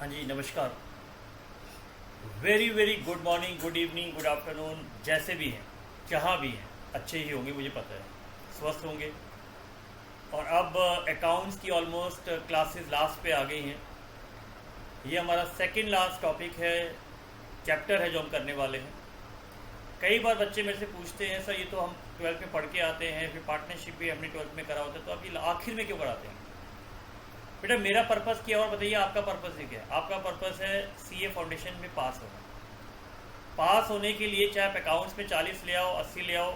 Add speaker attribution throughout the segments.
Speaker 1: हाँ जी, नमस्कार। Very very good morning, good evening, good afternoon, जैसे भी हैं, जहाँ भी हैं, अच्छे ही होंगे, मुझे पता है, स्वस्थ होंगे। और अब अकाउंट्स की ऑलमोस्ट क्लासेस लास्ट पे आ गई हैं। ये हमारा सेकंड लास्ट टॉपिक है, चैप्टर है जो हम करने वाले हैं। कई बार बच्चे मेरे से पूछते हैं, सर ये तो हम 12th में पढ़ के आते हैं, फिर पार्टनरशिप भी हमने 12th में करा होता है, तो आप ये आखिर में क्यों पढ़ाते हैं? बेटा, मेरा पर्पस क्या है और बताइए आपका पर्पस क्या है? आपका पर्पस है सीए फाउंडेशन में पास होना। पास होने के लिए चाहे आप अकाउंट्स में 40 ले आओ, 80 ले आओ,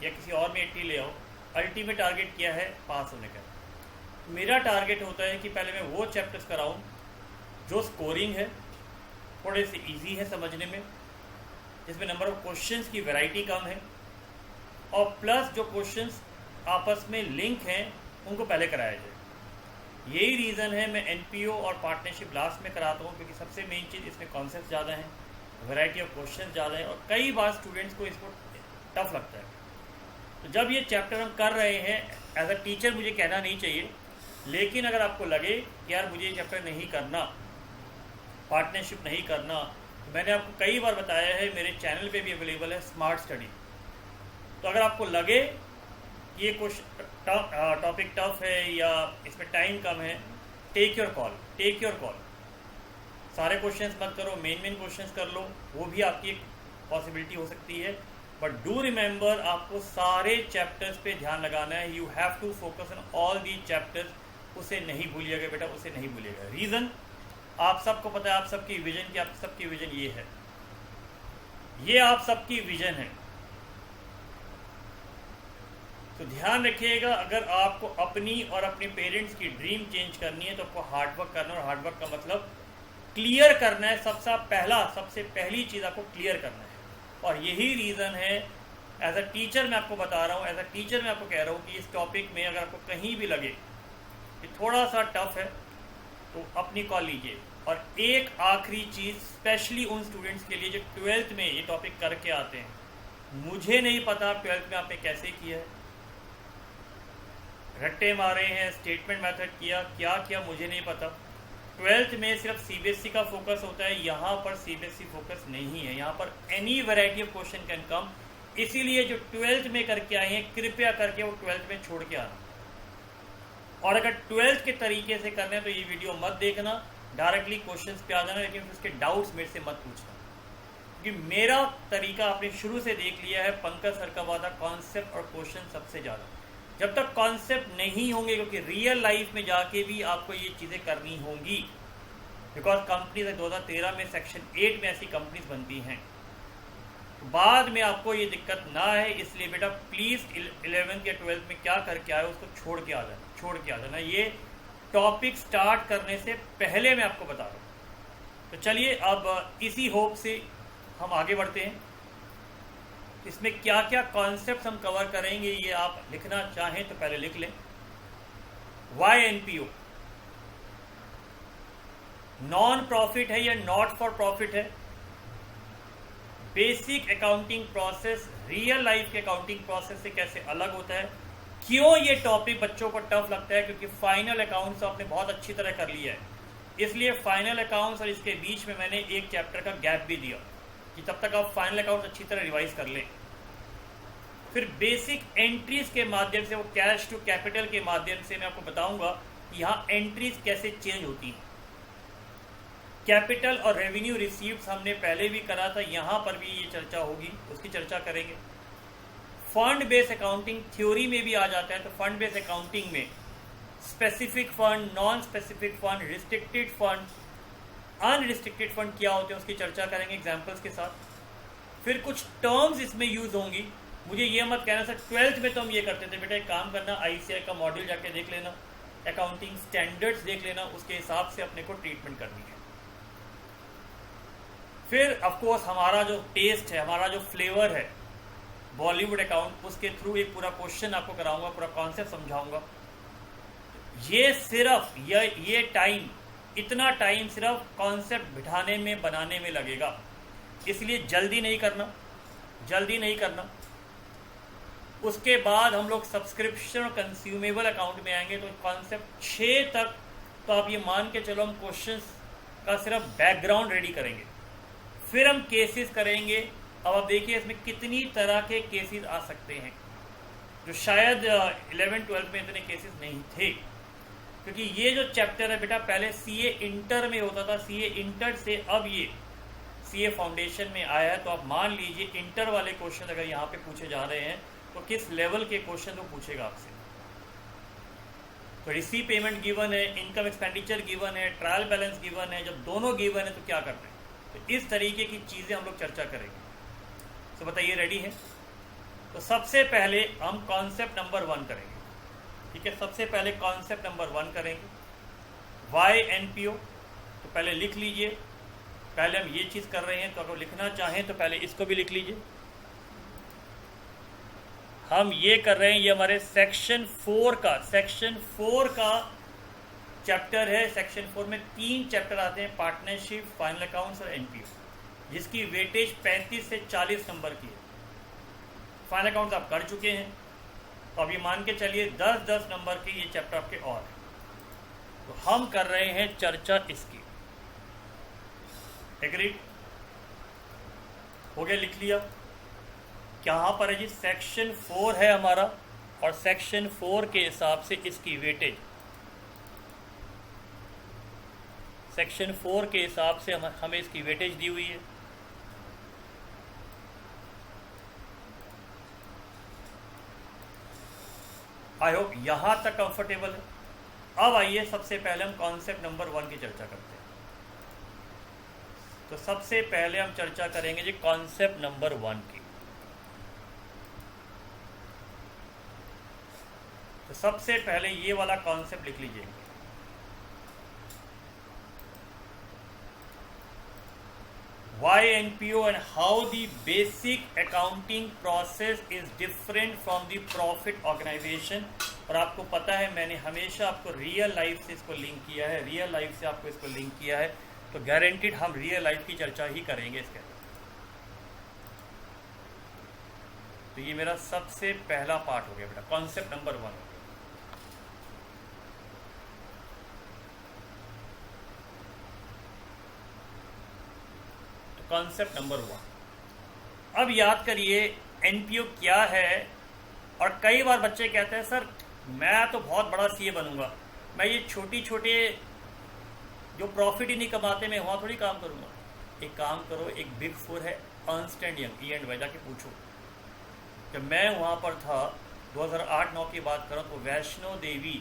Speaker 1: या किसी और में 80 ले आओ, अल्टीमेट टारगेट क्या है? पास होने का। मेरा टारगेट होता है कि पहले मैं वो चैप्टर्स कराऊं जो स्कोरिंग है, थोड़े से इजी है समझने में, जिसमें नंबर ऑफ क्वेश्चंस की वैरायटी कम है, और प्लस जो क्वेश्चंस आपस में लिंक हैं उनको पहले कराया जाए। यही रीज़न है मैं एनपीओ और पार्टनरशिप लास्ट में कराता हूँ, क्योंकि सबसे मेन चीज़ इसमें कॉन्सेप्ट ज़्यादा हैं, वैरायटी ऑफ क्वेश्चन ज़्यादा है, और कई बार स्टूडेंट्स को इसको टफ लगता है। तो जब ये चैप्टर हम कर रहे हैं, एज अ टीचर मुझे कहना नहीं चाहिए, लेकिन अगर आपको लगे कि यार मुझे ये चैप्टर नहीं करना, पार्टनरशिप नहीं करना, तो मैंने आपको कई बार बताया है, मेरे चैनल पे भी अवेलेबल है स्मार्ट स्टडी। तो अगर आपको लगे कि ये टॉपिक टफ है या इसमें टाइम कम है, टेक योर कॉल। सारे क्वेश्चंस मत करो, मेन क्वेश्चंस कर लो, वो भी आपकी एक पॉसिबिलिटी हो सकती है। बट डू रिमेंबर, आपको सारे चैप्टर्स पे ध्यान लगाना है। You have to focus on all the chapters. उसे नहीं भूलिएगा बेटा, उसे नहीं भूलिएगा। रीज़न आप सबको पता है, आप सबकी विजन की, आप सबकी विजन ये है, ये आप सबकी विजन है। तो ध्यान रखिएगा, अगर आपको अपनी और अपने पेरेंट्स की ड्रीम चेंज करनी है तो आपको हार्डवर्क करना है, और हार्डवर्क का मतलब क्लियर करना है। सबसे पहली चीज़ आपको क्लियर करना है। और यही रीज़न है, एज अ टीचर मैं आपको बता रहा हूँ, एज अ टीचर मैं आपको कह रहा हूँ कि इस टॉपिक में अगर आपको कहीं भी लगे कि थोड़ा सा टफ है तो अपनी कॉल लीजिए। और एक आखिरी चीज़ स्पेशली उन स्टूडेंट्स के लिए जो 12th में ये टॉपिक करके आते हैं, मुझे नहीं पता 12th में आपने कैसे किया है, रट्टे मारे हैं, स्टेटमेंट मेथड किया, क्या किया मुझे नहीं पता। 12th में सिर्फ सीबीएसई का फोकस होता है, यहाँ पर सीबीएसई फोकस नहीं है। यहाँ पर any variety of question can come. इसीलिए जो 12th में करके आए हैं, कृपया करके वो 12th में छोड़ के आना। और अगर 12th के तरीके से करना है तो ये वीडियो मत देखना, डायरेक्टली क्वेश्चन पे आ जाना, लेकिन उसके डाउट्स मेरे से मत पूछना, क्योंकि मेरा तरीका आपने शुरू से देख लिया है। पंकज सर का वादा कॉन्सेप्ट और क्वेश्चन सबसे ज़्यादा। जब तक कॉन्सेप्ट नहीं होंगे, क्योंकि रियल लाइफ में जाके भी आपको ये चीज़ें करनी होंगी, बिकॉज कंपनीज 2013 में सेक्शन 8 में ऐसी कंपनीज बनती हैं, बाद में आपको ये दिक्कत ना है। इसलिए बेटा प्लीज़ 11th या 12th में क्या करके आए उसको छोड़ के आ जाना। ये टॉपिक स्टार्ट करने से पहले मैं आपको बता रहा हूँ। तो चलिए अब इसी होप से हम आगे बढ़ते हैं। इसमें क्या क्या कॉन्सेप्ट्स हम कवर करेंगे, ये आप लिखना चाहें तो पहले लिख लें। वाई एनपीओ नॉन प्रॉफिट है या नॉट फॉर प्रॉफिट है? Basic accounting process real life के अकाउंटिंग प्रोसेस से कैसे अलग होता है? क्यों ये टॉपिक बच्चों को टफ लगता है? क्योंकि फाइनल अकाउंट्स आपने बहुत अच्छी तरह कर लिया है, इसलिए फाइनल अकाउंट्स और इसके बीच में मैंने एक चैप्टर का गैप भी दिया कि तब तक आप फाइनल अकाउंट्स अच्छी तरह रिवाइज कर लें। फिर बेसिक एंट्रीज के माध्यम से, वो कैश टू कैपिटल के माध्यम से मैं आपको बताऊंगा कि यहाँ एंट्रीज कैसे चेंज होती हैं। कैपिटल और रेवेन्यू रिसीव्स हमने पहले भी करा था, यहाँ पर भी ये चर्चा होगी, उसकी चर्चा करेंगे। फंड बेस्ड अकाउंटिंग थ्योरी में भी आ जाता है, तो फंड बेस्ड अकाउंटिंग में specific fund, non specific fund, restricted fund, unrestricted fund क्या होते हैं उसकी चर्चा करेंगे एग्जाम्पल्स के साथ। फिर कुछ टर्म्स इसमें यूज होंगी। मुझे ये मत कहना सर 12th में तो हम ये करते थे। बेटा एक काम करना, आईसीआई का मॉड्यूल जाके देख लेना, अकाउंटिंग स्टैंडर्ड्स देख लेना, उसके हिसाब से अपने को ट्रीटमेंट करनी है। फिर ऑफकोर्स हमारा जो टेस्ट है, हमारा जो फ्लेवर है बॉलीवुड अकाउंट, उसके थ्रू एक पूरा क्वेश्चन आपको कराऊंगा, पूरा कॉन्सेप्ट समझाऊंगा। ये सिर्फ ये टाइम, इतना टाइम सिर्फ कॉन्सेप्ट बिठाने में, बनाने में लगेगा, इसलिए जल्दी नहीं करना। उसके बाद हम लोग सब्सक्रिप्शन और कंज्यूमेबल अकाउंट में आएंगे। तो कॉन्सेप्ट 6 तक तो आप ये मान के चलो हम क्वेश्चंस का सिर्फ बैकग्राउंड रेडी करेंगे, फिर हम केसेस करेंगे। अब आप देखिए इसमें कितनी तरह के केसेस आ सकते हैं, जो शायद 11-12 में इतने केसेस नहीं थे, क्योंकि ये जो चैप्टर है बेटा पहले सीए इंटर में होता था, सीए इंटर से अब ये सीए फाउंडेशन में आया है। तो आप मान लीजिए इंटर वाले क्वेश्चन अगर यहाँ पे पूछे जा रहे हैं तो किस लेवल के क्वेश्चन वो पूछेगा आपसे। तो रिसीव पेमेंट गिवन है, इनकम एक्सपेंडिचर गिवन है, ट्रायल बैलेंस गिवन है। जब दोनों गिवन है तो क्या करना है, तो इस तरीके की चीज़ें हम लोग चर्चा करेंगे। तो बताइए रेडी है? तो सबसे पहले हम कॉन्सेप्ट नंबर 1 करेंगे, ठीक है। सबसे पहले कॉन्सेप्ट नंबर 1 करेंगे, वाई एनपीओ। तो पहले लिख लीजिए, पहले हम ये चीज़ कर रहे हैं, तो अगर लिखना चाहें तो पहले इसको भी लिख लीजिए। हम ये कर रहे हैं, ये हमारे सेक्शन 4 का चैप्टर है। सेक्शन 4 में 3 चैप्टर आते हैं, पार्टनरशिप, फाइनल अकाउंट्स और एनपीओ, जिसकी वेटेज 35 से 40 नंबर की है। फाइनल अकाउंट्स आप कर चुके हैं, तो अब ये मान के चलिए 10-10 नंबर के ये चैप्टर आपके और हैं। तो हम कर रहे हैं चर्चा इसकी। एग्रीड? हो गया, लिख लिया। कहाँ पर है जी? सेक्शन 4 है हमारा, और सेक्शन 4 के हिसाब से इसकी वेटेज, सेक्शन 4 के हिसाब से हमें इसकी वेटेज दी हुई है। आई होप यहां तक कंफर्टेबल है। अब आइए सबसे पहले हम कॉन्सेप्ट नंबर 1 की चर्चा करते हैं। तो सबसे पहले हम चर्चा करेंगे जी कॉन्सेप्ट नंबर 1 की। तो सबसे पहले ये वाला कॉन्सेप्ट लिख लीजिए, why NPO and how the basic accounting process is different from the profit organization। और आपको पता है मैंने हमेशा आपको रियल लाइफ से इसको लिंक किया है, रियल लाइफ से आपको इसको लिंक किया है, तो गारंटीड हम रियल लाइफ की चर्चा ही करेंगे इसके अंदर। तो ये मेरा सबसे पहला पार्ट हो गया बेटा, कॉन्सेप्ट नंबर 1। Concept number 1। अब याद करिए एनपीओ क्या है। और कई बार बच्चे कहते हैं सर मैं तो बहुत बड़ा सीए बनूंगा, मैं ये छोटी छोटे जो प्रॉफिट ही नहीं कमाते मैं वहाँ थोड़ी काम करूँगा। एक काम करो, एक बिग 4 है अर्नस्ट एंड यंग, E&Y, जाके पूछो। जब मैं वहाँ पर था 2008-9 की बात करूँ तो वैष्णो देवी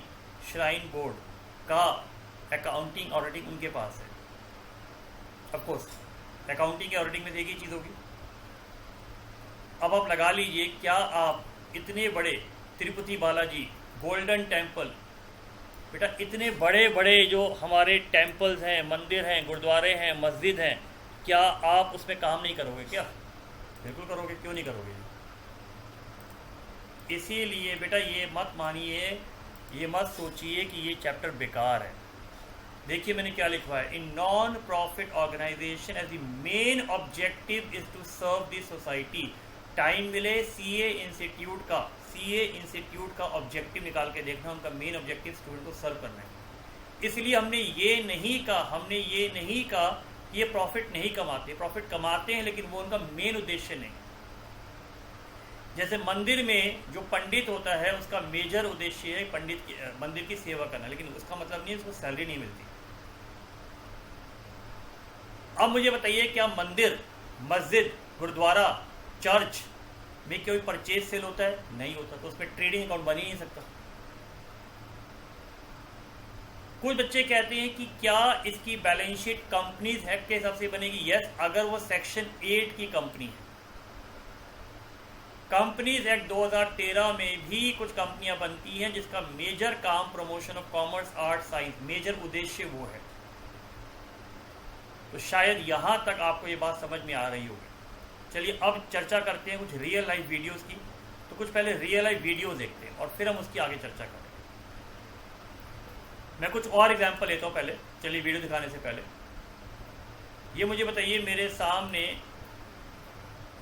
Speaker 1: श्राइन बोर्ड का अकाउंटिंग ऑडिटिंग उनके पास है। ऑफकोर्स अकाउंटिंग की ऑडिटिंग में एक ही चीज़ होगी। अब आप लगा लीजिए, क्या आप इतने बड़े तिरुपति बालाजी, गोल्डन टेम्पल, बेटा इतने बड़े बड़े जो हमारे टेम्पल्स हैं, मंदिर हैं, गुरुद्वारे हैं, मस्जिद हैं, क्या आप उसमें काम नहीं करोगे? क्या बिल्कुल करोगे, क्यों नहीं करोगे? इसीलिए बेटा ये मत मानिए, ये मत सोचिए कि ये चैप्टर बेकार है। देखिए मैंने क्या लिखवा है, in non profit organisation as the main objective is to serve the society. Time मिले सीए इंस्टीट्यूट का ऑब्जेक्टिव निकाल के देखना, उनका मेन ऑब्जेक्टिव स्टूडेंट को सर्व करना है। इसलिए हमने ये नहीं कहा कि ये प्रॉफिट नहीं कमाते, प्रॉफिट कमाते हैं लेकिन वो उनका मेन उद्देश्य नहीं। जैसे मंदिर में जो पंडित होता है उसका मेजर उद्देश्य है मंदिर की सेवा करना, लेकिन उसका मतलब नहीं है उसको सैलरी नहीं मिलती। अब मुझे बताइए, क्या मंदिर, मस्जिद, गुरुद्वारा, चर्च में कोई परचेज सेल होता है? नहीं होता, तो उसमें ट्रेडिंग अकाउंट बन ही नहीं सकता। कुछ बच्चे कहते हैं कि क्या इसकी बैलेंस शीट कंपनीज एक्ट के हिसाब से बनेगी? यस, अगर वो सेक्शन 8 की कंपनी है। कंपनीज एक्ट 2013 में भी कुछ कंपनियां बनती हैं जिसका मेजर काम promotion of commerce, art, science, major उद्देश्य वो है। तो शायद यहां तक आपको ये बात समझ में आ रही होगी। चलिए अब चर्चा करते हैं कुछ रियल लाइफ वीडियोस की। तो कुछ पहले रियल लाइफ वीडियो देखते हैं और फिर हम उसकी आगे चर्चा करेंगे। मैं कुछ और एग्जांपल लेता हूं पहले, चलिए वीडियो दिखाने से पहले। ये मुझे बताइए, मेरे सामने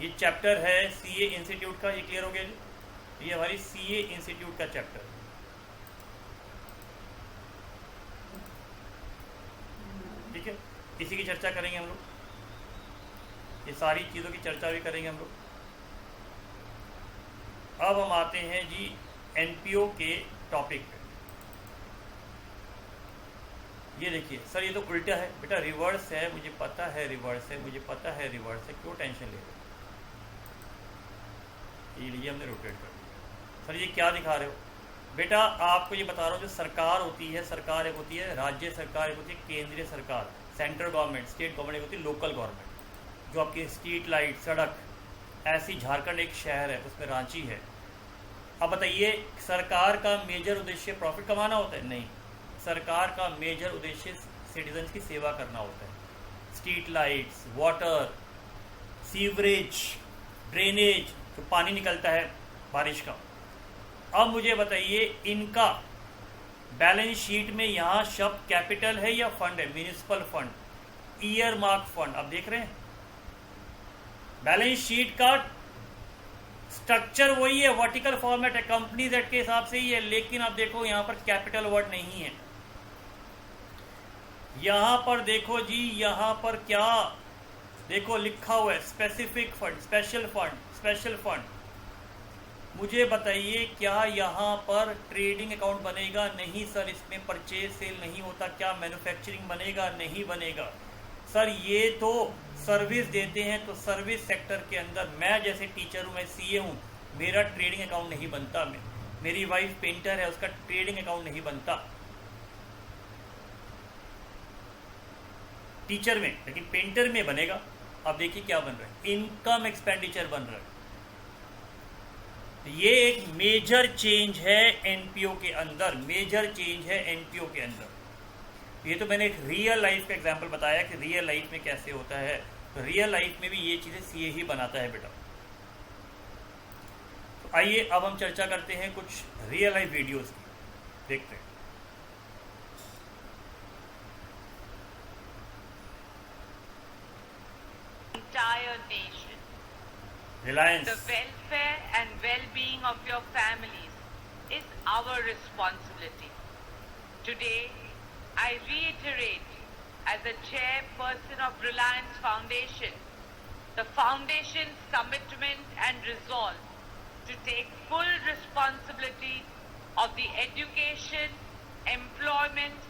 Speaker 1: ये चैप्टर है सीए इंस्टीट्यूट का, ये क्लियर हो गया जी? ये हमारी सीए इंस्टीट्यूट का चैप्टर है, ठीक है। इसी की चर्चा करेंगे हम लोग, ये सारी चीज़ों की चर्चा भी करेंगे हम लोग। अब हम आते हैं जी एनपीओ के टॉपिक पे। ये देखिए सर, ये तो उल्टा है बेटा, रिवर्स है, मुझे पता है रिवर्स है, मुझे पता है रिवर्स है, क्यों टेंशन ले रहे हो? ये लीजिए हमने रोटेट कर दिया। सर ये क्या दिखा रहे हो बेटा? आपको ये बता रहा हूँ, जो सरकार होती है, सरकार एक होती है राज्य सरकार, एक होती है केंद्रीय सरकार, सेंट्रल गवर्नमेंट, स्टेट गवर्नमेंट, एक होती है लोकल गवर्नमेंट। जो आपकी स्ट्रीट लाइट, सड़क, ऐसी झारखंड एक शहर है, उसमें रांची है। अब बताइए, सरकार का मेजर उद्देश्य प्रॉफिट कमाना होता है? नहीं, सरकार का मेजर उद्देश्य सिटीजन्स की सेवा करना होता है। Street lights, water, sewerage, drainage, जो पानी निकलता है बारिश का। अब मुझे बताइए, इनका बैलेंस शीट में यहाँ शब्द कैपिटल है या फंड है? Municipal fund, year mark fund. आप देख रहे हैं बैलेंस शीट का स्ट्रक्चर वही है, वर्टिकल फॉर्मेट है, कंपनीज एक्ट के हिसाब से ही है, लेकिन आप देखो यहाँ पर कैपिटल वर्ड नहीं है। यहाँ पर देखो जी, यहाँ पर क्या देखो लिखा हुआ है, specific fund, special fund, special fund. मुझे बताइए, क्या यहाँ पर ट्रेडिंग अकाउंट बनेगा? नहीं सर, इसमें परचेज सेल नहीं होता। क्या मैन्युफैक्चरिंग बनेगा? नहीं बनेगा सर। ये तो सर्विस देते हैं, तो सर्विस सेक्टर के अंदर मैं जैसे टीचर हूँ, मैं सीए हूँ, मेरा ट्रेडिंग अकाउंट नहीं बनता। मेरी वाइफ पेंटर है, उसका ट्रेडिंग अकाउंट नहीं बनता टीचर में, लेकिन पेंटर में बनेगा। अब देखिए क्या बन रहा है, इनकम एक्सपेंडिचर बन रहा है। ये एक मेजर चेंज है एनपीओ के अंदर, मेजर चेंज है एनपीओ के अंदर। ये तो मैंने एक रियल लाइफ का एग्जांपल बताया कि रियल लाइफ में कैसे होता है, तो रियल लाइफ में भी ये चीज़ें सीए ही बनाता है बेटा। तो आइए अब हम चर्चा करते हैं कुछ रियल लाइफ वीडियोस की, देखते हैं।
Speaker 2: Entire nation.
Speaker 1: Reliance.
Speaker 2: The welfare and well-being of your families is our responsibility. Today, I reiterate, as a chairperson of Reliance Foundation, the Foundation's commitment and resolve to take full responsibility of the education, employment,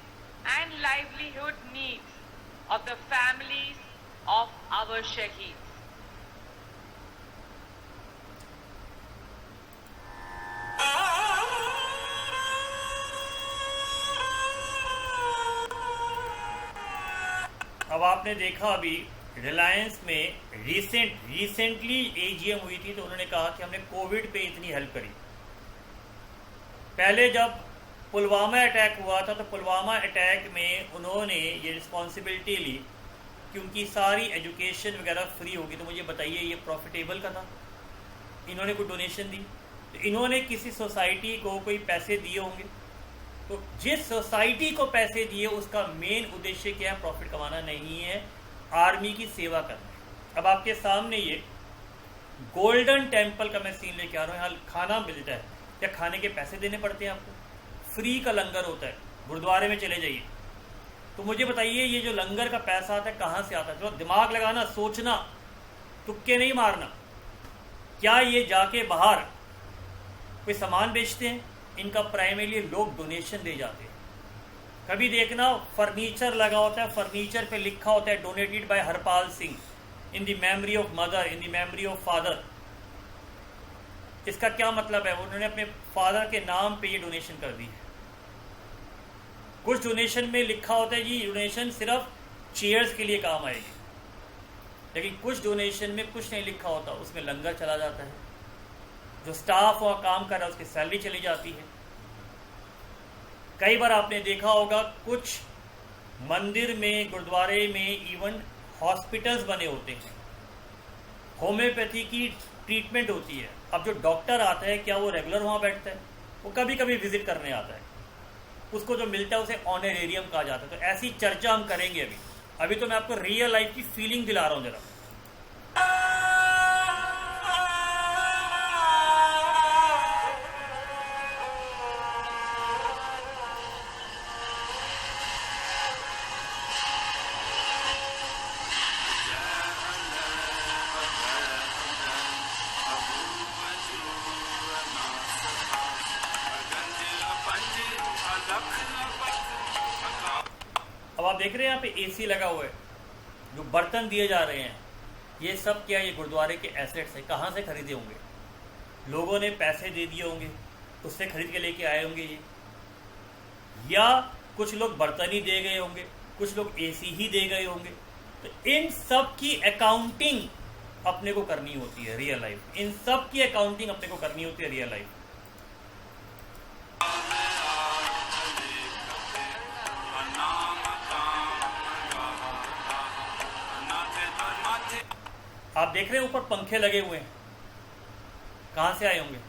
Speaker 2: and livelihood needs of the families of our Shaheeds.
Speaker 1: अब आपने देखा अभी रिलायंस में recently AGM हुई थी, तो उन्होंने कहा कि हमने कोविड पे इतनी हेल्प करी। पहले जब पुलवामा अटैक हुआ था, तो पुलवामा अटैक में उन्होंने ये रिस्पॉन्सिबिलिटी ली कि उनकी सारी एजुकेशन वगैरह फ्री होगी। तो मुझे बताइए, ये प्रॉफिटेबल का था? इन्होंने कोई डोनेशन दी? तो इन्होंने किसी सोसाइटी को कोई पैसे दिए होंगे, तो जिस सोसाइटी को पैसे दिए उसका मेन उद्देश्य क्या है? प्रॉफिट कमाना नहीं है, आर्मी की सेवा करना है। अब आपके सामने ये गोल्डन टेम्पल का मैं सीन लेके आ रहा हूँ। यहाँ खाना मिलता है, या खाने के पैसे देने पड़ते हैं आपको? फ्री का लंगर होता है, गुरुद्वारे में चले जाइए। तो मुझे बताइए, ये जो लंगर का पैसा आता है कहाँ से आता है? तो दिमाग लगाना, सोचना, तुक्के नहीं मारना। क्या ये जाके बाहर कोई सामान बेचते हैं? इनका प्राइमरीली लोग डोनेशन दे जाते हैं। कभी देखना फर्नीचर लगा होता है, फर्नीचर पे लिखा होता है donated bye Harpal Singh, in the memory of mother, in the memory of father. इसका क्या मतलब है? उन्होंने अपने फादर के नाम पे ये डोनेशन कर दी है। कुछ डोनेशन में लिखा होता है जी डोनेशन सिर्फ चेयर्स के लिए काम आएगी, लेकिन कुछ डोनेशन में कुछ नहीं लिखा होता, उसमें लंगर चला जाता है, जो स्टाफ वहाँ काम कर रहा है उसकी सैलरी चली जाती है। कई बार आपने देखा होगा कुछ मंदिर में, गुरुद्वारे में इवन हॉस्पिटल्स बने होते हैं, होम्योपैथी की ट्रीटमेंट होती है। अब जो डॉक्टर आता है, क्या वो रेगुलर वहाँ बैठता है? वो कभी कभी विजिट करने आता है, उसको जो मिलता है उसे ऑनरेरियम कहा जाता है। तो ऐसी चर्चा हम करेंगे अभी तो मैं आपको रियल लाइफ की फीलिंग दिला रहा हूँ जरा। आप देख रहे हैं यहाँ पे एसी लगा हुआ है, जो बर्तन दिए जा रहे हैं, ये सब क्या, ये गुरुद्वारे के एसेट्स है। कहाँ से खरीदे होंगे? लोगों ने पैसे दे दिए होंगे, उससे खरीद के लेके आए होंगे ये, या कुछ लोग बर्तन ही दे गए होंगे, कुछ लोग एसी ही दे गए होंगे। तो इन सब की अकाउंटिंग अपने को करनी होती है रियल लाइफ, इन सब की अकाउंटिंग अपने को करनी होती है रियल लाइफ। आप देख रहे हैं ऊपर पंखे लगे हुए हैं, कहाँ से आए होंगे?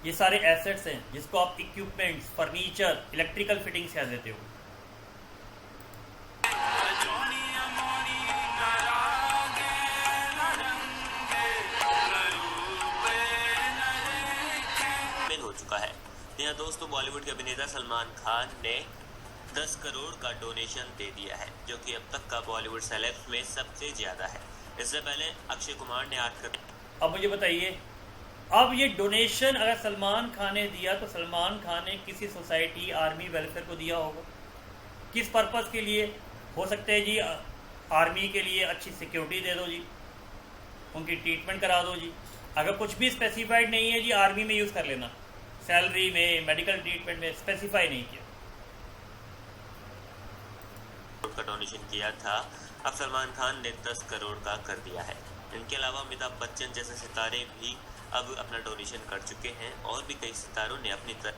Speaker 1: ये सारे एसेट्स हैं जिसको आप इक्विपमेंट्स, फर्नीचर, इलेक्ट्रिकल फिटिंग्स कह देते हो।
Speaker 3: हो चुका है। यहाँ दोस्तों बॉलीवुड के अभिनेता सलमान खान ने 10 करोड़ का डोनेशन दे दिया है, जो कि अब तक का बॉलीवुड सेलेब्स में सबसे ज्यादा है। इससे पहले अक्षय कुमार ने 8 करोड़।
Speaker 1: अब मुझे बताइए, अब ये डोनेशन अगर सलमान खान ने दिया तो सलमान खान ने किसी सोसाइटी, आर्मी, वेलफेयर को दिया होगा। किस पर्पस के लिए? हो सकता है जी आर्मी के लिए अच्छी सिक्योरिटी दे दो जी, उनकी ट्रीटमेंट करा दो जी। अगर कुछ भी स्पेसिफाइड नहीं है जी, आर्मी में यूज़ कर लेना, सैलरी में, मेडिकल ट्रीटमेंट में स्पेसिफाई नहीं किया।
Speaker 3: का डोनेशन किया था, अब सलमान खान ने 10 करोड़ का कर दिया है। इनके अलावा अमिताभ बच्चन जैसे सितारे भी अब अपना डोनेशन कर चुके हैं, और भी कई सितारों ने अपनी
Speaker 4: सलमान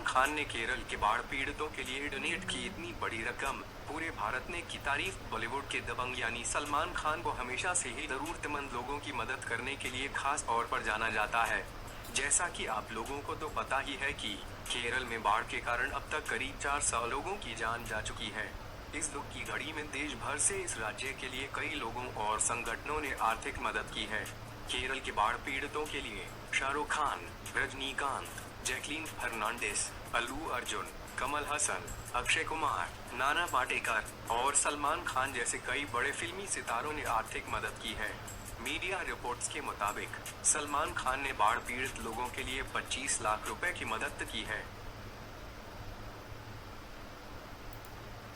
Speaker 4: खान ने केरल के बाढ़ पीड़ितों के लिए डोनेट की इतनी बड़ी रकम। पूरे भारत ने की तारीफ। बॉलीवुड के दबंग यानी सलमान खान को हमेशा से ही जरूरतमंद लोगों की मदद करने के लिए खास तौर पर जाना जाता है। जैसा कि आप लोगों को तो पता ही है कि केरल में बाढ़ के कारण अब तक करीब 400 लोगों की जान जा चुकी है। इस दुख की घड़ी में देश भर से इस राज्य के लिए कई लोगों और संगठनों ने आर्थिक मदद की है। केरल के बाढ़ पीड़ितों के लिए शाहरुख खान, रजनीकांत, जैकलीन फर्नांडिस, अल्लू अर्जुन, कमल हसन, अक्षय कुमार, नाना पाटेकर और सलमान खान जैसे कई बड़े फिल्मी सितारों ने आर्थिक मदद की है। मीडिया रिपोर्ट्स के मुताबिक सलमान खान ने बाढ़ पीड़ित लोगों के लिए 25 लाख रुपए की मदद की है।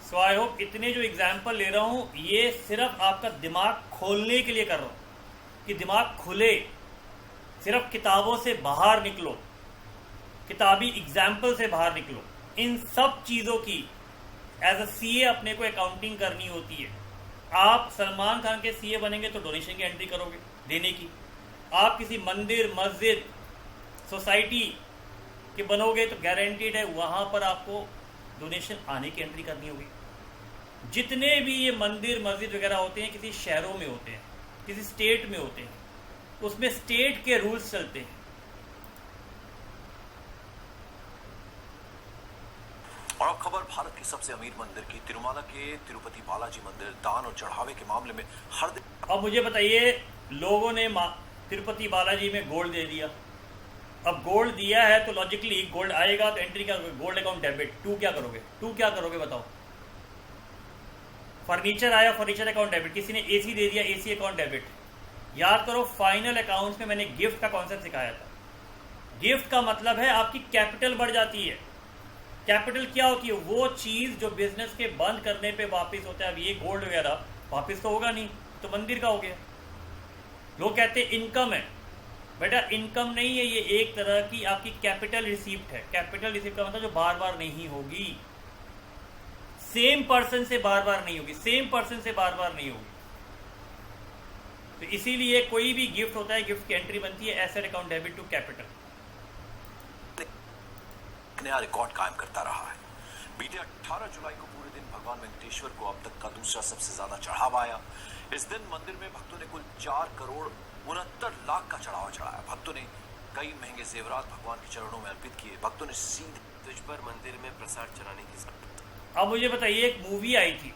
Speaker 1: सो आई होप इतने जो एग्जाम्पल ले रहा हूँ ये सिर्फ आपका दिमाग खोलने के लिए कर रहा हूँ कि दिमाग खुले, सिर्फ किताबों से बाहर निकलो, किताबी एग्जाम्पल से बाहर निकलो। इन सब चीज़ों की एज अ सीए अपने को अकाउंटिंग करनी होती है। आप सलमान खान के सीए बनेंगे तो डोनेशन की एंट्री करोगे देने की। आप किसी मंदिर, मस्जिद, सोसाइटी के बनोगे तो गारंटीड है वहाँ पर आपको डोनेशन आने की एंट्री करनी होगी। जितने भी ये मंदिर, मस्जिद वगैरह होते हैं किसी शहरों में होते हैं, किसी स्टेट में होते हैं, उसमें स्टेट के रूल्स चलते हैं।
Speaker 5: और अब खबर भारत के सबसे अमीर मंदिर की। तिरुमाला के तिरुपति बालाजी मंदिर दान और चढ़ावे के मामले में हर दिन।
Speaker 1: अब मुझे बताइए, लोगों ने तिरुपति बालाजी में गोल्ड दे दिया। अब गोल्ड दिया है तो लॉजिकली गोल्ड आएगा तो एंट्री क्या करोगे? Gold account debit. टू क्या करोगे बताओ? फर्नीचर आया, फर्नीचर अकाउंट डेबिट। किसी ने एसी दे दिया, एसी अकाउंट डेबिट। याद करो, फाइनल अकाउंट्स में मैंने गिफ्ट का कॉन्सेप्ट सिखाया था। गिफ्ट का मतलब है आपकी कैपिटल बढ़ जाती है। कैपिटल क्या होती है? वो चीज़ जो बिजनेस के बंद करने पे वापस होता है। अब ये गोल्ड वगैरह वापस तो होगा नहीं, तो मंदिर का हो गया। लोग कहते हैं इनकम है, बेटा इनकम नहीं है, ये एक तरह की आपकी कैपिटल रिसीप्ट है। कैपिटल रिसीप्ट का मतलब जो बार बार नहीं होगी, सेम पर्सन से बार बार नहीं होगी, सेम पर्सन से बार बार नहीं होगी। तो इसीलिए कोई भी गिफ्ट होता है, गिफ्ट की एंट्री बनती है asset account debit to capital.
Speaker 5: नया रिकॉर्ड कायम करता रहा है। बीते 18 जुलाई को पूरे दिन भगवान वेंकटेश्वर को अब तक का दूसरा सबसे ज्यादा चढ़ावा आया। इस दिन मंदिर में भक्तों ने कुल 4 करोड़ 69 लाख का चढ़ावा चढ़ाया। भक्तों ने कई महंगे जेवरात भगवान के चरणों में अर्पित किए। भक्तों ने सीधे तुझ पर मंदिर में प्रसाद चढ़ाने की।
Speaker 1: अब मुझे बताइए, एक मूवी आई थी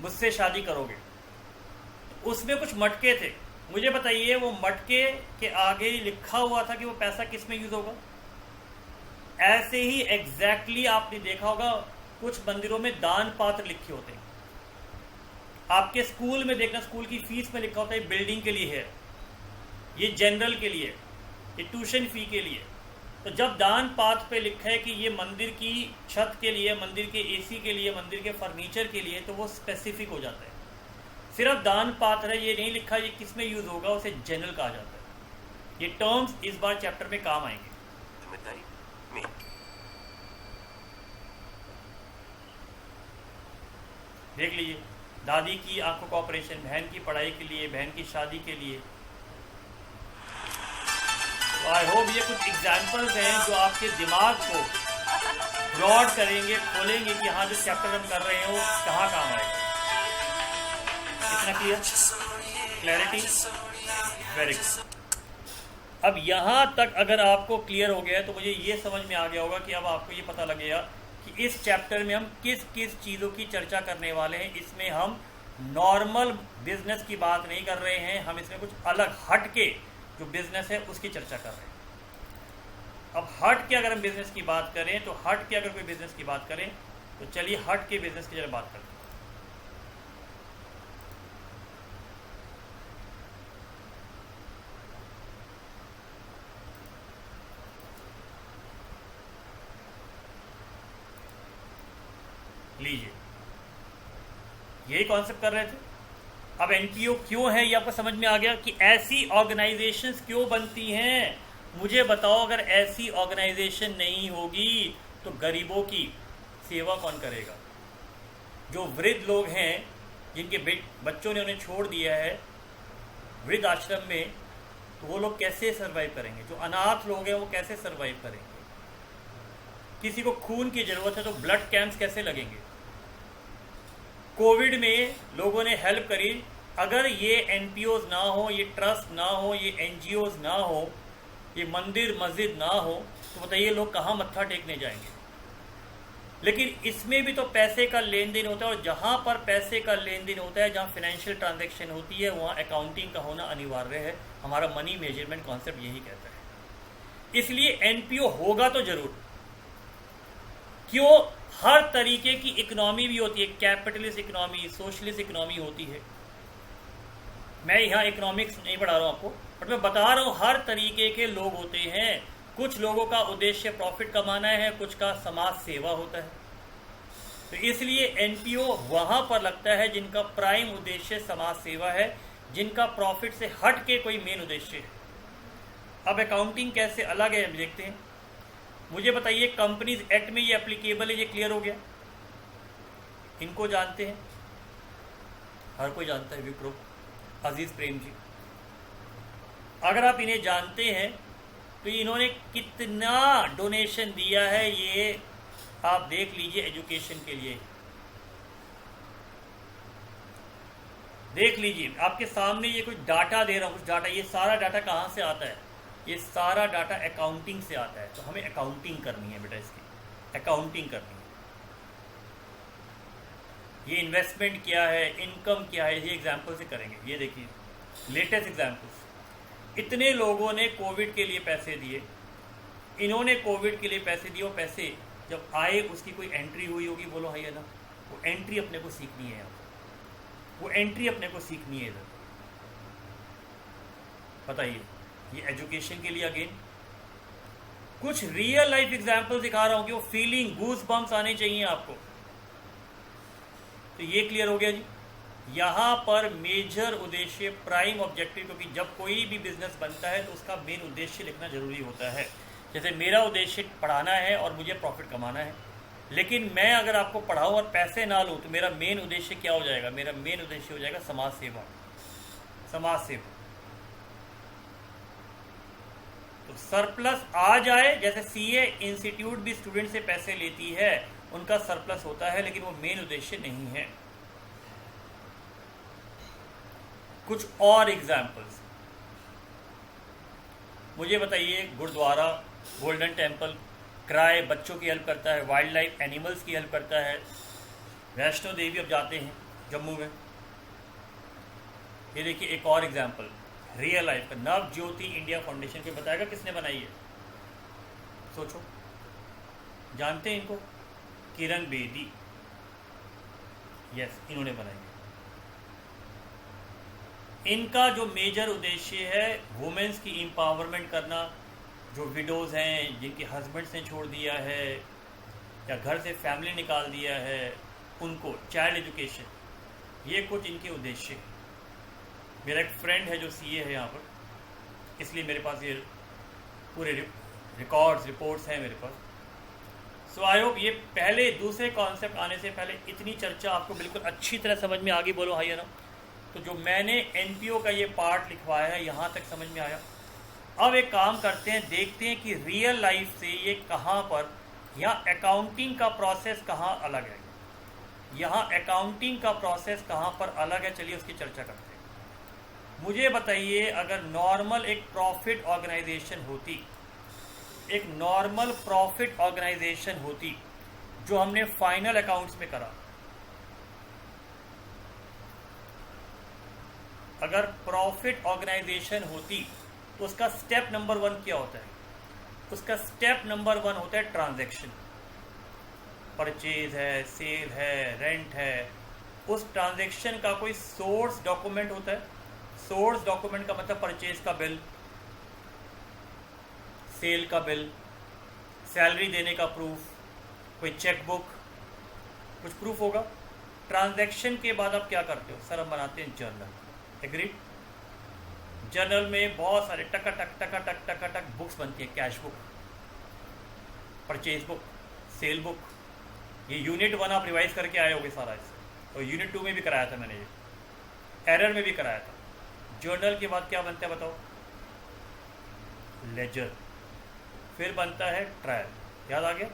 Speaker 1: मुझसे शादी करोगे, उसमें कुछ मटके थे। मुझे बताइए वो मटके के आगे लिखा हुआ था कि वो पैसा किस में यूज होगा? ऐसे ही एग्जैक्टली आपने देखा होगा कुछ मंदिरों में दान पात्र लिखे होते हैं। आपके स्कूल में देखना, स्कूल की फीस में लिखा होता है बिल्डिंग के लिए है, ये जनरल के लिए। ये ट्यूशन फी के लिए। तो जब दान पात्र पे लिखा है कि ये मंदिर की छत के लिए, मंदिर के एसी के लिए, मंदिर के फर्नीचर के लिए, तो वो स्पेसिफिक हो जाता है। सिर्फ दान पात्र है ये नहीं लिखा ये किस में यूज होगा, उसे जनरल कहा जाता है। ये टर्म्स इस बार चैप्टर में काम आएंगे। देख लीजिए, दादी की आंखों का ऑपरेशन, बहन की पढ़ाई के लिए, बहन की शादी के लिए। तो आई होप ये कुछ एग्जाम्पल्स हैं जो आपके दिमाग को ब्रॉड करेंगे, खोलेंगे कि हाँ जो चैप्टर हम कर रहे हैं वो कहाँ काम आएगा। इतना क्लियर? क्लैरिटी? Very good. अब यहाँ तक अगर आपको क्लियर हो गया है तो मुझे ये समझ में आ गया होगा कि अब आपको ये पता लगेगा कि इस चैप्टर में हम किस किस चीज़ों की चर्चा करने वाले हैं। इसमें हम नॉर्मल बिजनेस की बात नहीं कर रहे हैं, हम इसमें कुछ अलग हट के जो बिजनेस है उसकी चर्चा कर रहे हैं। अब हट के अगर हम बिजनेस की बात करें तो हट के अगर कोई बिजनेस की बात करें तो चलिए हट के बिजनेस की जरा बात करते हैं। लीजिए, यही कॉन्सेप्ट कर रहे थे। अब एनपीओ क्यों है ये आपको समझ में आ गया कि ऐसी ऑर्गेनाइजेशंस क्यों बनती हैं। मुझे बताओ, अगर ऐसी ऑर्गेनाइजेशन नहीं होगी तो गरीबों की सेवा कौन करेगा? जो वृद्ध लोग हैं जिनके बच्चों ने उन्हें छोड़ दिया है वृद्ध आश्रम में, तो वो लोग कैसे सर्वाइव करेंगे? जो अनाथ लोग हैं वो कैसे सर्वाइव करेंगे? किसी को खून की जरूरत है तो ब्लड कैंप्स कैसे लगेंगे? कोविड में लोगों ने हेल्प करी, अगर ये एनपीओज ना हो, ये ट्रस्ट ना हो, ये एनजीओज ना हो, ये मंदिर मस्जिद ना हो, तो बताइए लोग कहाँ मत्था टेकने जाएंगे? लेकिन इसमें भी तो पैसे का लेन देन होता है, और जहाँ पर पैसे का लेन देन होता है, जहाँ फाइनेंशियल ट्रांजैक्शन होती है, वहाँ अकाउंटिंग का होना अनिवार्य है। हमारा मनी मेजरमेंट कॉन्सेप्ट यही कहता है। इसलिए एनपीओ होगा तो जरूर। क्यों? हर तरीके की इकोनॉमी भी होती है, कैपिटलिस्ट इकोनॉमी, सोशलिस्ट इकोनॉमी होती है। मैं यहाँ इकोनॉमिक्स नहीं पढ़ा रहा हूँ आपको, बट मैं बता रहा हूँ हर तरीके के लोग होते हैं। कुछ लोगों का उद्देश्य प्रॉफिट कमाना है, कुछ का समाज सेवा होता है। तो इसलिए एनपीओ वहाँ पर लगता है जिनका प्राइम उद्देश्य समाज सेवा है, जिनका प्रॉफिट से हट के कोई मेन उद्देश्य है। अब अकाउंटिंग कैसे अलग है हम देखते हैं। मुझे बताइए, कंपनीज एक्ट में ये एप्लीकेबल है, ये क्लियर हो गया? इनको जानते हैं? हर कोई जानता है, विप्रो, अजीज प्रेम जी। अगर आप इन्हें जानते हैं तो इन्होंने कितना डोनेशन दिया है ये आप देख लीजिए एजुकेशन के लिए। देख लीजिए, आपके सामने ये कुछ डाटा दे रहा हूँ, कुछ डाटा। ये सारा डाटा कहाँ से आता है? ये सारा डाटा अकाउंटिंग से आता है। तो हमें अकाउंटिंग करनी है बेटा, इसकी अकाउंटिंग करनी है। ये इन्वेस्टमेंट क्या है, इनकम क्या है, ये एग्जाम्पल से करेंगे। ये देखिए लेटेस्ट एग्जाम्पल्स। इतने लोगों ने कोविड के लिए पैसे दिए, इन्होंने कोविड के लिए पैसे दिए, और पैसे जब आए उसकी कोई एंट्री हुई होगी, बोलो है ना? वो एंट्री अपने को सीखनी है, वो एंट्री अपने को सीखनी है इधर। बताइए, ये एजुकेशन के लिए अगेन कुछ रियल लाइफ एग्जाम्पल दिखा रहा हूं कि वो फीलिंग, गूज बम्स आने चाहिए आपको। तो ये क्लियर हो गया जी। यहाँ पर मेजर उद्देश्य, प्राइम ऑब्जेक्टिव, क्योंकि जब कोई भी बिजनेस बनता है तो उसका मेन उद्देश्य लिखना जरूरी होता है। जैसे मेरा उद्देश्य पढ़ाना है और मुझे प्रॉफिट कमाना है, लेकिन मैं अगर आपको पढ़ाऊँ और पैसे ना लूँ तो मेरा मेन उद्देश्य क्या हो जाएगा? मेरा मेन उद्देश्य हो जाएगा समाज सेवा। समाज सेवा। तो सरप्लस आ जाए, जैसे सीए इंस्टीट्यूट भी स्टूडेंट से पैसे लेती है, उनका सरप्लस होता है, लेकिन वो मेन उद्देश्य नहीं है। कुछ और एग्जाम्पल्स मुझे बताइए। गुरुद्वारा, गोल्डन टेम्पल, क्राय बच्चों की हेल्प करता है, वाइल्ड लाइफ एनिमल्स की हेल्प करता है। वैष्णो देवी अब जाते हैं जम्मू में। ये देखिए एक और एग्जाम्पल रियल लाइफ का, नव ज्योति इंडिया फाउंडेशन को बताएगा किसने बनाई है? सोचो, जानते हैं इनको? किरण बेदी। यस, इन्होंने बनाई है। इनका जो मेजर उद्देश्य है वुमेन्स की एम्पावरमेंट करना, जो विडोज़ हैं जिनके हस्बैंड्स ने छोड़ दिया है या घर से फैमिली निकाल दिया है, उनको चाइल्ड एजुकेशन, ये कुछ इनके उद्देश्य हैं। मेरा एक फ्रेंड है जो सीए है यहाँ पर, इसलिए मेरे पास ये पूरे रिकॉर्ड्स रिपोर्ट्स हैं मेरे पास। सो आई होप ये पहले दूसरे कॉन्सेप्ट आने से पहले इतनी चर्चा आपको बिल्कुल अच्छी तरह समझ में आ गई, बोलो हाई है ना। तो जो मैंने एनपीओ का ये पार्ट लिखवाया है यहाँ तक समझ में आया। अब एक काम करते हैं, देखते हैं कि रियल लाइफ से ये कहाँ पर, यहाँ अकाउंटिंग का प्रोसेस कहाँ अलग है, यहाँ अकाउंटिंग का प्रोसेस कहाँ पर अलग है। चलिए उसकी चर्चा करते हैं। मुझे बताइए, अगर नॉर्मल एक प्रॉफिट ऑर्गेनाइजेशन होती, एक नॉर्मल प्रॉफिट ऑर्गेनाइजेशन होती जो हमने फाइनल अकाउंट्स में करा, अगर प्रॉफिट ऑर्गेनाइजेशन होती तो उसका स्टेप नंबर 1 क्या होता है? उसका स्टेप नंबर 1 होता है ट्रांजैक्शन। परचेज है, सेल है, रेंट है, उस ट्रांजैक्शन का कोई सोर्स डॉक्यूमेंट होता है। सोर्स डॉक्यूमेंट का मतलब परचेज का बिल, सेल का बिल, सैलरी देने का प्रूफ, कोई चेकबुक, कुछ प्रूफ होगा। ट्रांजैक्शन के बाद आप क्या करते हो? सर हम बनाते हैं जर्नल। एग्रीड? जर्नल में बहुत सारे टक बुक्स बनती है, cash book, purchase book, cell book. ये यूनिट 1 आप रिवाइज करके आए होगे सारा इसे, और यूनिट 2 में भी कराया था मैंने, ये एरर में भी कराया था। जर्नल के बाद क्या बनता है बताओ? लेजर। फिर बनता है ट्रायल, याद आ गया?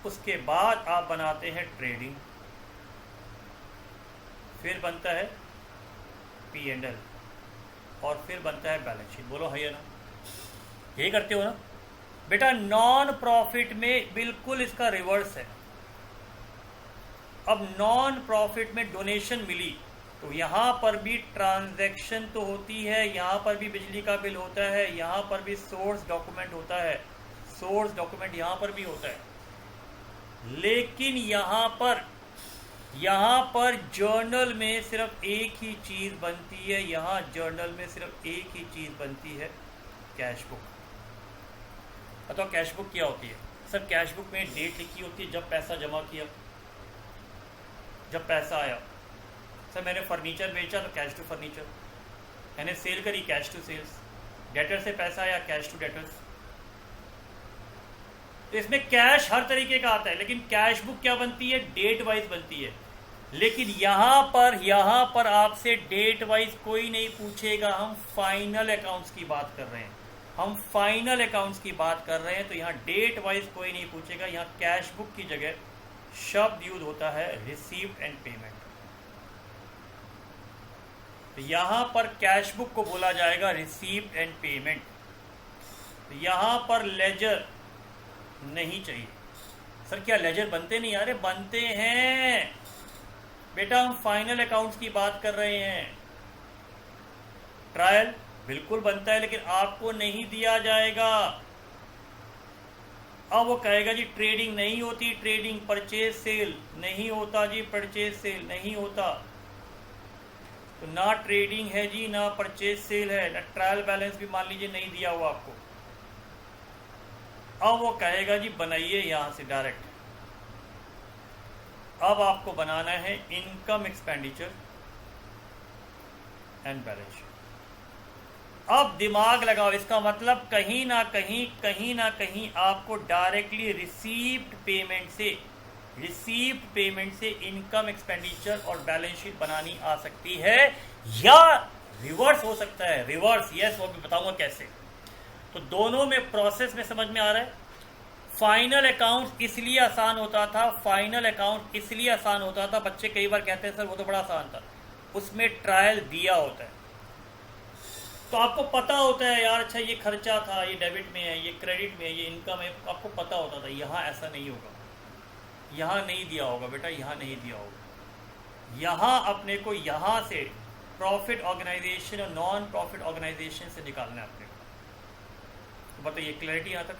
Speaker 1: उसके बाद आप बनाते हैं ट्रेडिंग, फिर बनता है P&L, और फिर बनता है बैलेंस शीट। बोलो है ना? यही करते हो ना बेटा? नॉन प्रॉफिट में बिल्कुल इसका रिवर्स है। अब नॉन प्रॉफिट में डोनेशन मिली तो यहाँ पर भी ट्रांजैक्शन तो होती है, यहाँ पर भी बिजली का बिल होता है, यहाँ पर भी सोर्स डॉक्यूमेंट होता है, सोर्स डॉक्यूमेंट यहाँ पर भी होता है। लेकिन यहाँ पर जर्नल में सिर्फ एक ही चीज़ बनती है, यहाँ जर्नल में सिर्फ एक ही चीज़ बनती है, कैश बुक। बताओ कैश बुक क्या होती है? सर कैश बुक में डेट लिखी होती है जब पैसा जमा किया, जब पैसा आया। सर मैंने फर्नीचर बेचा तो कैश टू फर्नीचर, मैंने सेल करी कैश टू सेल्स, डेटर से पैसा आया कैश टू डेटर्स। तो इसमें कैश हर तरीके का आता है, लेकिन कैश बुक क्या बनती है? डेट वाइज बनती है। लेकिन यहाँ पर आपसे डेट वाइज कोई नहीं पूछेगा। हम फाइनल अकाउंट्स की बात कर रहे हैं, हम फाइनल अकाउंट्स की बात कर रहे हैं, तो यहाँ डेट वाइज कोई नहीं पूछेगा। यहाँ कैश बुक की जगह शब्द यूज होता है रिसीव्ड एंड पेमेंट। तो यहाँ पर कैश बुक को बोला जाएगा रिसीव्ड एंड पेमेंट। तो यहाँ पर लेजर नहीं चाहिए। सर क्या लेजर बनते नहीं? अरे बनते हैं बेटा, हम फाइनल अकाउंट्स की बात कर रहे हैं। ट्रायल बिल्कुल बनता है, लेकिन आपको नहीं दिया जाएगा। अब वो कहेगा जी ट्रेडिंग नहीं होती, ट्रेडिंग परचेज सेल नहीं होता जी, परचेज सेल नहीं होता। तो ना ट्रेडिंग है जी, ना परचेज सेल है, ना ट्रायल बैलेंस भी मान लीजिए नहीं दिया हुआ आपको। अब वो कहेगा जी बनाइए यहाँ से डायरेक्ट। अब आपको बनाना है income expenditure and balance sheet. अब दिमाग लगाओ, इसका मतलब कहीं ना कहीं आपको डायरेक्टली रिसीव्ड पेमेंट से इनकम एक्सपेंडिचर और बैलेंस शीट बनानी आ सकती है, या रिवर्स हो सकता है। रिवर्स, यस, वो भी बताऊंगा कैसे। तो दोनों में प्रोसेस में समझ में आ रहा है। फाइनल अकाउंट इसलिए आसान होता था, बच्चे कई बार कहते हैं सर वो तो बड़ा आसान था, उसमें ट्रायल दिया होता है, तो आपको पता होता है यार अच्छा ये खर्चा था, ये डेबिट में है, ये क्रेडिट में है, ये इनकम है, आपको पता होता था। यहाँ ऐसा नहीं होगा, यहाँ नहीं दिया होगा बेटा, यहाँ नहीं दिया होगा। यहाँ अपने को यहाँ से प्रॉफिट ऑर्गेनाइजेशन और नॉन प्रॉफिट ऑर्गेनाइजेशन से निकालना है अपने को। तो बताइए क्लैरिटी यहाँ तक?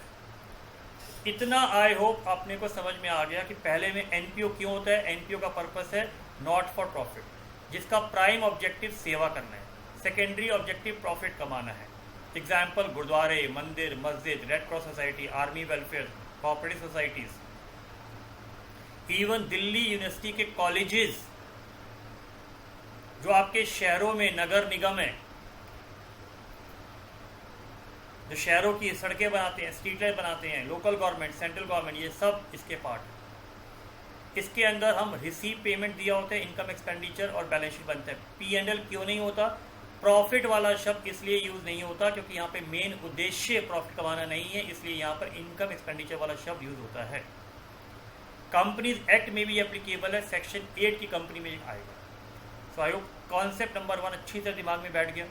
Speaker 1: इतना आई होप अपने को समझ में आ गया कि पहले में एनपीओ क्यों होता है। एनपीओ का पर्पस है नॉट फॉर प्रॉफिट, जिसका प्राइम ऑब्जेक्टिव सेवा करना है। सेकेंडरी ऑब्जेक्टिव प्रॉफिट कमाना है। एग्जाम्पल गुरुद्वारे, मंदिर, मस्जिद, red cross society, army welfare, cooperative societies, even Delhi university के कॉलेजेस जो आपके शहरों में नगर निगम है, जो शहरों की सड़कें बनाते हैं, स्ट्रीट लाइट बनाते हैं, लोकल गवर्नमेंट, सेंट्रल गवर्नमेंट, ये सब इसके पार्ट है। इसके अंदर हम रिसीव पेमेंट दिया होता है, इनकम एक्सपेंडिचर और बैलेंस शीट बनता है। P&L क्यों नहीं होता? प्रॉफिट वाला शब्द इसलिए यूज नहीं होता क्योंकि यहाँ पे मेन उद्देश्य प्रॉफिट कमाना नहीं है, इसलिए यहाँ पर इनकम एक्सपेंडिचर वाला शब्द यूज होता है। कंपनीज एक्ट में भी एप्लीकेबल है, सेक्शन 8 की कंपनी में आएगा। सो आई होप कॉन्सेप्ट नंबर 1 अच्छी तरह दिमाग में बैठ गया।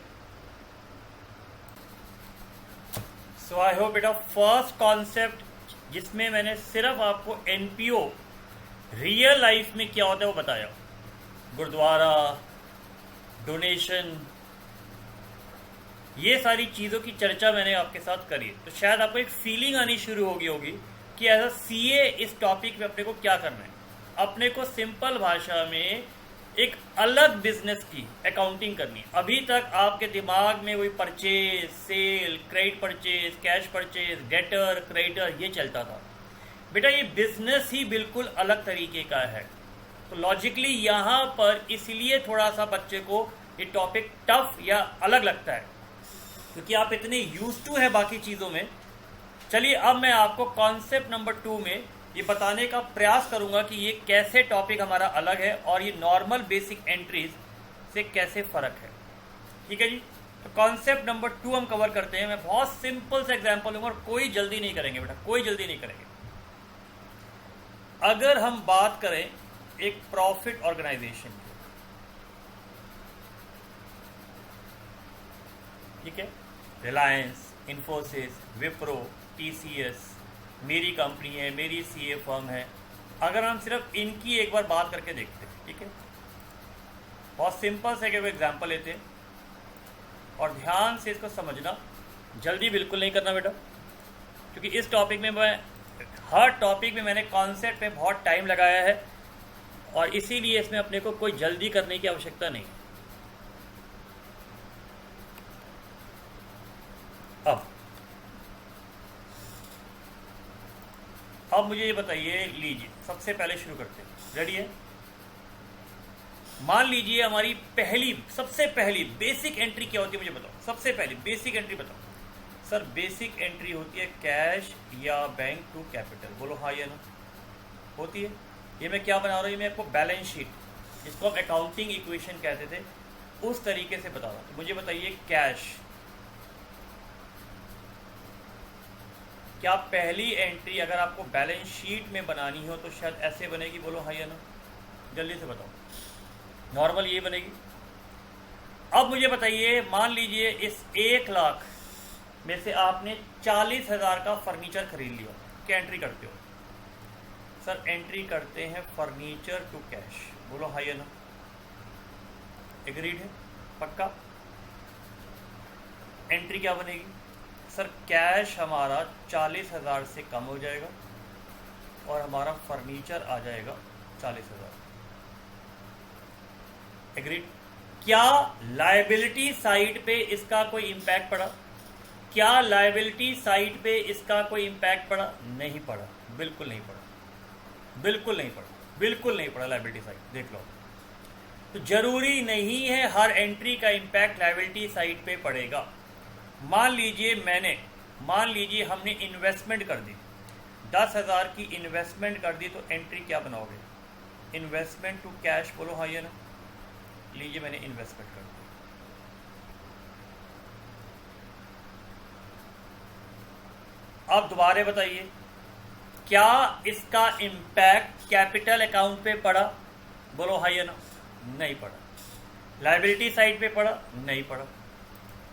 Speaker 1: सो आई होप बेटा फर्स्ट कॉन्सेप्ट जिसमें मैंने सिर्फ आपको NPO रियल लाइफ में क्या होता है वो बताया, गुरुद्वारा, डोनेशन, ये सारी चीज़ों की चर्चा मैंने आपके साथ करी, तो शायद आपको एक फीलिंग आनी शुरू हो गई होगी कि एज अ CA इस टॉपिक में अपने को क्या करना है। अपने को सिंपल भाषा में एक अलग बिजनेस की अकाउंटिंग करनी है। अभी तक आपके दिमाग में वही purchase, sale, credit purchase, cash purchase, debtor, creditor ये चलता था। बेटा ये बिजनेस ही बिल्कुल अलग तरीके का है। तो लॉजिकली यहाँ पर इसलिए थोड़ा सा बच्चे को ये टॉपिक टफ या अलग लगता है क्योंकि आप इतने यूज टू है बाकी चीज़ों में। चलिए अब मैं आपको कॉन्सेप्ट नंबर 2 में ये बताने का प्रयास करूंगा कि ये कैसे टॉपिक हमारा अलग है और ये नॉर्मल बेसिक एंट्रीज से कैसे फ़र्क है। ठीक है जी, तो कॉन्सेप्ट नंबर 2 हम कवर करते हैं। मैं बहुत सिंपल सा एग्जांपल लूंगा और कोई जल्दी नहीं करेंगे बेटा, कोई जल्दी नहीं करेंगे। अगर हम बात करें एक प्रॉफिट ऑर्गेनाइजेशन की, ठीक है, रिलायंस, इन्फोसिस, विप्रो, TCS, मेरी कंपनी है, मेरी CA फर्म है, अगर हम सिर्फ इनकी एक बार बात करके देखते हैं, ठीक है, बहुत सिंपल से एक एग्जांपल लेते हैं और ध्यान से इसको समझना, जल्दी बिल्कुल नहीं करना बेटा, क्योंकि इस टॉपिक में हर टॉपिक में मैंने कॉन्सेप्ट में बहुत टाइम लगाया है और इसीलिए इसमें अपने को कोई जल्दी करने की आवश्यकता नहीं। अब मुझे ये बताइए, लीजिए सबसे पहले शुरू करते हैं, रेडी है? मान लीजिए हमारी सबसे पहली बेसिक एंट्री क्या होती है, मुझे बताओ। सबसे पहली बेसिक एंट्री बताओ सर। बेसिक एंट्री होती है कैश या बैंक टू कैपिटल, बोलो हाँ या ना? होती है। ये मैं क्या बना रहा हूँ, ये मैं आपको बैलेंस शीट, जिसको हम अकाउंटिंग इक्वेशन कहते थे, उस तरीके से बता रहा हूँ। तो मुझे बताइए कैश, क्या पहली एंट्री अगर आपको बैलेंस शीट में बनानी हो तो शायद ऐसे बनेगी, बोलो हाँ या ना? जल्दी से बताओ। नॉर्मल ये बनेगी। अब मुझे बताइए, मान लीजिए इस 1 लाख में से आपने 40,000 का फर्नीचर खरीद लिया, क्या एंट्री करते हो? सर एंट्री करते हैं फर्नीचर टू कैश, बोलो हाँ या ना? एग्रीड है? पक्का? एंट्री क्या बनेगी? सर कैश हमारा 40,000 से कम हो जाएगा और हमारा फर्नीचर आ जाएगा 40,000। एग्रीड? क्या लायबिलिटी साइड पे इसका कोई इम्पैक्ट पड़ा? क्या लायबिलिटी साइड पे इसका कोई इम्पैक्ट पड़ा? नहीं पड़ा, बिल्कुल नहीं पड़ा, बिल्कुल नहीं पड़ा, बिल्कुल नहीं पड़ा लायबिलिटी साइड, देख लो। तो जरूरी नहीं है हर एंट्री का इम्पैक्ट लायबिलिटी साइड पे पड़ेगा। मान लीजिए हमने इन्वेस्टमेंट कर दी, 10,000 की इन्वेस्टमेंट कर दी, तो एंट्री क्या बनाओगे? इन्वेस्टमेंट टू कैश, बोलो हाँ या ना? लीजिए मैंने इन्वेस्टमेंट कर दी। अब दोबारा बताइए, क्या इसका इम्पैक्ट कैपिटल अकाउंट पे पड़ा? बोलो हाँ या ना? नहीं पड़ा। लायबिलिटी साइड पे पड़ा? नहीं पड़ा।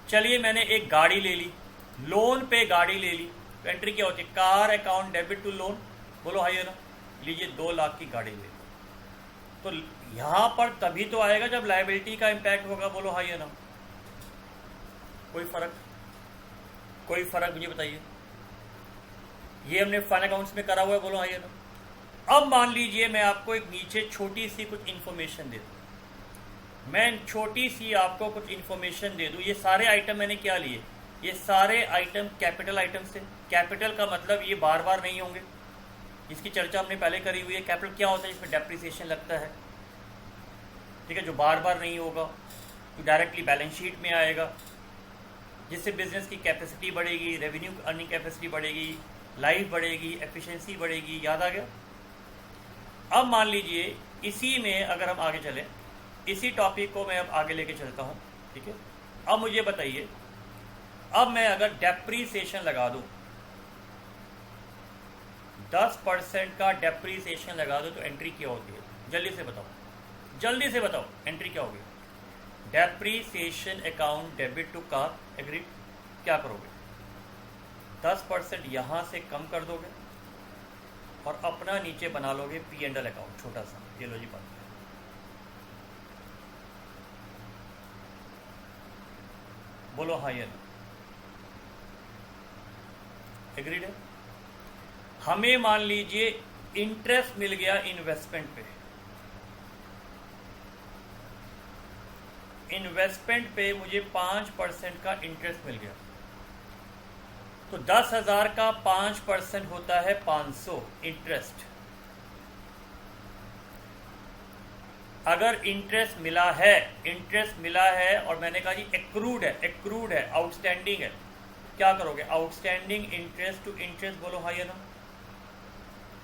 Speaker 1: चलिए मैंने एक गाड़ी ले ली, लोन पे गाड़ी ले ली, तो एंट्री क्या होती है? Car account debit to loan, बोलो हाँ या ना? लीजिए 2 लाख की गाड़ी ले ली, तो यहाँ पर तभी तो आएगा जब लायबिलिटी का इम्पैक्ट होगा, बोलो हाँ या ना? कोई फर्क? कोई फर्क मुझे बताइए। ये हमने फन अकाउंट्स में करा हुआ है, बोलो हाँ या ना? अब मान लीजिए मैं आपको एक नीचे छोटी सी कुछ इन्फॉर्मेशन दे दूँ। मैं छोटी सी आपको कुछ इन्फॉर्मेशन दे दूं। ये सारे आइटम मैंने क्या लिए, ये सारे आइटम कैपिटल आइटम्स थे। कैपिटल का मतलब ये बार बार नहीं होंगे, इसकी चर्चा हमने पहले करी हुई है। कैपिटल क्या होता है, जिसमें डेप्रिसिएशन लगता है, ठीक है, जो बार बार नहीं होगा, तो डायरेक्टली बैलेंस शीट में आएगा, जिससे बिजनेस की कैपेसिटी बढ़ेगी, रेवेन्यू अर्निंग कैपेसिटी बढ़ेगी, लाइफ बढ़ेगी, एफिशिएंसी बढ़ेगी। याद आ गया? अब मान लीजिए इसी में अगर हम आगे चलें, इसी टॉपिक को मैं अब आगे लेके चलता हूँ, ठीक है। अब मुझे बताइए, अब मैं अगर डेप्रीसिएशन लगा दूँ, 10% का डेप्रीसिएशन लगा दो तो एंट्री क्या होती है? जल्दी से बताओ, जल्दी से बताओ, एंट्री क्या होगी? Depreciation account debit to car एग्री, क्या करोगे? 10% यहाँ से कम कर दोगे और अपना नीचे बना लोगे P&L अकाउंट छोटा सा। ये लो जी बात, बोलो हाँ या ना? एग्रीड है? हमें मान लीजिए इंटरेस्ट मिल गया इन्वेस्टमेंट पे, इन्वेस्टमेंट पे मुझे 5% का इंटरेस्ट मिल गया, तो 10,000 का 5% होता है 500 इंटरेस्ट। अगर इंटरेस्ट मिला है और मैंने कहा जी एक्रूड है, आउटस्टैंडिंग है, क्या करोगे? आउटस्टैंडिंग इंटरेस्ट टू इंटरेस्ट, बोलो हाँ या ना?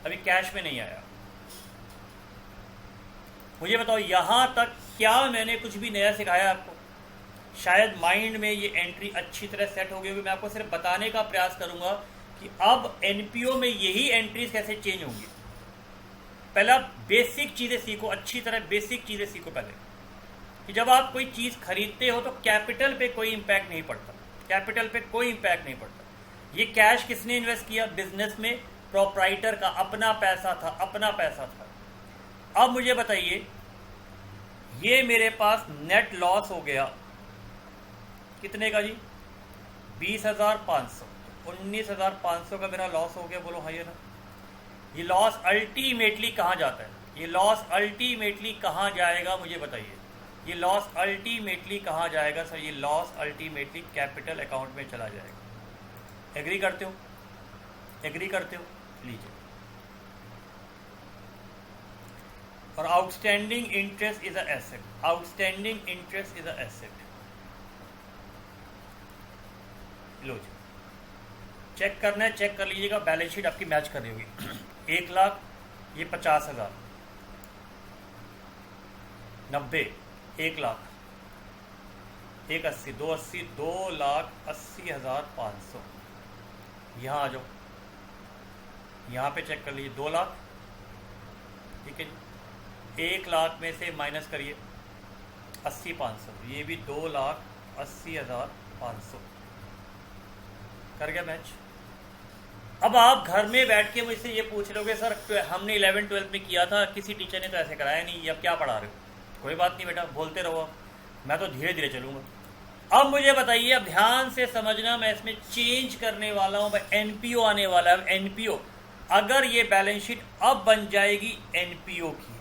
Speaker 1: अभी कैश में नहीं आया। मुझे बताओ यहां तक क्या मैंने कुछ भी नया सिखाया आपको? शायद माइंड में ये एंट्री अच्छी तरह सेट हो गई होगी। मैं आपको सिर्फ बताने का प्रयास करूंगा कि अब एनपीओ में यही एंट्रीज कैसे चेंज होंगी। पहला बेसिक चीजें सीखो, अच्छी तरह बेसिक चीजें सीखो पहले, कि जब आप कोई चीज खरीदते हो तो कैपिटल पे कोई इंपैक्ट नहीं पड़ता, कैपिटल पे कोई इंपैक्ट नहीं पड़ता। ये कैश किसने इन्वेस्ट किया? बिजनेस में प्रोप्राइटर का अपना पैसा था। अब मुझे बताइए, ये मेरे पास नेट लॉस हो गया कितने का जी? 20,500, 19,500 का मेरा लॉस हो गया, बोलो हाँ या ना? ये लॉस अल्टीमेटली कहाँ जाता है? ये लॉस अल्टीमेटली कहाँ जाएगा मुझे बताइए? ये लॉस अल्टीमेटली कहाँ जाएगा सर? ये लॉस अल्टीमेटली कैपिटल अकाउंट में चला जाएगा। एग्री करते हो? एग्री करते हो? लीजिए। और outstanding interest is a asset, outstanding interest is a asset. लो जी, चेक करना है, चेक कर लीजिएगा, बैलेंस शीट आपकी मैच कर रही होगी। 1 लाख, ये 50,000, 90, 1 लाख, 180, 280, 2,80,500। यहाँ आ जाओ, यहाँ पे चेक कर लीजिए, 2 लाख, ठीक है जी। 1 लाख में से माइनस करिए 80,500, ये भी 2,80,500। कर गया मैच? अब आप घर में बैठ के मुझसे ये पूछ लोगे सर हमने 11-12 में किया था, किसी टीचर ने तो ऐसे कराया नहीं, अब क्या पढ़ा रहे हो? कोई बात नहीं बेटा, बोलते रहो, आप मैं तो धीरे धीरे चलूंगा। अब मुझे बताइए, अब ध्यान से समझना, मैं इसमें चेंज करने वाला हूं, एनपीओ आने वाला है। एनपीओ, अगर ये बैलेंस शीट अब बन जाएगी एनपीओ की,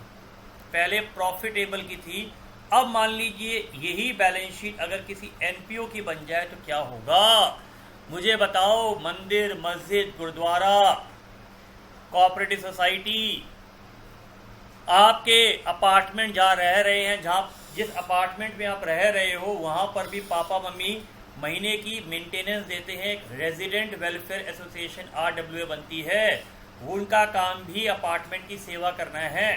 Speaker 1: पहले प्रॉफिटेबल की थी, अब मान लीजिए यही बैलेंस शीट अगर किसी एनपीओ की बन जाए तो क्या होगा मुझे बताओ? मंदिर, मस्जिद, गुरुद्वारा, कोऑपरेटिव सोसाइटी, आपके अपार्टमेंट जहाँ रह रहे हैं, जहाँ जिस अपार्टमेंट में आप रह रहे हो वहाँ पर भी पापा मम्मी महीने की मेंटेनेंस देते हैं। एक रेजिडेंट वेलफेयर एसोसिएशन RWA बनती है, उनका काम भी अपार्टमेंट की सेवा करना है।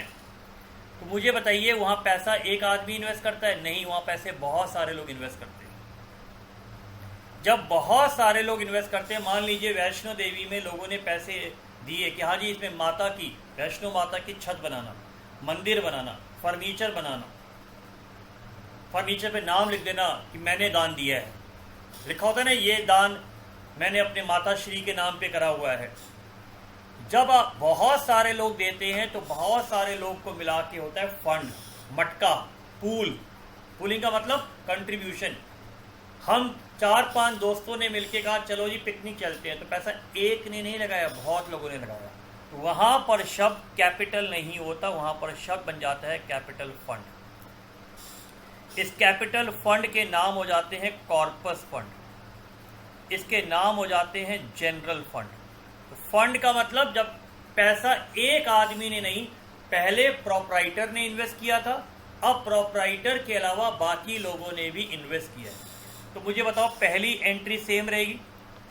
Speaker 1: तो मुझे बताइए, वहाँ पैसा एक आदमी इन्वेस्ट करता है? नहीं, वहाँ पैसे बहुत सारे लोग इन्वेस्ट करते हैं। जब बहुत सारे लोग इन्वेस्ट करते हैं, मान लीजिए वैष्णो देवी में लोगों ने पैसे दिए कि हाँ जी इसमें माता की, वैष्णो माता की छत बनाना, मंदिर बनाना, फर्नीचर बनाना, फर्नीचर पे नाम लिख देना कि मैंने दान दिया है, लिखा होता है ना, ये दान मैंने अपने माता श्री के नाम पे करा हुआ है। जब आप बहुत सारे लोग देते हैं तो बहुत सारे लोग को मिला के होता है फंड, मटका, पूलिंग का मतलब कंट्रीब्यूशन। हम 4-5 दोस्तों ने मिलके कहा चलो जी पिकनिक चलते हैं, तो पैसा एक ने नहीं लगाया, बहुत लोगों ने लगाया। तो वहां पर शब्द कैपिटल नहीं होता, वहां पर शब्द बन जाता है कैपिटल फंड। इस कैपिटल फंड के नाम हो जाते हैं कॉर्पस फंड, इसके नाम हो जाते हैं जनरल फंड। तो फंड का मतलब जब पैसा एक आदमी ने नहीं, पहले प्रोप्राइटर ने इन्वेस्ट किया था, अब प्रोप्राइटर के अलावा बाकी लोगों ने भी इन्वेस्ट किया है। तो मुझे बताओ, पहली एंट्री सेम रहेगी,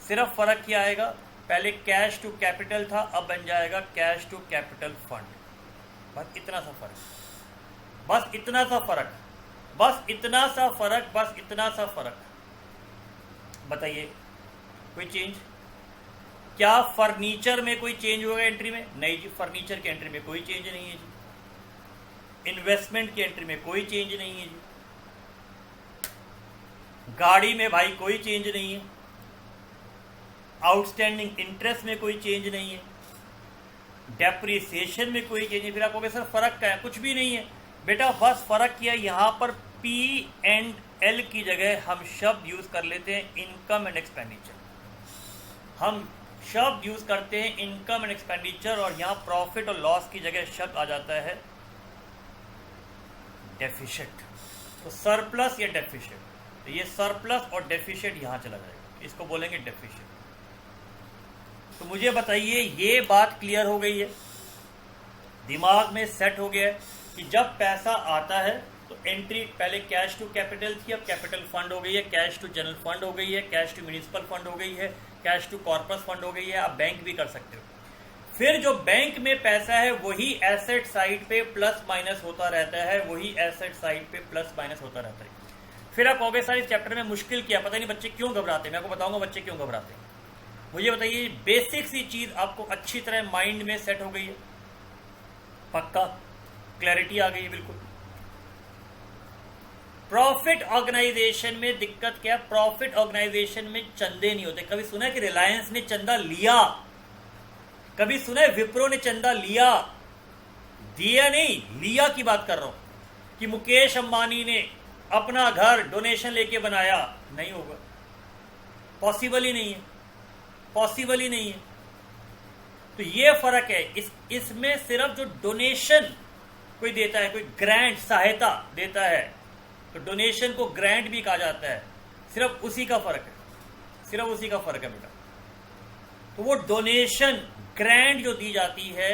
Speaker 1: सिर्फ फर्क क्या आएगा, पहले कैश टू कैपिटल था, अब बन जाएगा कैश टू कैपिटल फंड। बस इतना सा फर्क, बस इतना सा फर्क, बस इतना सा फर्क, बस इतना सा फर्क। बताइए कोई चेंज? क्या फर्नीचर में कोई चेंज होगा एंट्री में? नहीं जी, फर्नीचर की एंट्री में कोई चेंज नहीं है जी। इन्वेस्टमेंट की एंट्री में कोई चेंज नहीं है जी। गाड़ी में भाई कोई चेंज नहीं है। आउटस्टैंडिंग इंटरेस्ट में कोई चेंज नहीं है। डेप्रिसिएशन में कोई चेंज नहीं। फिर आप कहोगे सर फर्क क्या है? कुछ भी नहीं है बेटा, बस फर्क किया यहां पर P&L की जगह हम शब्द यूज कर लेते हैं इनकम एंड एक्सपेंडिचर। हम शब्द यूज करते हैं इनकम एंड एक्सपेंडिचर, और यहां प्रॉफिट और लॉस की जगह शब्द आ जाता है डेफिशिट। तो सरप्लस या डेफिशिट, तो ये सरप्लस और डेफिशिट यहां चला जाएगा, इसको बोलेंगे डेफिशिट। तो मुझे बताइए, ये बात क्लियर हो गई है, दिमाग में सेट हो गया है कि जब पैसा आता है तो एंट्री पहले कैश टू कैपिटल थी, अब कैपिटल फंड हो गई है, कैश टू जनरल फंड हो गई है, कैश टू म्युनिसिपल फंड हो गई है, कैश टू कॉर्पस फंड हो गई है, आप बैंक भी कर सकते हो। फिर जो बैंक में पैसा है वही एसेट साइड पे प्लस माइनस होता रहता है, वही एसेट साइड पे प्लस माइनस होता रहता है। फिर आप कहोगे सर इस चैप्टर में मुश्किल क्या, पता नहीं बच्चे क्यों घबराते हैं। मैं आपको बताऊंगा बच्चे क्यों घबराते हैं। मुझे बताइए, बेसिक सी चीज आपको अच्छी तरह माइंड में सेट हो गई है? पक्का क्लैरिटी आ गई है? बिल्कुल। प्रॉफिट ऑर्गेनाइजेशन में दिक्कत क्या है? प्रॉफिट ऑर्गेनाइजेशन में चंदे नहीं होते। कभी सुना है कि रिलायंस ने चंदा लिया? कभी सुना है विप्रो ने चंदा लिया? दिया नहीं, लिया की बात कर रहा हूं कि मुकेश अंबानी ने अपना घर डोनेशन लेके बनाया, नहीं होगा, पॉसिबल ही नहीं है, पॉसिबल ही नहीं है। तो ये फर्क है। इसमें सिर्फ जो डोनेशन कोई देता है, कोई ग्रांट सहायता देता है, तो डोनेशन को ग्रांट भी कहा जाता है, सिर्फ उसी का फर्क है, सिर्फ उसी का फर्क है बेटा। तो वो डोनेशन ग्रांट जो दी जाती है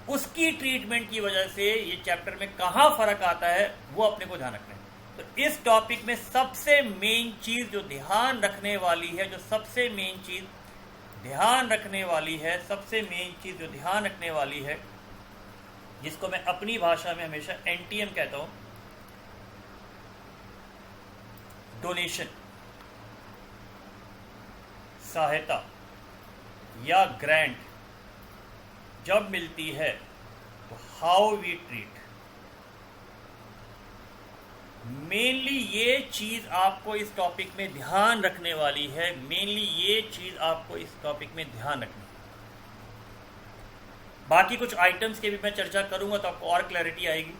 Speaker 1: उसकी ट्रीटमेंट की वजह से ये चैप्टर में कहां फर्क आता है वो अपने को ध्यान रखना है। तो इस टॉपिक में सबसे मेन चीज जो ध्यान रखने वाली है, जो सबसे मेन चीज ध्यान रखने वाली है, सबसे मेन चीज जो ध्यान रखने वाली है, जिसको मैं अपनी भाषा में हमेशा NTM कहता हूं, डोनेशन, सहायता या ग्रांट जब मिलती है तो हाउ वी ट्रीट, मेनली ये चीज आपको इस टॉपिक में ध्यान रखने वाली है। मेनली ये चीज आपको इस टॉपिक में ध्यान रखनी है। बाकी कुछ आइटम्स के भी मैं चर्चा करूंगा तो आपको और क्लैरिटी आएगी।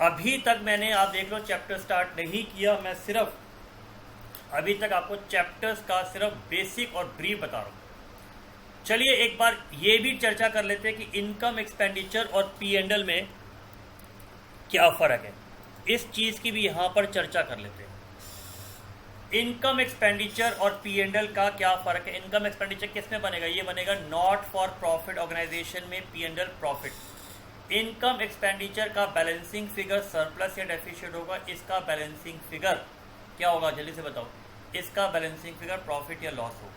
Speaker 1: अभी तक मैंने, आप देख लो, चैप्टर स्टार्ट नहीं किया। मैं सिर्फ अभी तक आपको चैप्टर्स का सिर्फ बेसिक और ब्रीफ बता रहा हूं। चलिए एक बार ये भी चर्चा कर लेते हैं कि इनकम एक्सपेंडिचर और P&L में क्या फर्क है। इस चीज की भी यहां पर चर्चा कर लेते हैं। इनकम एक्सपेंडिचर और P&L का क्या फर्क है। इनकम एक्सपेंडिचर किस में बनेगा? ये बनेगा नॉट फॉर प्रॉफिट ऑर्गेनाइजेशन में P&L प्रॉफिट। इनकम एक्सपेंडिचर का बैलेंसिंग फिगर सरप्लस या डेफिशिट होगा। इसका बैलेंसिंग फिगर क्या होगा, जल्दी से बताओ। इसका बैलेंसिंग फिगर प्रॉफिट या लॉस होगा।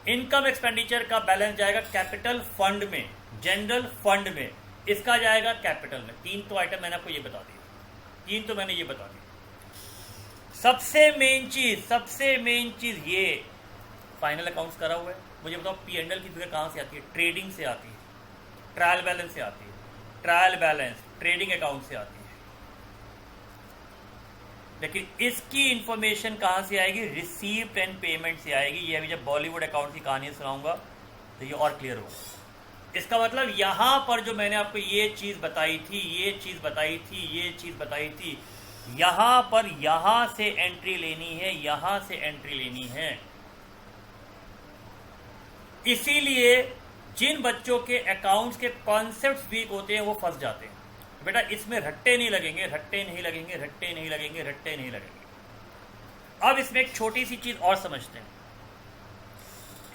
Speaker 1: इनकम एक्सपेंडिचर का बैलेंस जाएगा कैपिटल फंड में, जनरल फंड में, इसका जाएगा कैपिटल में। 3 तो आइटम मैंने आपको ये बता दिया, 3 तो मैंने ये बता दिया। सबसे मेन चीज ये फाइनल अकाउंट्स करा हुआ है। मुझे बताओ P&L की फिगर कहां से आती है? ट्रेडिंग से आती है, ट्रायल बैलेंस से आती है। ट्रायल बैलेंस ट्रेडिंग अकाउंट से आती है। लेकिन इसकी इंफॉर्मेशन कहां से आएगी? रिसीव्ड एंड पेमेंट से आएगी। ये अभी जब बॉलीवुड अकाउंट की कहानी सुनाऊंगा तो ये और क्लियर होगा। इसका मतलब यहां पर जो मैंने आपको ये चीज बताई थी, ये चीज बताई थी, यहां पर यहां से एंट्री लेनी है, यहां से एंट्री लेनी है। इसीलिए जिन बच्चों के अकाउंट्स के कॉन्सेप्ट्स वीक होते हैं वो फंस जाते हैं। बेटा इसमें रट्टे नहीं लगेंगे, रट्टे नहीं लगेंगे, रट्टे नहीं लगेंगे, रट्टे नहीं लगेंगे। अब इसमें एक छोटी सी चीज और समझते हैं।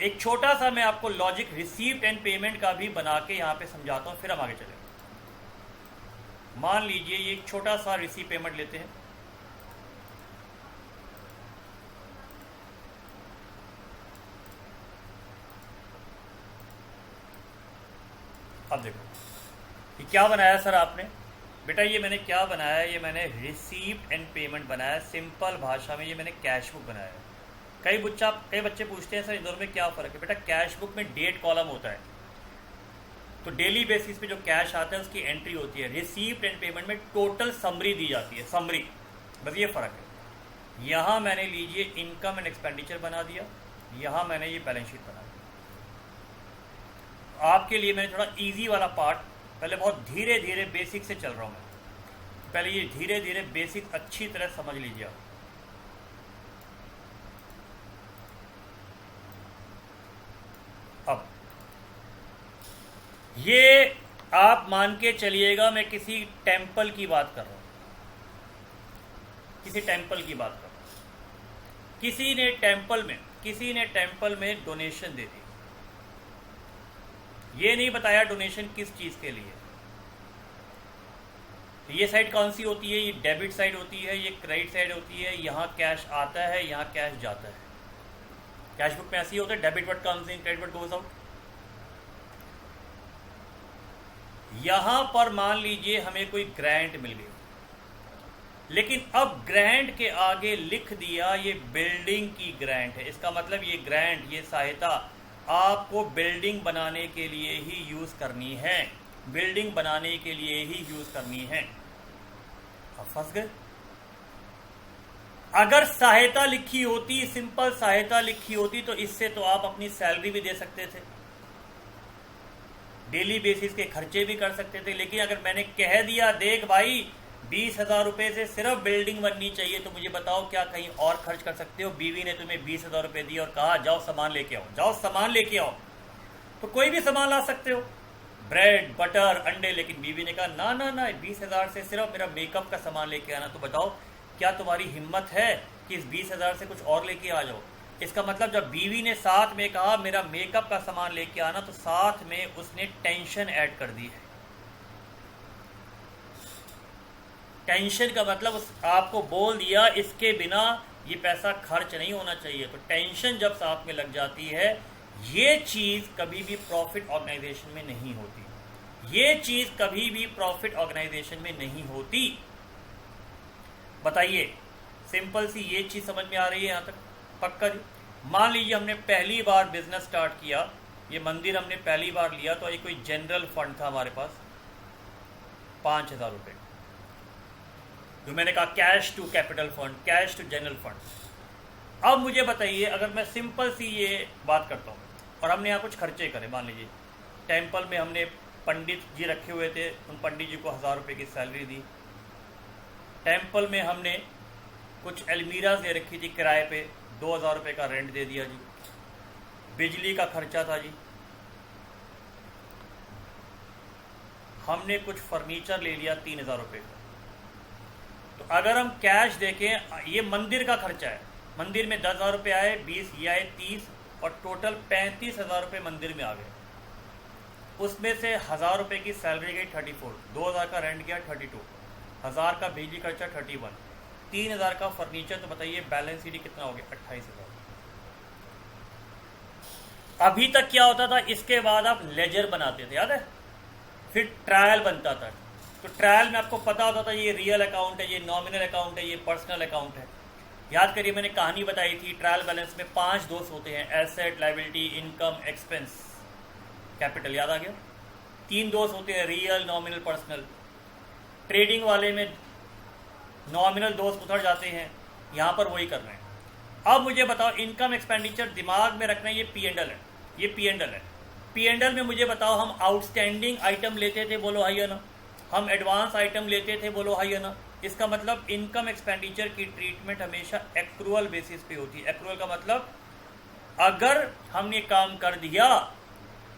Speaker 1: एक छोटा सा मैं आपको लॉजिक रिसीव्ड एंड पेमेंट का भी बना के यहां पे समझाता हूं, फिर हम आगे चलेंगे। मान लीजिए ये एक छोटा सा रिसीव पेमेंट लेते हैं। अब देखो ये क्या बनाया सर आपने? बेटा ये मैंने क्या बनाया है? ये मैंने रिसीव्ड एंड पेमेंट बनाया। सिंपल भाषा में ये मैंने कैश बुक बनाया है। कई बच्चे पूछते हैं सर इन दोनों में क्या फ़र्क है? बेटा कैश बुक में डेट कॉलम होता है, तो डेली बेसिस पे जो कैश आता है उसकी एंट्री होती है। रिसीव्ड एंड पेमेंट में टोटल समरी दी जाती है, समरी, बस ये फ़र्क है। यहाँ मैंने लीजिए इनकम एंड एक्सपेंडिचर बना दिया, यहाँ मैंने ये बैलेंस शीट बना दिया। आपके लिए मैंने थोड़ा ईजी वाला पार्ट, पहले बहुत धीरे धीरे बेसिक से चल रहा हूँ मैं, पहले ये धीरे धीरे बेसिक अच्छी तरह समझ लीजिए आप। अब ये आप मान के चलिएगा मैं किसी टेंपल की बात कर रहा हूं, किसी टेंपल की बात कर रहा हूं। किसी ने टेंपल में डोनेशन दे दी। ये नहीं बताया डोनेशन किस चीज के लिए। ये साइड कौन सी होती है? ये डेबिट साइड होती है, ये क्रेडिट साइड होती है। यहां कैश आता है, यहां कैश जाता है। कैश बुक में ऐसे ही होता है, debit what comes in, credit what goes out. यहां पर मान लीजिए हमें कोई ग्रांट मिल गई, लेकिन अब ग्रांट के आगे लिख दिया ये बिल्डिंग की ग्रांट है। इसका मतलब ये ग्रांट, ये सहायता आपको बिल्डिंग बनाने के लिए ही यूज करनी है, बिल्डिंग बनाने के लिए ही यूज करनी है। अब फंस गए। अगर सहायता लिखी होती, सिंपल सहायता लिखी होती, तो इससे तो आप अपनी सैलरी भी दे सकते थे, डेली बेसिस के खर्चे भी कर सकते थे। लेकिन अगर मैंने कह दिया देख भाई 20,000 रुपए से सिर्फ बिल्डिंग बननी चाहिए, तो मुझे बताओ क्या कहीं और खर्च कर सकते हो? बीवी ने तुम्हें 20,000 रुपए दिए और कहा जाओ सामान लेके आओ, जाओ सामान लेके आओ, तो कोई भी सामान ला सकते हो, ब्रेड, बटर, अंडे। लेकिन बीवी ने कहा ना ना ना, 20,000 से सिर्फ मेरा मेकअप का सामान लेके आना। तो बताओ क्या तुम्हारी हिम्मत है कि इस 20,000 से कुछ और लेके आ जाओ? इसका मतलब जब बीवी ने साथ में कहा मेरा मेकअप का सामान लेके आना, तो साथ में उसने टेंशन ऐड कर दी है। टेंशन का मतलब आपको बोल दिया इसके बिना ये पैसा खर्च नहीं होना चाहिए। तो टेंशन जब साथ में लग जाती है, ये चीज कभी भी प्रॉफिट ऑर्गेनाइजेशन में नहीं होती, ये चीज कभी भी प्रॉफिट ऑर्गेनाइजेशन में नहीं होती। बताइए, सिंपल सी ये चीज समझ में आ रही है यहां तक? पक्का जी। मान लीजिए हमने पहली बार बिजनेस स्टार्ट किया, ये मंदिर हमने पहली बार लिया, तो ये कोई जनरल फंड था हमारे पास 5,000 रुपए, जो मैंने कहा cash to capital fund, cash to general fund. अब मुझे बताइए, अगर मैं सिंपल सी ये बात करता हूँ और हमने यहाँ कुछ खर्चे करे, मान लीजिए टेम्पल में हमने पंडित जी रखे हुए थे, उन पंडित जी को 1,000 रुपये की सैलरी दी। टेम्पल में हमने कुछ अलमीरा दे रखी थी किराए पे, 2,000 रुपये का रेंट दे दिया जी। बिजली का खर्चा था जी। हमने कुछ फर्नीचर ले लिया 3,000 रुपये का। तो अगर हम कैश देखें, ये मंदिर का खर्चा है, मंदिर में 10,000 रुपये आए, 20 ये आए 30, और टोटल 35,000 रुपये मंदिर में आ गए। उसमें से 1,000 रुपये की सैलरी गई 34, 2,000 का रेंट गया 32, 1,000 का बिजली खर्चा 31, 3,000 का फर्नीचर। तो बताइए बैलेंस शीट कितना हो गया? 28,000। अभी तक क्या होता था, इसके बाद आप लेजर बनाते थे, याद है? फिर ट्रायल बनता था। तो ट्रायल में आपको पता होता था ये रियल अकाउंट है, ये नॉमिनल अकाउंट है, ये पर्सनल अकाउंट है। याद करिए, मैंने कहानी बताई थी, ट्रायल बैलेंस में 5 दोष होते हैं, asset, liability, income, expense, capital. याद आ गया? 3 दोष होते हैं, रियल, नॉमिनल, पर्सनल। ट्रेडिंग वाले में नॉमिनल दोष उतर जाते हैं, यहां पर वही करना है। अब मुझे बताओ, इनकम एक्सपेंडिचर दिमाग में रखना है, ये P&L है, ये P&L है। P&L में मुझे बताओ, हम आउटस्टैंडिंग आइटम लेते थे, बोलो हाई है ना? हम एडवांस आइटम लेते थे, बोलो हाई है ना? इसका मतलब इनकम एक्सपेंडिचर की ट्रीटमेंट हमेशा एक्रूअल बेसिस पे होती है। एक्रूअल का मतलब अगर हमने काम कर दिया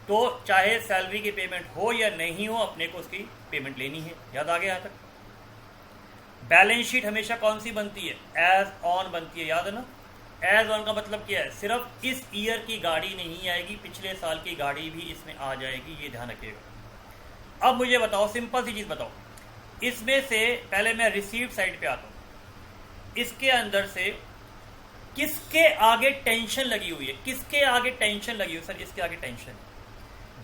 Speaker 1: तो चाहे सैलरी की पेमेंट हो या नहीं हो, अपने को उसकी पेमेंट लेनी है। याद आ गया यहाँ तक? बैलेंस शीट हमेशा कौन सी बनती है? एज ऑन बनती है, याद है ना? एज ऑन का मतलब क्या है? सिर्फ इस ईयर की गाड़ी नहीं आएगी, पिछले साल की गाड़ी भी इसमें आ जाएगी, ये ध्यान रखिएगा। अब मुझे बताओ, सिंपल सी चीज़ बताओ, इसमें से पहले मैं रिसीव्ड साइड पे आता हूँ। इसके अंदर से किसके आगे टेंशन लगी हुई है? किसके आगे टेंशन लगी हुई? सर इसके आगे टेंशन,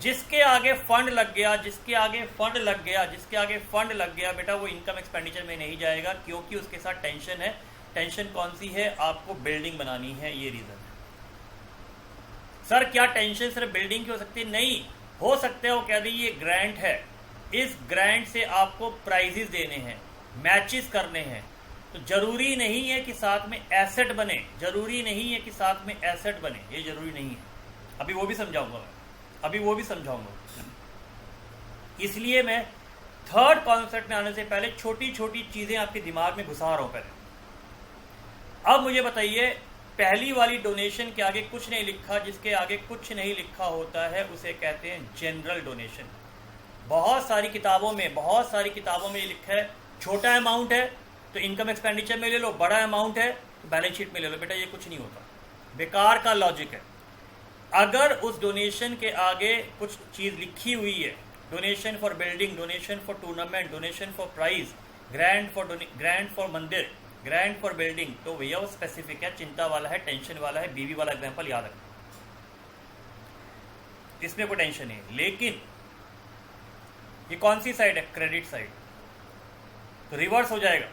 Speaker 1: जिसके आगे फंड लग गया, जिसके आगे फंड लग गया, जिसके आगे फंड लग गया, बेटा वो इनकम एक्सपेंडिचर में नहीं जाएगा, क्योंकि उसके साथ टेंशन है। टेंशन कौन सी है? आपको बिल्डिंग बनानी है, ये रीजन है। सर क्या टेंशन सिर्फ बिल्डिंग की हो सकती है? नहीं हो सकते हो, कह दी ये ग्रांट है, इस ग्रांट से आपको प्राइजेस देने हैं, मैचेस करने हैं, तो जरूरी नहीं है कि साथ में एसेट बने, जरूरी नहीं है कि साथ में एसेट बने, ये जरूरी नहीं है। अभी वो भी समझाऊंगा मैं, अभी वो भी समझाऊंगा। इसलिए मैं थर्ड कॉन्सेप्ट में आने से पहले छोटी छोटी चीजें आपके दिमाग में घुसा रहा हूं पहले। अब मुझे बताइए, पहली वाली डोनेशन के आगे कुछ नहीं लिखा, जिसके आगे कुछ नहीं लिखा होता है उसे कहते हैं जनरल डोनेशन। बहुत सारी किताबों में लिखा है छोटा अमाउंट है तो इनकम एक्सपेंडिचर में ले लो, बड़ा अमाउंट है तो बैलेंस शीट में ले लो। बेटा ये कुछ नहीं होता, बेकार का लॉजिक है। अगर उस डोनेशन के आगे कुछ चीज़ लिखी हुई है, donation for building, donation for tournament, donation for prize, grant for मंदिर, ग्रांट फॉर बिल्डिंग, तो भैया वो स्पेसिफिक है, चिंता वाला है, टेंशन वाला है, बीवी वाला एग्जाम्पल याद रखना, इसमें कोई टेंशन नहीं है। लेकिन ये कौन सी साइड है? क्रेडिट साइड, तो रिवर्स हो जाएगा।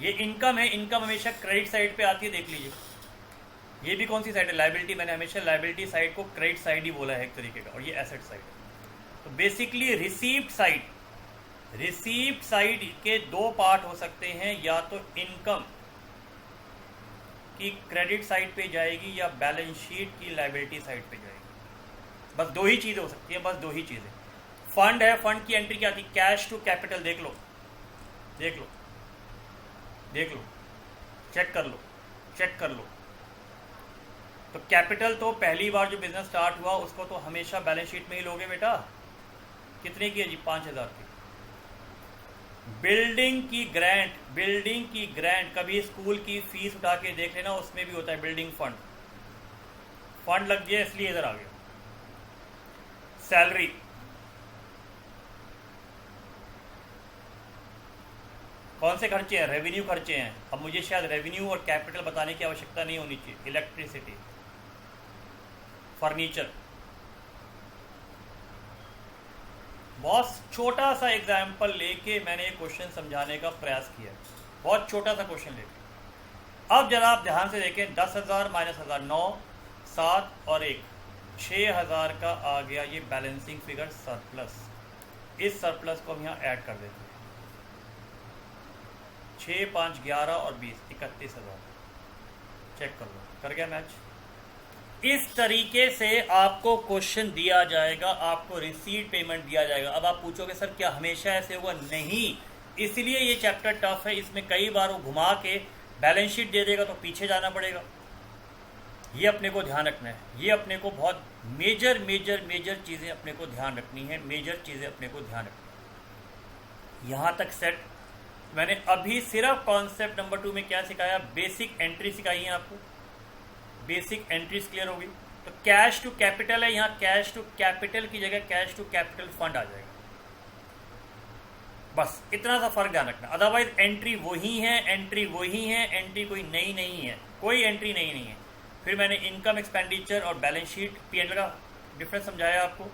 Speaker 1: ये इनकम है, इनकम हमेशा क्रेडिट साइड पे आती है, देख लीजिए। ये भी कौन सी साइड है? लायबिलिटी। मैंने हमेशा लायबिलिटी साइड को क्रेडिट साइड ही बोला है एक तरीके का, और ये एसेट साइड है। तो बेसिकली रिसीव्ड साइड के दो पार्ट हो सकते हैं, या तो इनकम की क्रेडिट साइड पे जाएगी या बैलेंस शीट की लायबिलिटी साइड पे जाएगी। बस दो ही चीज़ें हो सकती हैं, बस दो ही चीज़ें। फंड है, फंड की एंट्री क्या आती है? Cash to capital. देख लो, चेक कर लो। तो कैपिटल तो पहली बार जो बिजनेस स्टार्ट हुआ उसको तो हमेशा बैलेंस शीट में ही लोगे बेटा। कितने की है जी? 5000 की। बिल्डिंग की ग्रांट कभी स्कूल की फीस उठा के देख लेना, उसमें भी होता है बिल्डिंग फंड लग गया इसलिए इधर आ गया। सैलरी, कौन से खर्चे हैं? रेवेन्यू खर्चे हैं। अब मुझे शायद रेवेन्यू और कैपिटल बताने की आवश्यकता नहीं होनी चाहिए। Electricity, furniture. बहुत छोटा सा एग्जाम्पल लेके मैंने ये क्वेश्चन समझाने का प्रयास किया, बहुत छोटा सा क्वेश्चन लेके। अब जरा आप ध्यान से देखें, 10,000 माइनस 1000, 9, 7 और 1, 6000 का आ गया ये बैलेंसिंग फिगर सरप्लस। इस सरप्लस को हम यहाँ ऐड कर देते हैं। 6, 5, 11 और 20, 31,000। चेक कर लो, कर गया मैच। इस तरीके से आपको क्वेश्चन दिया जाएगा, आपको रिसीट पेमेंट दिया जाएगा। अब आप पूछोगे सर क्या हमेशा ऐसे हुआ? नहीं, इसलिए ये चैप्टर टफ है। इसमें कई बार वो घुमा के बैलेंस शीट दे देगा तो पीछे जाना पड़ेगा। ये अपने को ध्यान रखना है, ये अपने को बहुत मेजर चीज़ें अपने को ध्यान रखनी है, मेजर चीज़ें अपने को ध्यान रखनी है। यहाँ तक सेट। मैंने अभी सिर्फ कॉन्सेप्ट नंबर 2 में क्या सिखाया? बेसिक एंट्री सिखाई है आपको, बेसिक एंट्रीज क्लियर होगी। तो कैश टू कैपिटल है, यहाँ कैश टू कैपिटल की जगह कैश टू कैपिटल फंड आ जाएगा। बस इतना सा फर्क ध्यान रखना, अदरवाइज एंट्री वही है, एंट्री कोई नई नहीं है, कोई एंट्री नई नहीं है। फिर मैंने इनकम एक्सपेंडिचर और बैलेंस शीट P&L का डिफरेंस समझाया आपको,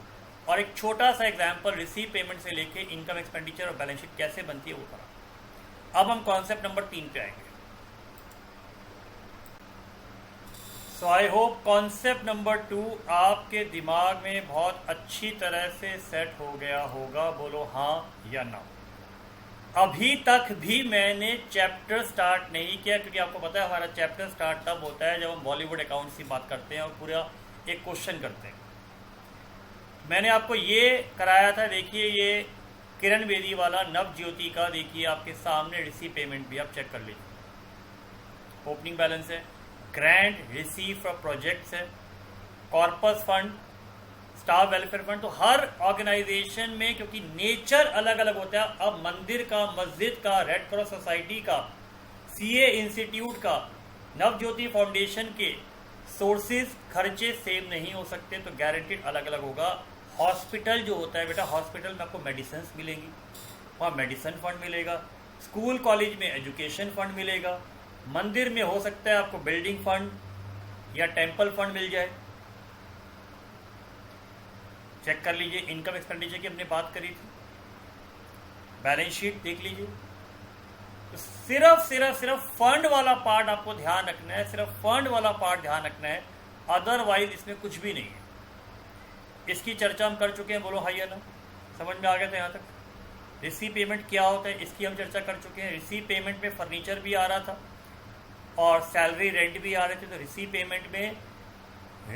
Speaker 1: और एक छोटा सा एग्जाम्पल रिसीव पेमेंट से लेके इनकम एक्सपेंडिचर और बैलेंस शीट कैसे बनती है वो करा। अब हम कॉन्सेप्ट नंबर 3 पे आएंगे। सो आई होप कॉन्सेप्ट नंबर 2 आपके दिमाग में बहुत अच्छी तरह से सेट हो गया होगा। बोलो हाँ या ना। अभी तक भी मैंने चैप्टर स्टार्ट नहीं किया, क्योंकि आपको पता है हमारा चैप्टर स्टार्ट तब होता है जब हम बॉलीवुड अकाउंट्स की बात करते हैं और पूरा एक क्वेश्चन करते हैं। मैंने आपको ये कराया था, देखिए ये किरण बेदी वाला नवज्योति का, देखिए आपके सामने रिसीव पेमेंट भी आप चेक कर लीजिए। ओपनिंग बैलेंस है, ग्रांट रिसीव फ्रॉम प्रोजेक्ट्स है, corpus fund, staff welfare fund. तो हर ऑर्गेनाइजेशन में क्योंकि नेचर अलग अलग होता है, अब मंदिर का, मस्जिद का, रेड क्रॉस सोसाइटी का, सीए इंस्टीट्यूट का, नवज्योति फाउंडेशन के सोर्सेज खर्चे सेम नहीं हो सकते, तो गारंटीड अलग अलग होगा। हॉस्पिटल जो होता है बेटा, हॉस्पिटल में आपको मेडिसिन मिलेंगी, वहाँ मेडिसिन फंड मिलेगा। स्कूल कॉलेज में एजुकेशन फंड मिलेगा। मंदिर में हो सकता है आपको बिल्डिंग फंड या टेम्पल फंड मिल जाए। चेक कर लीजिए, इनकम एक्सपेंडिचर की हमने बात करी थी, बैलेंस शीट देख लीजिए। तो सिर्फ फंड वाला पार्ट आपको ध्यान रखना है, सिर्फ फंड वाला पार्ट ध्यान रखना है, अदरवाइज इसमें कुछ भी नहीं है। इसकी चर्चा हम कर चुके हैं, बोलो हाई या ना, समझ में आ गया था यहाँ तक। रिसीव पेमेंट क्या होता है इसकी हम चर्चा कर चुके हैं। रिसीव पेमेंट में फर्नीचर भी आ रहा था और सैलरी रेंट भी आ रहे थे। तो रिसीव पेमेंट में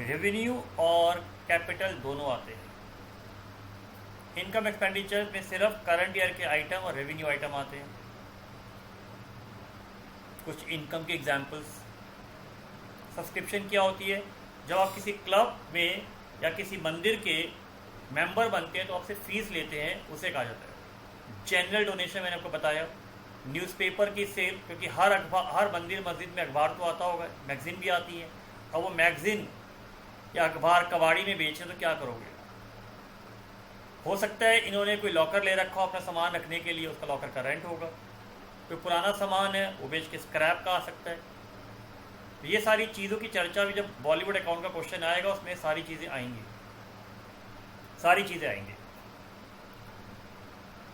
Speaker 1: रेवेन्यू और कैपिटल दोनों आते हैं। इनकम एक्सपेंडिचर में सिर्फ करंट ईयर के आइटम और रेवेन्यू आइटम आते हैं। कुछ इनकम के एग्जाम्पल्स, सब्सक्रिप्शन क्या होती है, जब आप किसी क्लब में या किसी मंदिर के मेंबर बनते हैं तो आपसे फीस लेते हैं, उसे कहा जाता है जनरल डोनेशन। मैंने आपको बताया न्यूज़पेपर की सेल, क्योंकि हर मंदिर मस्जिद में अखबार तो आता होगा, मैगजीन भी आती है। अब वो मैगजीन या अखबार कबाड़ी में बेचे तो क्या करोगे? हो सकता है इन्होंने कोई लॉकर ले रखा हो अपना सामान रखने के लिए, उसका लॉकर का रेंट होगा। कोई पुराना सामान है वो बेच के स्क्रैप का आ सकता है। ये सारी चीज़ों की चर्चा भी जब बॉलीवुड अकाउंट का क्वेश्चन आएगा उसमें सारी चीज़ें आएंगी, सारी चीज़ें आएंगी।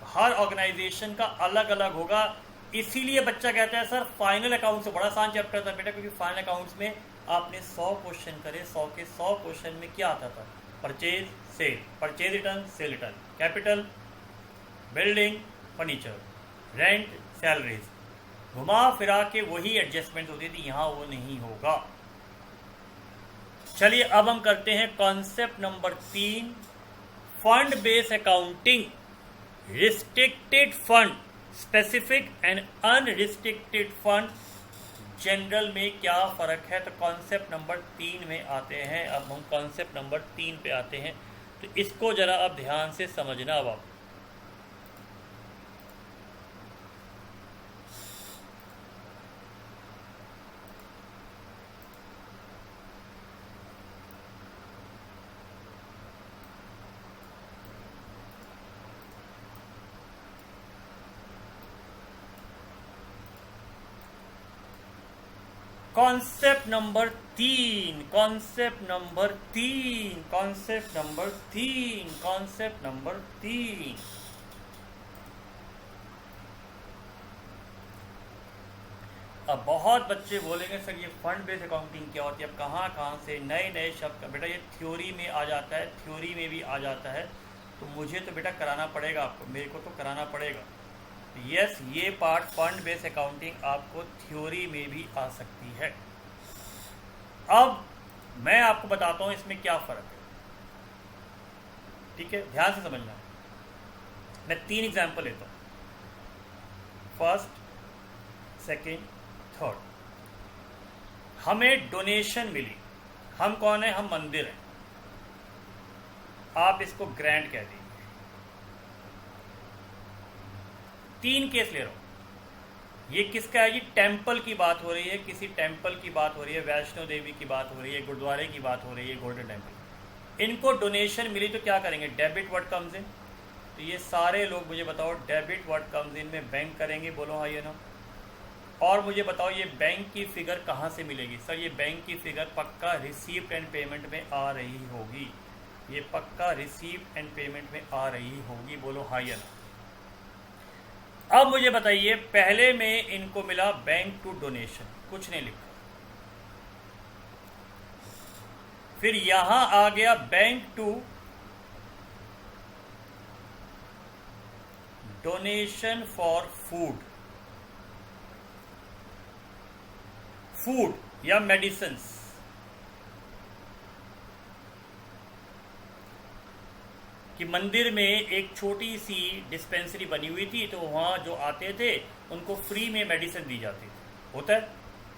Speaker 1: हर ऑर्गेनाइजेशन का अलग अलग होगा। इसीलिए बच्चा कहता है सर फाइनल अकाउंट से बड़ा आसान चैप्टर था बेटा, क्योंकि फाइनल अकाउंट्स में आपने 100 क्वेश्चन करे, 100 के 100 क्वेश्चन में क्या आता था? Purchase sale, purchase return, cell return, capital, building, furniture, rent, salaries, घुमा फिरा के वही एडजस्टमेंट होती थी। यहाँ वो नहीं होगा। चलिए अब हम करते हैं concept number 3, fund based accounting, restricted fund, specific and unrestricted fund, general में क्या फ़र्क है। तो कॉन्सेप्ट नंबर 3 में आते हैं। अब हम कॉन्सेप्ट नंबर 3 पे आते हैं, तो इसको ज़रा अब ध्यान से समझना। अब आप concept number 3, concept number 3, concept number 3, concept number 3। अब बहुत बच्चे बोलेंगे सर ये फंड बेस्ड अकाउंटिंग क्या होती है? अब कहाँ से नए नए शब्द, बेटा ये थ्योरी में आ जाता है, थ्योरी में भी आ जाता है। तो मुझे तो बेटा कराना पड़ेगा आपको, मेरे को तो कराना पड़ेगा। यस, ये पार्ट फंड बेस्ड अकाउंटिंग आपको थ्योरी में भी आ सकती है। अब मैं आपको बताता हूं इसमें क्या फ़र्क है, ठीक है? ध्यान से समझना। मैं 3 एग्जाम्पल लेता हूं, फर्स्ट, सेकेंड, थर्ड। हमें डोनेशन मिली, हम कौन है? हम मंदिर हैं, आप इसको ग्रांट कह दीजिए। 3 केस ले रहा हूं। ये किसका है? ये टेम्पल की बात हो रही है, किसी टेम्पल की बात हो रही है, वैष्णो देवी की बात हो रही है, गुरुद्वारे की बात हो रही है, गोल्डन टेम्पल। इनको डोनेशन मिली तो क्या करेंगे? Debit what comes in. तो ये सारे लोग मुझे बताओ डेबिट व्हाट कम्स इन में बैंक करेंगे, बोलो हाँ या ना। और मुझे बताओ ये बैंक की फिगर कहाँ से मिलेगी? सर ये बैंक की फिगर पक्का रिसीप्ट एंड पेमेंट में आ रही होगी, ये पक्का रिसीप्ट एंड पेमेंट में आ रही होगी, बोलो हाँ या ना। अब मुझे बताइए, पहले में इनको मिला बैंक टू डोनेशन, कुछ नहीं लिखा। फिर यहां आ गया bank to donation for food, food या मेडिसिन्स। कि मंदिर में एक छोटी सी डिस्पेंसरी बनी हुई थी, तो वहाँ जो आते थे उनको फ्री में मेडिसिन दी जाती थी। होता है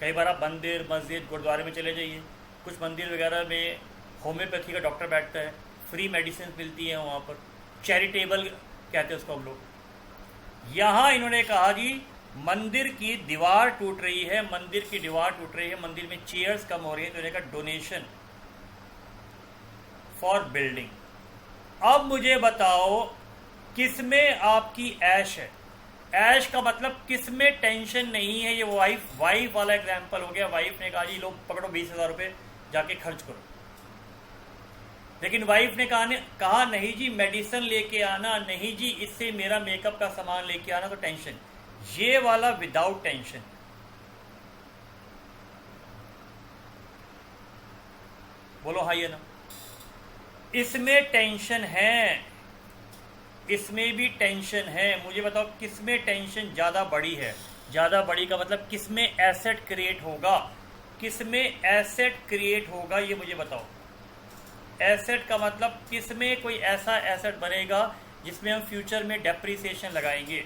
Speaker 1: कई बार आप मंदिर, मस्जिद, गुरुद्वारे में चले जाइए, कुछ मंदिर वगैरह में होम्योपैथी का डॉक्टर बैठता है, फ्री मेडिसिन मिलती हैं वहाँ पर, चैरिटेबल कहते हैं उसको हम लोग। यहाँ इन्होंने कहा जी मंदिर की दीवार टूट रही है, मंदिर की दीवार टूट रही है, मंदिर में चेयर्स कम हो रही है, तो इन्होंने कहा डोनेशन फॉर बिल्डिंग। अब मुझे बताओ किसमें आपकी ऐश है? ऐश का मतलब किसमें टेंशन नहीं है? ये वाइफ वाला एग्जाम्पल हो गया। वाइफ ने कहा जी लो पकड़ो 20,000 रुपये जाके खर्च करो, लेकिन वाइफ ने कहा नहीं जी मेडिसिन लेके आना, नहीं जी इससे मेरा मेकअप का सामान लेके आना, तो टेंशन। ये वाला विदाउट टेंशन। बोलो हाँ ये ना, इसमें टेंशन है, इसमें भी टेंशन है। मुझे बताओ किसमें टेंशन ज़्यादा बड़ी है? ज़्यादा बड़ी का मतलब किसमें एसेट क्रिएट होगा, किसमें एसेट क्रिएट होगा, ये मुझे बताओ। एसेट का मतलब किसमें कोई ऐसा एसेट बनेगा जिसमें हम फ्यूचर में डेप्रिसिएशन लगाएंगे?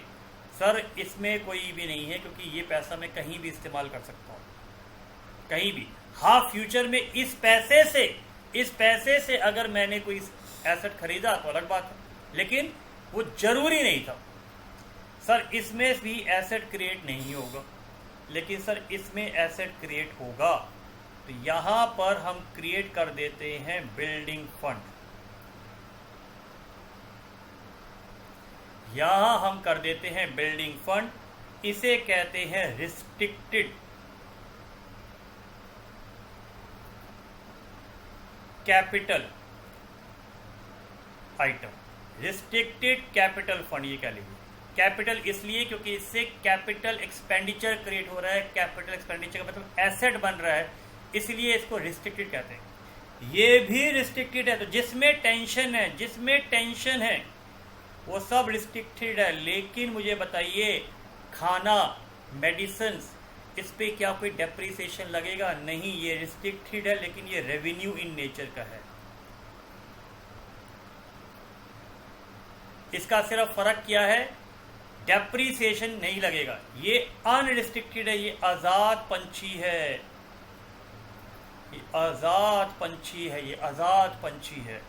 Speaker 1: सर इसमें कोई भी नहीं है, क्योंकि ये पैसा मैं कहीं भी इस्तेमाल कर सकता हूँ, कहीं भी। हाँ फ्यूचर में इस पैसे से अगर मैंने कोई एसेट खरीदा तो अलग बात है, लेकिन वो जरूरी नहीं था। सर इसमें भी एसेट क्रिएट नहीं होगा, लेकिन सर इसमें एसेट क्रिएट होगा, तो यहां पर हम क्रिएट कर देते हैं बिल्डिंग फंड। यहां हम कर देते हैं बिल्डिंग फंड, इसे कहते हैं restricted capital item, restricted capital fund ये कह लीजिए। कैपिटल इसलिए क्योंकि इससे कैपिटल एक्सपेंडिचर क्रिएट हो रहा है, कैपिटल एक्सपेंडिचर का मतलब एसेट बन रहा है, इसलिए इसको रिस्ट्रिक्टेड कहते हैं। ये भी रिस्ट्रिक्टेड है, तो जिसमें टेंशन है वो सब रिस्ट्रिक्टेड है। लेकिन मुझे बताइए खाना, मेडिसिन, इस पे क्या कोई डेप्रिसिएशन लगेगा? नहीं, ये रिस्ट्रिक्टेड है, लेकिन ये रेवेन्यू इन नेचर का है। इसका सिर्फ फर्क क्या है? डेप्रिसिएशन नहीं लगेगा। ये अनरिस्ट्रिक्टेड है, ये आजाद पंछी है, ये आजाद पंछी है, ये आजाद पंछी है।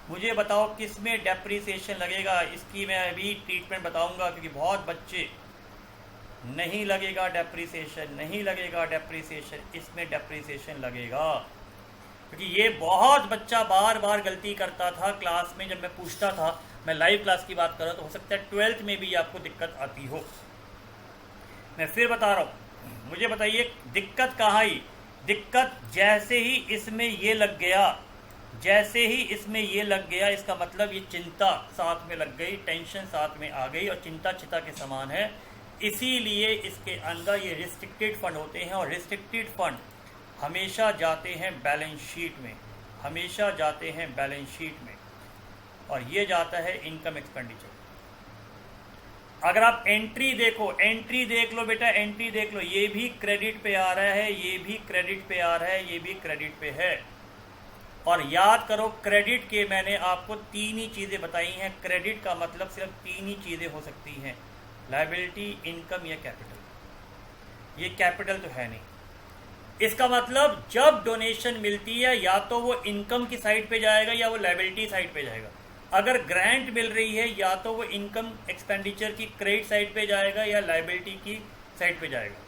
Speaker 1: मुझे बताओ किसमें डेप्रिसिएशन लगेगा? इसकी मैं अभी ट्रीटमेंट बताऊंगा, क्योंकि बहुत बच्चे नहीं लगेगा डेप्रिसिएशन, नहीं लगेगा डेप्रिसिएशन, इसमें डेप्रिसिएशन लगेगा। क्योंकि ये बहुत बच्चा बार बार गलती करता था क्लास में, जब मैं पूछता था, मैं लाइव क्लास की बात कर रहा हूँ, तो हो सकता है 12th में भी आपको दिक्कत आती हो। मैं फिर बता रहा हूँ, मुझे बताइए दिक्कत कहाँ आई? दिक्कत जैसे ही इसमें ये लग गया, जैसे ही इसमें ये लग गया, इसका मतलब ये चिंता साथ में लग गई, टेंशन साथ में आ गई, और चिंता चिता के समान है। इसीलिए इसके अंदर ये रिस्ट्रिक्टेड फंड होते हैं, और रिस्ट्रिक्टेड फंड हमेशा जाते हैं बैलेंस शीट में, हमेशा जाते हैं बैलेंस शीट में, और ये जाता है इनकम एक्सपेंडिचर। अगर आप एंट्री देखो, एंट्री देख लो बेटा, एंट्री देख लो, ये भी क्रेडिट पे आ रहा है, ये भी क्रेडिट पे आ रहा है, ये भी क्रेडिट पे है। और याद करो क्रेडिट के मैंने आपको 3 ही चीज़ें बताई हैं। क्रेडिट का मतलब सिर्फ 3 ही चीज़ें हो सकती हैं, लायबिलिटी, इनकम या कैपिटल। ये कैपिटल तो है नहीं। इसका मतलब जब डोनेशन मिलती है या तो वो इनकम की साइड पे जाएगा या वो लायबिलिटी साइड पे जाएगा। अगर ग्रांट मिल रही है या तो वो इनकम एक्सपेंडिचर की क्रेडिट साइड पे जाएगा या लायबिलिटी की साइड पे जाएगा।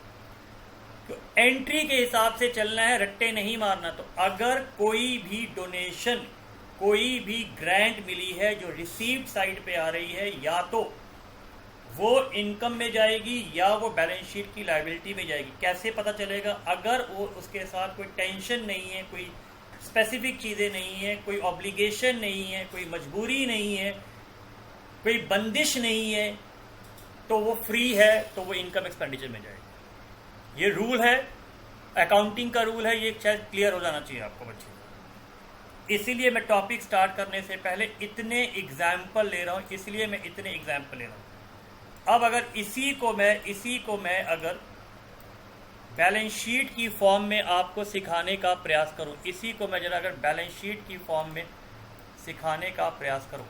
Speaker 1: तो एंट्री के हिसाब से चलना है, रट्टे नहीं मारना। तो अगर कोई भी डोनेशन, कोई भी ग्रांट मिली है जो रिसीव्ड साइड पे आ रही है, या तो वो इनकम में जाएगी या वो बैलेंस शीट की लायबिलिटी में जाएगी। कैसे पता चलेगा? अगर वो उसके साथ कोई टेंशन नहीं है, कोई स्पेसिफिक चीज़ें नहीं है, कोई ऑब्लिगेशन नहीं है, कोई मजबूरी नहीं है, कोई बंदिश नहीं है, तो वो फ्री है, तो वो इनकम एक्सपेंडिचर में जाएगी। ये रूल है, अकाउंटिंग का रूल है, ये शायद क्लियर हो जाना चाहिए आपको बच्चे। इसीलिए मैं टॉपिक स्टार्ट करने से पहले इतने एग्जाम्पल ले रहा हूँ, इसलिए मैं इतने एग्जाम्पल ले रहा हूँ। अब अगर इसी को मैं अगर बैलेंस शीट की फॉर्म में आपको सिखाने का प्रयास करूं, इसी को मैं जरा अगर बैलेंस शीट की फॉर्म में सिखाने का प्रयास करूं,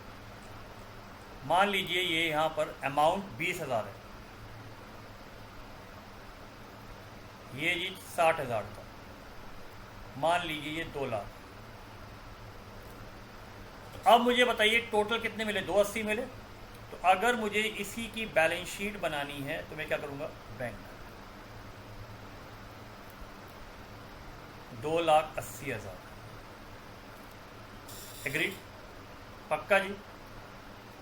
Speaker 1: मान लीजिए ये यहाँ पर अमाउंट 20,000 है, ये जी 60,000 था, मान लीजिए ये 2 लाख। अब मुझे बताइए टोटल कितने मिले, 280 मिले। तो अगर मुझे इसी की बैलेंस शीट बनानी है तो मैं क्या करूंगा, बैंक 2,80,000। एग्रीड, पक्का जी।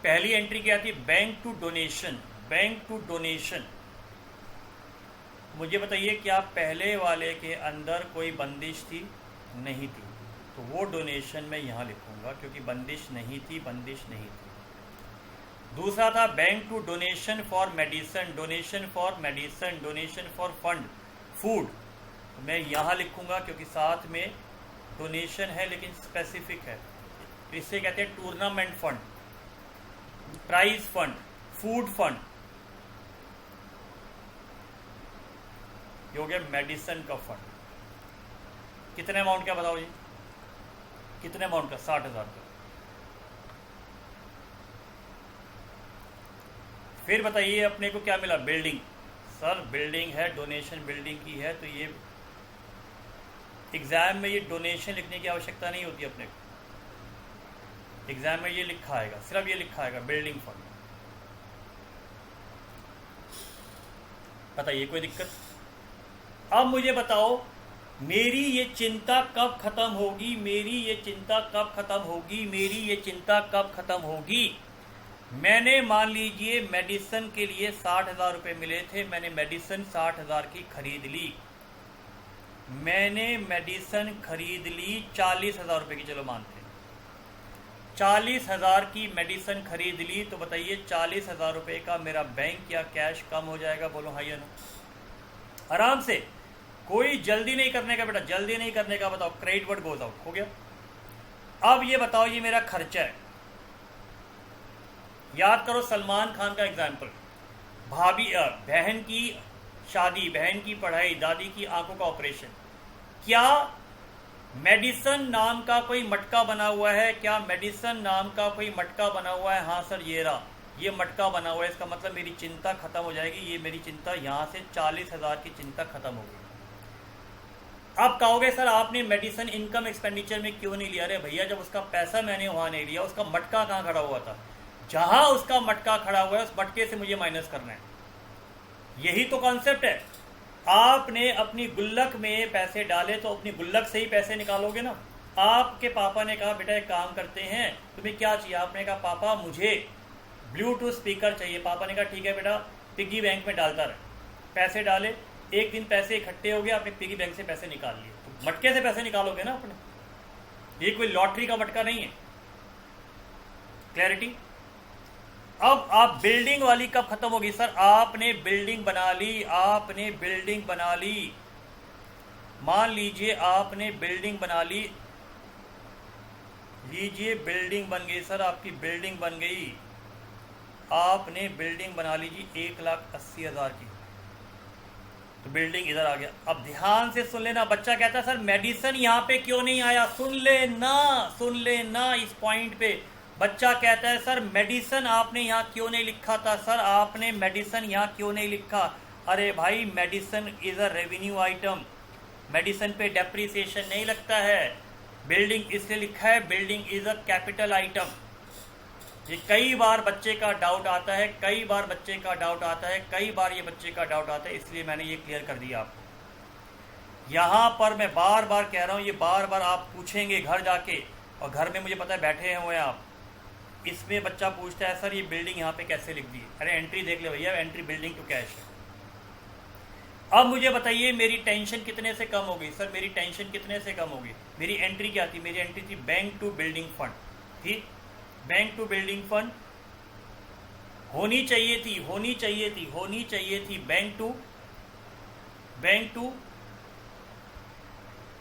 Speaker 1: पहली एंट्री क्या थी, bank to donation, bank to donation. मुझे बताइए क्या पहले वाले के अंदर कोई बंदिश थी, नहीं थी, तो वो डोनेशन मैं यहाँ लिखूंगा क्योंकि बंदिश नहीं थी, बंदिश नहीं थी। दूसरा था bank to donation for medicine, donation for medicine, donation for fund food, तो मैं यहाँ लिखूंगा क्योंकि साथ में डोनेशन है लेकिन स्पेसिफिक है। तो इसे कहते हैं tournament fund, prize fund, food fund. ये हो गया मेडिसन का फंड। कितने अमाउंट का बताओ जी, कितने अमाउंट का, 60,000 का। फिर बताइए अपने को क्या मिला, बिल्डिंग। सर बिल्डिंग है, डोनेशन बिल्डिंग की है, तो ये एग्जाम में ये डोनेशन लिखने की आवश्यकता नहीं होती अपने को। एग्जाम में ये लिखा आएगा, सिर्फ ये लिखा आएगा बिल्डिंग फंड। बताइए कोई दिक्कत। अब मुझे बताओ मेरी ये चिंता कब खत्म होगी, मेरी ये चिंता कब खत्म होगी, मेरी ये चिंता कब खत्म होगी। मैंने मान लीजिए मेडिसिन के लिए 60,000 रुपये मिले थे, मैंने मेडिसिन 60,000 की खरीद ली। मैंने मेडिसिन खरीद ली 40,000 रुपये की, चलो मानते हैं 40,000 की मेडिसिन खरीद ली। तो बताइए 40,000 रुपये का मेरा बैंक या कैश कम हो जाएगा, बोलो हाँ या नो। आराम से, कोई जल्दी नहीं करने का बेटा, जल्दी नहीं करने का। बताओ क्रेडिट वर्ड गोज आउट हो गया। अब ये बताओ ये मेरा खर्चा है। याद करो सलमान खान का एग्जाम्पल, भाभी बहन की शादी, बहन की पढ़ाई, दादी की आंखों का ऑपरेशन। क्या मेडिसन नाम का कोई मटका बना हुआ है, क्या मेडिसन नाम का कोई मटका बना हुआ है? हाँ सर ये रहा, ये मटका बना हुआ है। इसका मतलब मेरी चिंता खत्म हो जाएगी। ये मेरी चिंता यहाँ से 40,000 की चिंता खत्म हो गई। अब कहोगे सर आपने मेडिसिन इनकम एक्सपेंडिचर में क्यों नहीं लिया? अरे भैया जब उसका पैसा मैंने वहां नहीं लिया, उसका मटका कहाँ खड़ा हुआ था? जहां उसका मटका खड़ा हुआ है उस मटके से मुझे माइनस करना है। यही तो कॉन्सेप्ट है। आपने अपनी गुल्लक में पैसे डाले तो अपनी गुल्लक से ही पैसे निकालोगे ना। आपके पापा ने कहा बेटा एक काम करते हैं, तुम्हें क्या चाहिए? आपने कहा पापा मुझे ब्लूटूथ स्पीकर चाहिए। पापा ने कहा ठीक है बेटा, पिग्गी बैंक में डालता रहे। पैसे डाले, एक दिन पैसे इकट्ठे हो गए, आपने पिगी बैंक से पैसे निकाल लिए। तो मटके से पैसे निकालोगे ना अपने, ये कोई लॉटरी का मटका नहीं है। क्लैरिटी। अब आप बिल्डिंग वाली कब खत्म होगी? सर आपने बिल्डिंग बना ली, आपने बिल्डिंग बना ली, मान लीजिए आपने बिल्डिंग बना ली, लीजिए बिल्डिंग बन गई सर, आपकी बिल्डिंग बन गई। आपने बिल्डिंग बना लीजिए 1,80,000 की, तो बिल्डिंग इधर आ गया। अब ध्यान से सुन लेना, बच्चा कहता है सर मेडिसिन यहाँ पे क्यों नहीं आया? सुन लेना, सुन लेना इस पॉइंट पे। बच्चा कहता है सर मेडिसिन आपने यहाँ क्यों नहीं लिखा था? सर आपने मेडिसिन यहाँ क्यों नहीं लिखा? अरे भाई medicine is a revenue item, medicine पे डेप्रिसिएशन नहीं लगता है। बिल्डिंग इसलिए लिखा है building is a capital item. ये कई बार बच्चे का डाउट आता है, कई बार बच्चे का डाउट आता है, कई बार ये बच्चे का डाउट आता है, इसलिए मैंने ये क्लियर कर दिया आपको। यहाँ पर मैं बार बार कह रहा हूँ, ये बार बार आप पूछेंगे घर जाके, और घर में मुझे पता है बैठे हुए हैं आप। इसमें बच्चा पूछता है सर ये बिल्डिंग यहाँ पे कैसे लिख दी? अरे एंट्री देख ले भैया, एंट्री बिल्डिंग टू कैश है। अब मुझे बताइए मेरी टेंशन कितने से कम होगी? सर मेरी टेंशन कितने से कम होगी? मेरी एंट्री क्या थी? मेरी एंट्री थी बैंक टू बिल्डिंग फंड। ठीक, बैंक टू बिल्डिंग फंड होनी चाहिए थी, होनी चाहिए थी, होनी चाहिए थी बैंक टू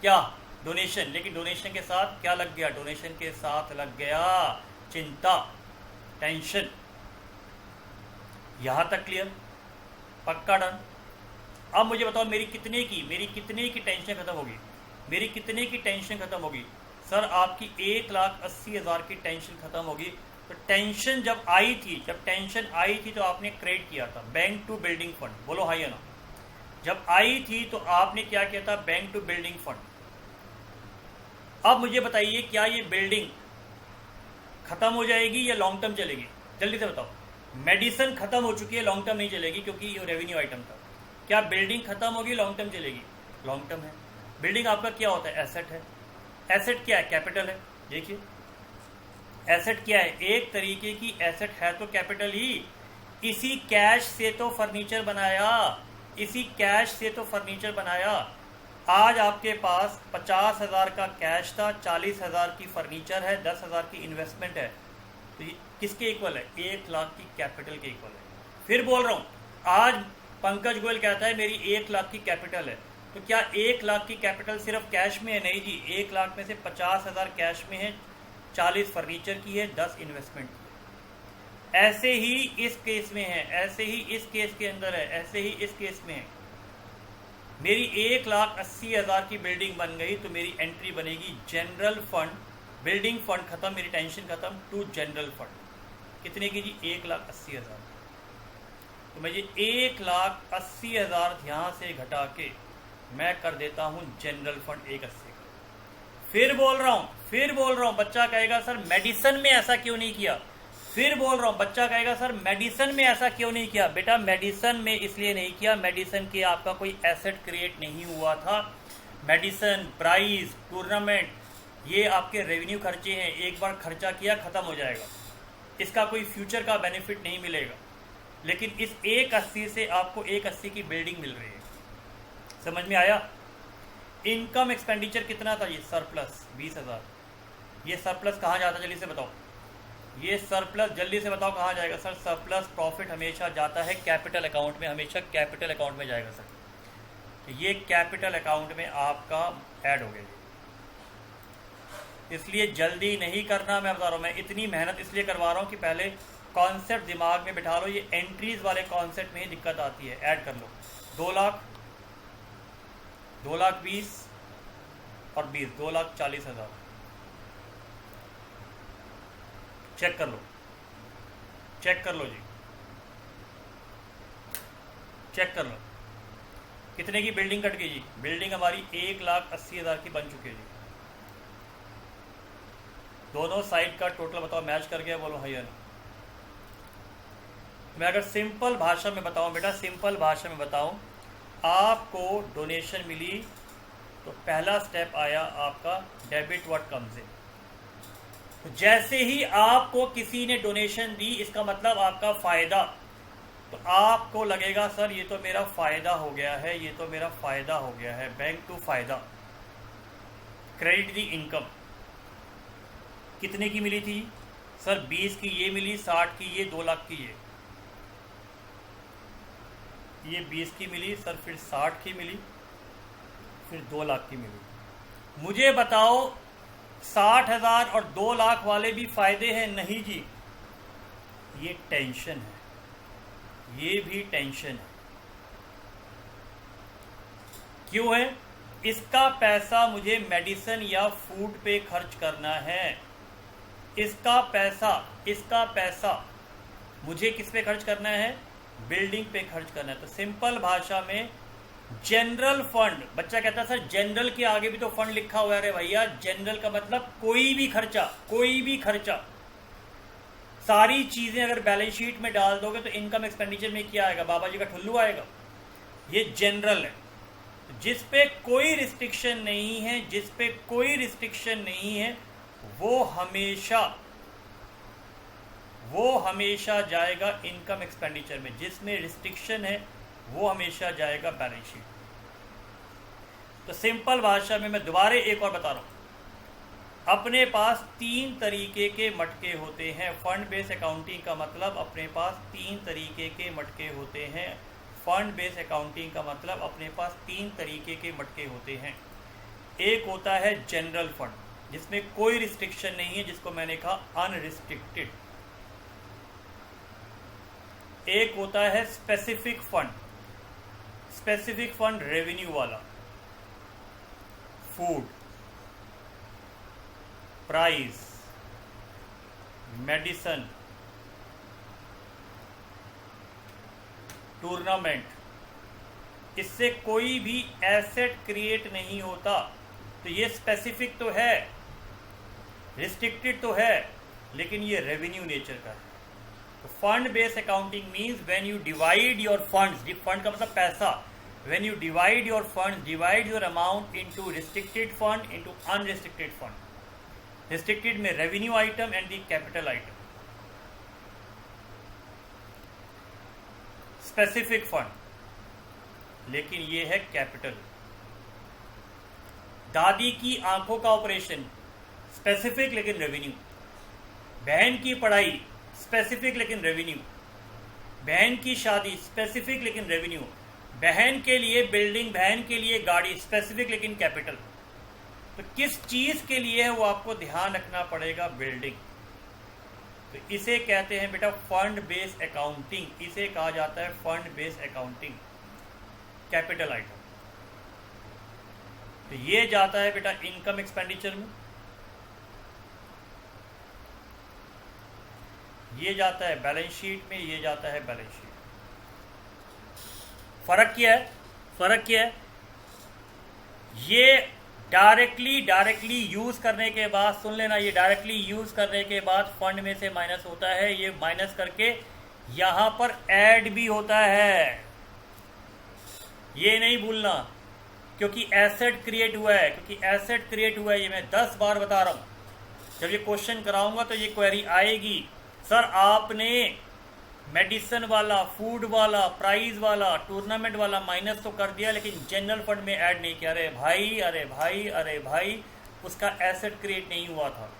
Speaker 1: क्या? डोनेशन। लेकिन डोनेशन के साथ क्या लग गया? डोनेशन के साथ लग गया चिंता, टेंशन। यहां तक क्लियर? पक्का डन। अब मुझे बताओ मेरी कितने की टेंशन खत्म होगी? मेरी कितने की टेंशन खत्म होगी? सर आपकी 1,80,000 की टेंशन खत्म होगी। तो टेंशन जब आई थी, तो आपने क्रेडिट किया था बैंक टू बिल्डिंग फंड। बोलो हाँ या ना? जब आई थी तो आपने क्या किया था? Bank to building fund. अब मुझे बताइए क्या ये बिल्डिंग खत्म हो जाएगी या लॉन्ग टर्म चलेगी? जल्दी से बताओ। मेडिसिन खत्म हो चुकी है, लॉन्ग टर्म नहीं चलेगी क्योंकि ये रेवेन्यू आइटम था। क्या बिल्डिंग खत्म होगी, लॉन्ग टर्म चलेगी? लॉन्ग टर्म है। बिल्डिंग आपका क्या होता है? एसेट है। एसेट क्या है? कैपिटल है। देखिए एसेट क्या है? एक तरीके की एसेट है तो कैपिटल ही। इसी कैश से तो फर्नीचर बनाया, इसी कैश से तो फर्नीचर बनाया। आज आपके पास 50,000 का कैश था, 40,000 की फर्नीचर है, 10,000 की इन्वेस्टमेंट है, तो ये किसके इक्वल है? 1 लाख की कैपिटल के इक्वल है। फिर बोल रहा हूँ, आज पंकज गोयल कहता है मेरी 1 लाख की कैपिटल है, तो क्या 1 लाख की कैपिटल सिर्फ कैश में है? नहीं जी, 1 लाख में से 50,000 कैश में है, 40 फर्नीचर की है, 10 इन्वेस्टमेंट की है। ऐसे ही इस केस में है, ऐसे ही इस केस के अंदर है, ऐसे ही इस केस में है। मेरी 1,80,000 की बिल्डिंग बन गई तो मेरी एंट्री बनेगी जनरल फंड। बिल्डिंग फंड खत्म, मेरी टेंशन खत्म, टू जनरल फंड। कितने की जी? 1,80,000। तो मैं ये 1,80,000 यहाँ से घटा के मैं कर देता हूँ जनरल फंड 1,80 का। फिर बोल रहा हूँ, बच्चा कहेगा सर मेडिसिन में ऐसा क्यों नहीं किया? फिर बोल रहा हूँ, बच्चा कहेगा सर मेडिसिन में ऐसा क्यों नहीं किया? बेटा मेडिसिन में इसलिए नहीं किया, मेडिसिन के आपका कोई एसेट क्रिएट नहीं हुआ था। मेडिसिन, प्राइज, टूर्नामेंट, ये आपके रेवेन्यू खर्चे हैं। एक बार खर्चा किया खत्म हो जाएगा, इसका कोई फ्यूचर का बेनिफिट नहीं मिलेगा। लेकिन इस 1,80 से आपको 1,80 की बिल्डिंग मिल रही है। समझ में आया? इनकम एक्सपेंडिचर कितना था? ये सरप्लस 20,000। ये सरप्लस कहाँ जाता? जल्दी से बताओ। ये सरप्लस जल्दी से बताओ कहाँ जाएगा? सर सरप्लस प्रॉफिट हमेशा जाता है कैपिटल अकाउंट में, हमेशा कैपिटल अकाउंट में जाएगा सर। तो ये कैपिटल अकाउंट में आपका ऐड हो गया। इसलिए जल्दी नहीं करना, मैं बता रहा हूँ। मैं इतनी मेहनत इसलिए करवा रहा हूँ कि पहले कॉन्सेप्ट दिमाग में बिठा लो। ये एंट्रीज वाले कॉन्सेप्ट में ही दिक्कत आती है। ऐड कर लो 2 लाख, 2,20,000 और 20, 2,40,000। चेक कर लो, चेक कर लो जी, चेक कर लो कितने की बिल्डिंग कट गई जी? बिल्डिंग हमारी 1,80,000 की बन चुकी है जी। दोनों साइड का टोटल बताओ, मैच कर गया? बोलो हाँ या ना। मैं अगर सिंपल भाषा में बताऊं बेटा, सिंपल भाषा में बताऊं, आपको डोनेशन मिली तो पहला स्टेप आया आपका डेबिट व्हाट कम्स इन। तो जैसे ही आपको किसी ने डोनेशन दी, इसका मतलब आपका फायदा, तो आपको लगेगा सर ये तो मेरा फायदा हो गया है, ये तो मेरा फायदा हो गया है। बैंक टू फायदा, क्रेडिट दी इनकम। कितने की मिली थी सर? 20 की ये मिली, 60 की ये, 2 लाख की ये 20 की मिली सर, फिर 60 की मिली, फिर 2 लाख की मिली। मुझे बताओ 60,000 और 2 लाख वाले भी फायदे हैं? नहीं जी, ये टेंशन है, ये भी टेंशन है। क्यों है? इसका पैसा मुझे मेडिसिन या फूड पे खर्च करना है। इसका पैसा मुझे किस पे खर्च करना है? बिल्डिंग पे खर्च करना है। तो सिंपल भाषा में जनरल फंड, बच्चा कहता है सर जनरल के आगे भी तो फंड लिखा हुआ है। अरे भैया, जनरल का मतलब कोई भी खर्चा, कोई भी खर्चा। सारी चीजें अगर बैलेंस शीट में डाल दोगे तो इनकम एक्सपेंडिचर में क्या आएगा? बाबा जी का ठुल्लू आएगा। ये जनरल है, जिस पे कोई रिस्ट्रिक्शन नहीं है, जिस पे कोई रिस्ट्रिक्शन नहीं है, वो हमेशा जाएगा इनकम एक्सपेंडिचर में। जिसमें रिस्ट्रिक्शन है वो हमेशा जाएगा बैलेंस शीट। तो सिंपल भाषा में मैं दोबारा एक और बता रहा हूं। अपने पास 3 तरीके के मटके होते हैं। फंड बेस अकाउंटिंग का मतलब अपने पास 3 तरीके के मटके होते हैं। फंड बेस अकाउंटिंग का मतलब अपने पास 3 तरीके के मटके होते हैं। एक होता है जनरल फंड, जिसमें कोई रिस्ट्रिक्शन नहीं है, जिसको मैंने कहा अनरिस्ट्रिक्टेड। एक होता है specific fund, specific fund revenue वाला, फूड, प्राइस, मेडिसिन, टूर्नामेंट, इससे कोई भी एसेट क्रिएट नहीं होता। तो ये स्पेसिफिक तो है, रिस्ट्रिक्टेड तो है, लेकिन ये रेवेन्यू नेचर का है। तो fund based accounting means when you divide your funds, fund का मतलब पैसा, when you divide your fund, divide your amount into restricted fund, into unrestricted fund. Restricted में revenue item and the capital item. Specific fund, लेकिन ये है capital. दादी की आंखों का ऑपरेशन, स्पेसिफिक लेकिन रेवेन्यू। बहन की पढ़ाई, स्पेसिफिक लेकिन रेवेन्यू। बहन की शादी, स्पेसिफिक लेकिन रेवेन्यू। बहन के लिए बिल्डिंग, बहन के लिए गाड़ी, स्पेसिफिक लेकिन कैपिटल। तो किस चीज के लिए है वो आपको ध्यान रखना पड़ेगा, बिल्डिंग। तो इसे कहते हैं बेटा फंड बेस्ड अकाउंटिंग, इसे कहा जाता है fund based accounting, capital item. तो ये जाता है बेटा इनकम एक्सपेंडिचर में, ये जाता है बैलेंस शीट में, ये जाता है बैलेंस शीट। फर्क क्या है? फर्क क्या है? ये डायरेक्टली यूज करने के बाद, सुन लेना, ये डायरेक्टली यूज करने के बाद फंड में से माइनस होता है, ये माइनस करके यहां पर ऐड भी होता है, ये नहीं भूलना, क्योंकि एसेट क्रिएट हुआ है, क्योंकि एसेट क्रिएट हुआ है, ये मैं 10 बार बता रहा हूं। जब ये क्वेश्चन कराऊंगा तो ये क्वेरी आएगी, सर आपने मेडिसिन वाला, फूड वाला, प्राइज वाला, टूर्नामेंट वाला माइनस तो कर दिया, लेकिन जनरल फंड में ऐड नहीं किया। अरे भाई, अरे भाई, अरे भाई, उसका एसेट क्रिएट नहीं हुआ था।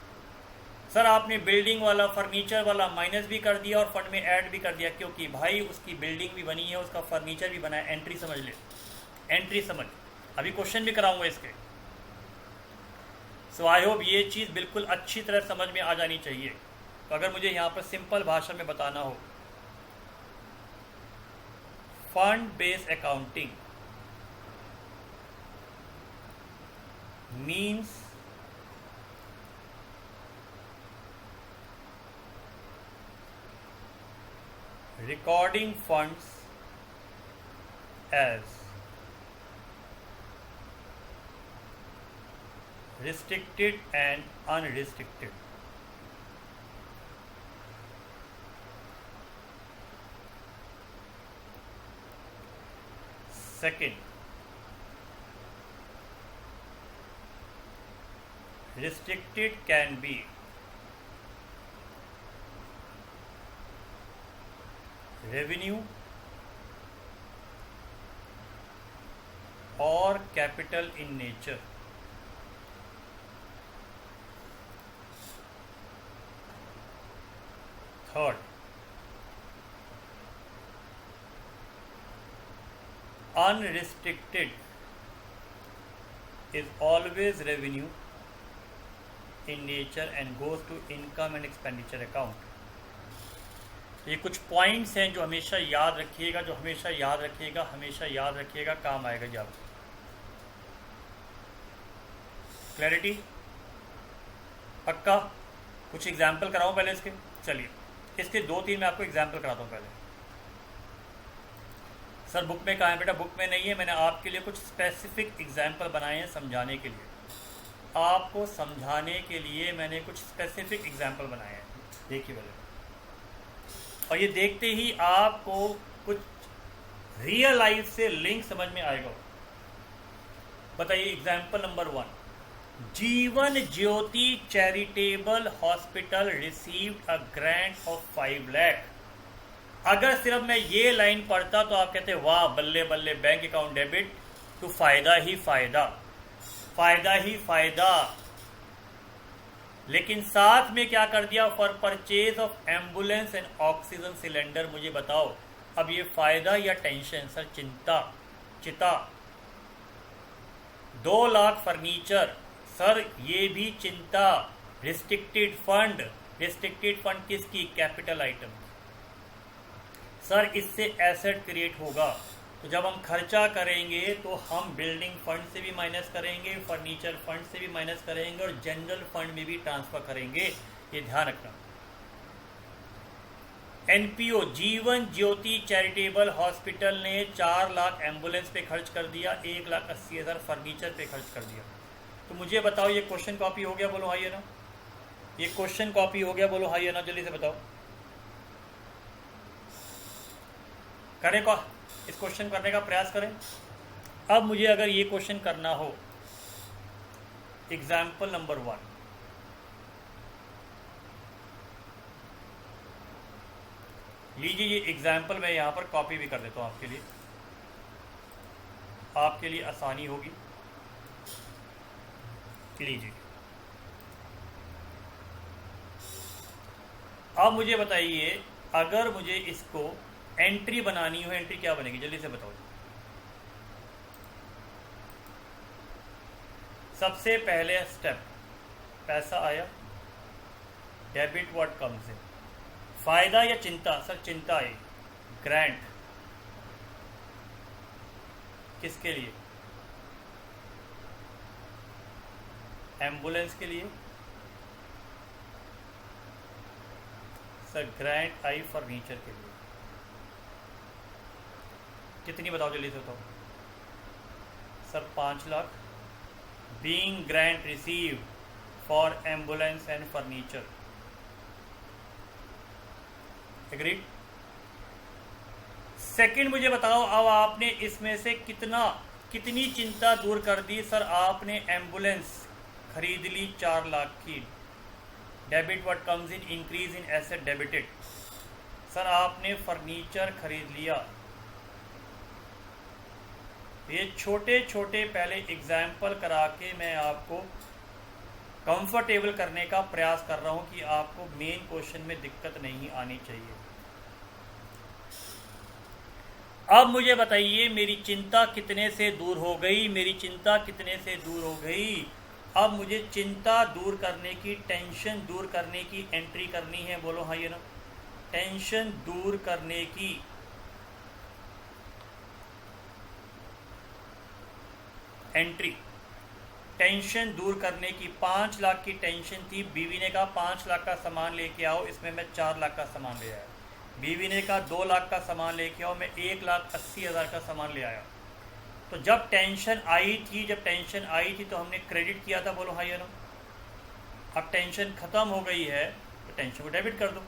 Speaker 1: सर आपने बिल्डिंग वाला, फर्नीचर वाला माइनस भी कर दिया और फंड में ऐड भी कर दिया, क्योंकि भाई उसकी बिल्डिंग भी बनी है, उसका फर्नीचर भी बना है। एंट्री समझ ले, एंट्री समझ। अभी क्वेश्चन भी कराऊंगा इसके। सो आई होप ये चीज़ बिल्कुल अच्छी तरह समझ में आ जानी चाहिए। तो अगर मुझे यहाँ पर सिंपल भाषा में बताना हो, fund based accounting means recording funds as restricted and unrestricted. Second, restricted can be revenue or capital in nature. Third, unrestricted is always revenue in nature and goes to income and expenditure account. ये कुछ points हैं जो हमेशा याद रखिएगा, जो हमेशा याद रखिएगा, हमेशा याद रखिएगा, काम आएगा जब। क्लैरिटी? पक्का? कुछ एग्जाम्पल कराऊं पहले इसके? चलिए, इसके 2-3 मैं आपको एग्जाम्पल कराता हूं पहले। सर बुक में कहाँ है बेटा? बुक में नहीं है, मैंने आपके लिए कुछ स्पेसिफिक एग्जाम्पल बनाए हैं समझाने के लिए। आपको समझाने के लिए मैंने कुछ स्पेसिफिक एग्जाम्पल बनाए हैं, देखिए पहले। और ये देखते ही आपको कुछ रियल लाइफ से लिंक समझ में आएगा। बताइए example number 1, Jeevan Jyoti charitable hospital received a grant of 5 lakh. अगर सिर्फ मैं ये लाइन पढ़ता तो आप कहते वाह बल्ले बल्ले, बैंक अकाउंट डेबिट तो फायदा ही फायदा, फायदा ही फायदा। लेकिन साथ में क्या कर दिया? For purchase of ambulance and oxygen cylinder. मुझे बताओ अब ये फायदा या टेंशन? सर चिता। 2 लाख फर्नीचर, सर ये भी चिंता। रिस्ट्रिक्टेड फंड, रिस्ट्रिक्टेड फंड किसकी? Capital item. सर इससे एसेट क्रिएट होगा, तो जब हम खर्चा करेंगे तो हम बिल्डिंग फंड से भी माइनस करेंगे, फर्नीचर फंड से भी माइनस करेंगे और जनरल फंड में भी ट्रांसफर करेंगे, ये ध्यान रखना। एनपीओ जीवन ज्योति चैरिटेबल हॉस्पिटल ने 4 लाख एम्बुलेंस पे खर्च कर दिया, 1,80,000 फर्नीचर पे खर्च कर दिया। तो मुझे बताओ ये क्वेश्चन कॉपी हो गया? बोलो हाँ या ना? ये क्वेश्चन कॉपी हो गया, बोलो हाँ या ना, जल्दी से बताओ। करें को इस क्वेश्चन करने का प्रयास करें। अब मुझे अगर ये क्वेश्चन करना हो, एग्जाम्पल नंबर 1, लीजिए ये एग्जाम्पल मैं यहाँ पर कॉपी भी कर देता हूँ आपके लिए आसानी होगी। लीजिए, अब मुझे बताइए, अगर मुझे इसको एंट्री बनानी हो, एंट्री क्या बनेगी, जल्दी से बताओ। सबसे पहले स्टेप, पैसा आया, डेबिट व्हाट कम्स इन, फायदा या चिंता, सर चिंता आई, ग्रांट किसके लिए, एम्बुलेंस के लिए, सर ग्रांट आई फर्नीचर के लिए। कितनी बताओ जल्दी से बताओ। Sir 5 lakh, being grant receive for ambulance and furniture. Agreed. Second मुझे बताओ, अब आपने इसमें से कितनी चिंता दूर कर दी। सर आपने एम्बुलेंस खरीद ली 4 लाख की, debit what comes in, increase in asset debited. Sir आपने फर्नीचर खरीद लिया। ये छोटे छोटे पहले एग्जाम्पल करा के मैं आपको कंफर्टेबल करने का प्रयास कर रहा हूं कि आपको मेन क्वेश्चन में दिक्कत नहीं आनी चाहिए। अब मुझे बताइए, मेरी चिंता कितने से दूर हो गई, मेरी चिंता कितने से दूर हो गई। अब मुझे चिंता दूर करने की, टेंशन दूर करने की एंट्री करनी है, बोलो हाँ ये ना, टेंशन दूर करने की एंट्री, टेंशन दूर करने की। 5 लाख की टेंशन थी, बीवी ने कहा 5 लाख का सामान लेके आओ, इसमें मैं 4 लाख का सामान ले आया। बीवी ने कहा 2 लाख का सामान लेके आओ, मैं 1,80,000 का सामान ले आया। तो जब टेंशन आई थी तो हमने क्रेडिट किया था, बोलो हाँ या नो। अब टेंशन खत्म हो गई है तो टेंशन को डेबिट कर दो।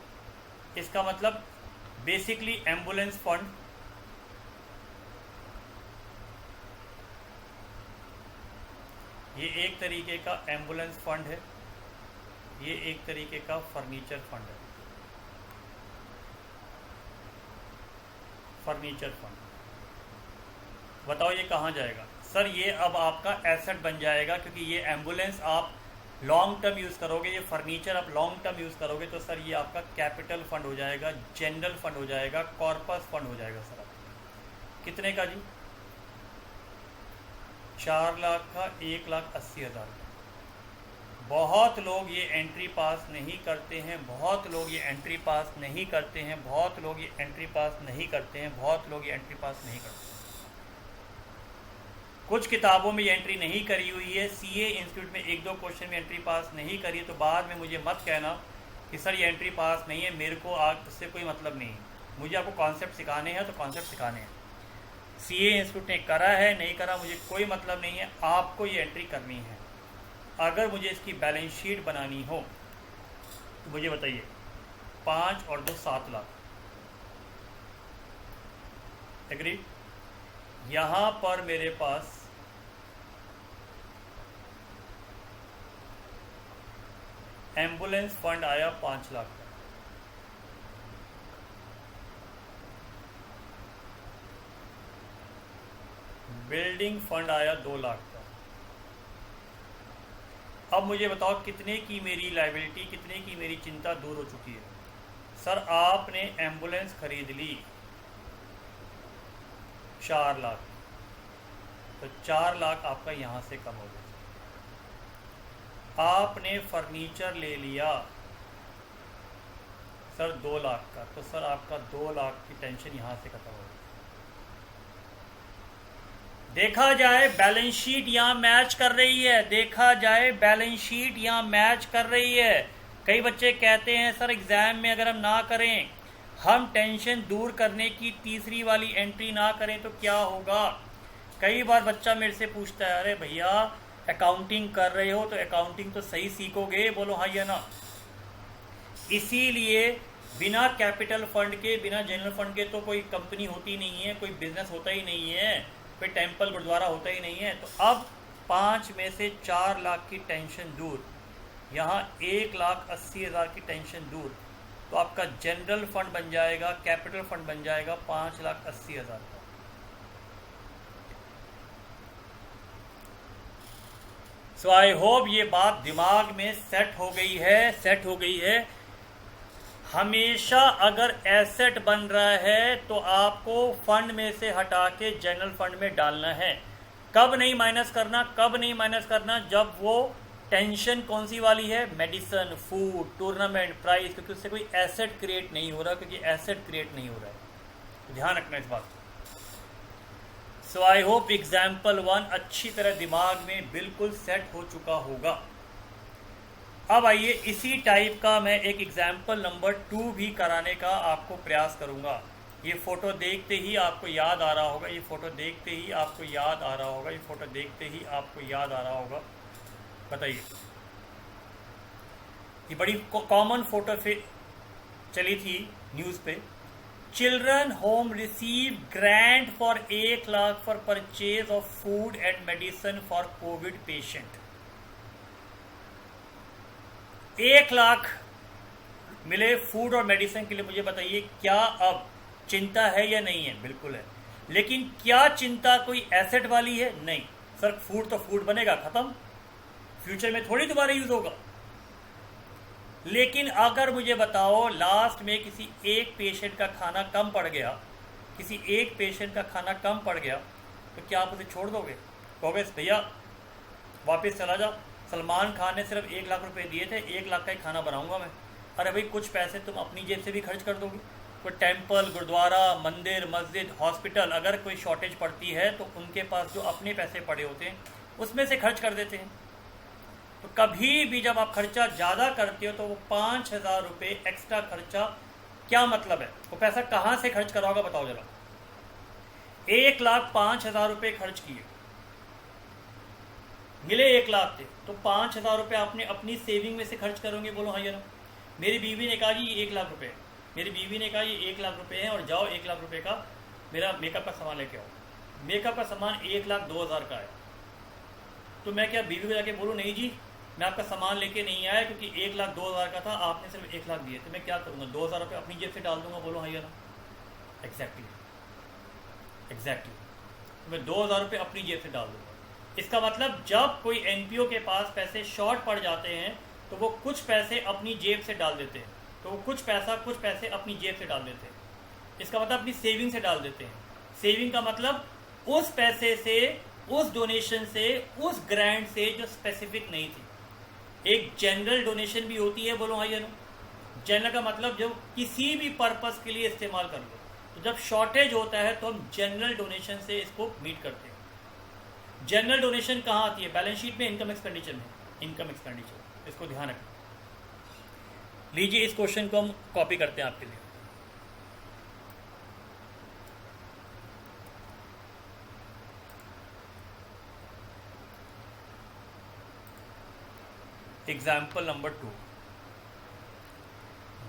Speaker 1: इसका मतलब बेसिकली एम्बुलेंस फंड, ये एक तरीके का एम्बुलेंस फंड है, ये एक तरीके का फर्नीचर फंड है। फर्नीचर फंड बताओ ये कहाँ जाएगा। सर ये अब आपका एसेट बन जाएगा, क्योंकि ये एम्बुलेंस आप लॉन्ग टर्म यूज़ करोगे, ये फर्नीचर आप लॉन्ग टर्म यूज़ करोगे, तो सर ये आपका कैपिटल फंड हो जाएगा, जनरल फंड हो जाएगा, कॉर्पस फंड हो जाएगा। सर आप कितने का जी, 4 लाख का, 1,80,000 का। बहुत लोग ये एंट्री पास नहीं करते हैं, बहुत लोग ये एंट्री पास नहीं करते हैं, बहुत लोग ये एंट्री पास नहीं करते हैं, बहुत लोग ये एंट्री पास नहीं करते हैं। कुछ किताबों में ये एंट्री नहीं करी हुई है, सीए इंस्टीट्यूट में 1-2 क्वेश्चन में एंट्री पास नहीं करी, तो बाद में मुझे मत कहना कि सर ये एंट्री पास नहीं है, मेरे को आज उससे कोई मतलब नहीं। मुझे आपको कॉन्सेप्ट सिखाने हैं तो कॉन्सेप्ट सिखाने हैं। सीए इंस्टीट्यूट ने करा है नहीं करा मुझे कोई मतलब नहीं है, आपको ये एंट्री करनी है। अगर मुझे इसकी बैलेंस शीट बनानी हो तो मुझे बताइए, 5 और 2 7 लाख। एग्री। यहाँ पर मेरे पास एम्बुलेंस फंड आया 5 लाख का, बिल्डिंग फंड आया 2 लाख का। अब मुझे बताओ कितने की मेरी लायबिलिटी, कितने की मेरी चिंता दूर हो चुकी है। सर आपने एम्बुलेंस खरीद ली 4 लाख, तो 4 लाख आपका यहाँ से कम हो गया। आपने फर्नीचर ले लिया सर 2 लाख का, तो सर आपका 2 लाख की टेंशन यहाँ से खत्म हो गई। देखा जाए बैलेंस शीट यहाँ मैच कर रही है, देखा जाए बैलेंस शीट यहाँ मैच कर रही है। कई बच्चे कहते हैं सर एग्जाम में अगर हम ना करें, हम टेंशन दूर करने की तीसरी वाली एंट्री ना करें तो क्या होगा। कई बार बच्चा मेरे से पूछता है, अरे भैया अकाउंटिंग कर रहे हो तो अकाउंटिंग तो सही सीखोगे, बोलो हाँ या ना। इसीलिए बिना कैपिटल फंड के, बिना जनरल फंड के तो कोई कंपनी होती नहीं है, कोई बिजनेस होता ही नहीं है, कोई टेम्पल गुरुद्वारा होता ही नहीं है। तो अब 5 में से 4 लाख की टेंशन दूर, यहाँ 1,80,000 की टेंशन दूर, तो आपका जनरल फंड बन जाएगा, कैपिटल फंड बन जाएगा 5,80,000 का। सो आई होप ये बात दिमाग में सेट हो गई है। हमेशा अगर एसेट बन रहा है तो आपको फंड में से हटा के जनरल फंड में डालना है। कब नहीं माइनस करना, जब वो टेंशन कौन सी वाली है, मेडिसिन, फूड, टूर्नामेंट, प्राइस, क्योंकि उससे कोई एसेट क्रिएट नहीं हो रहा, तो ध्यान रखना इस बात को। सो आई होप एग्जाम्पल 1 अच्छी तरह दिमाग में बिल्कुल सेट हो चुका होगा। अब आइए इसी टाइप का मैं एक एग्जाम्पल नंबर 2 भी कराने का आपको प्रयास करूंगा। ये फोटो देखते ही आपको याद आ रहा होगा, बताइए। ये बड़ी कॉमन फोटो फिर चली थी न्यूज़ पे। Children home receive grant for 1 lakh for purchase of food and medicine for Covid patient. 1 lakh मिले फूड और मेडिसिन के लिए। मुझे बताइए क्या अब चिंता है या नहीं है? बिल्कुल है। लेकिन क्या चिंता कोई एसेट वाली है? नहीं सर, फूड तो फूड बनेगा, खत्म, फ्यूचर में थोड़ी दोबारा यूज होगा। लेकिन अगर मुझे बताओ लास्ट में किसी एक पेशेंट का खाना कम पड़ गया, तो क्या आप उसे छोड़ दोगे? कहोगे भैया वापस चला जाओ, सलमान खान ने सिर्फ 1 लाख रुपए दिए थे, 1 लाख का ही खाना बनाऊंगा मैं। अरे भाई कुछ पैसे तुम अपनी जेब से भी खर्च कर दोगे। कोई टेम्पल, गुरुद्वारा, मंदिर, मस्जिद, हॉस्पिटल अगर कोई शॉर्टेज पड़ती है तो उनके पास जो अपने पैसे पड़े होते हैं उसमें से खर्च कर देते हैं। तो कभी भी जब आप खर्चा ज़्यादा करते हो तो वो 5,000 रुपये एक्स्ट्रा खर्चा क्या मतलब है? वो पैसा कहाँ से खर्च कराओगे बताओ जरा। 1,05,000 रुपये खर्च किए, मिले 1 लाख थे, तो 5,000 रुपये आपने अपनी सेविंग में से खर्च करोगे? बोलो हाँ या ना। मेरी बीवी ने कहा जी ये 1 लाख रुपये है, हैं और जाओ 1 लाख रुपये का मेरा मेकअप का सामान लेके आओ। मेकअप का सामान 1,02,000 का है, तो मैं क्या बीवी को जाके बोलूँ नहीं जी मैं आपका सामान लेके नहीं आया क्योंकि 1,02,000 का था, आपने सिर्फ 1 लाख दिए, तो मैं क्या करूँगा? 2,000 रुपये अपनी जेब से डाल दूंगा। बोलो हाँ या ना। एग्जैक्टली, मैं 2,000 रुपये अपनी जेब से डाल दूंगा। इसका मतलब जब कोई एनपीओ के पास पैसे शॉर्ट पड़ जाते हैं तो वो कुछ पैसे अपनी जेब से डाल देते हैं, कुछ पैसे अपनी जेब से डाल देते हैं। इसका मतलब अपनी सेविंग से डाल देते हैं। सेविंग का मतलब उस पैसे से, उस डोनेशन से, उस ग्रांट से जो स्पेसिफिक नहीं थी। एक जनरल डोनेशन भी होती है, बोलो हाँ या नो। जनरल का मतलब जो किसी भी पर्पस के लिए इस्तेमाल कर लो। तो जब शॉर्टेज होता है तो हम जनरल डोनेशन से इसको मीट करते हैं। जनरल डोनेशन कहाँ आती है? बैलेंस शीट में, इनकम एक्सपेंडिचर में। इसको ध्यान रखें। लीजिए इस क्वेश्चन को हम कॉपी करते हैं आपके लिए। एग्जाम्पल नंबर 2,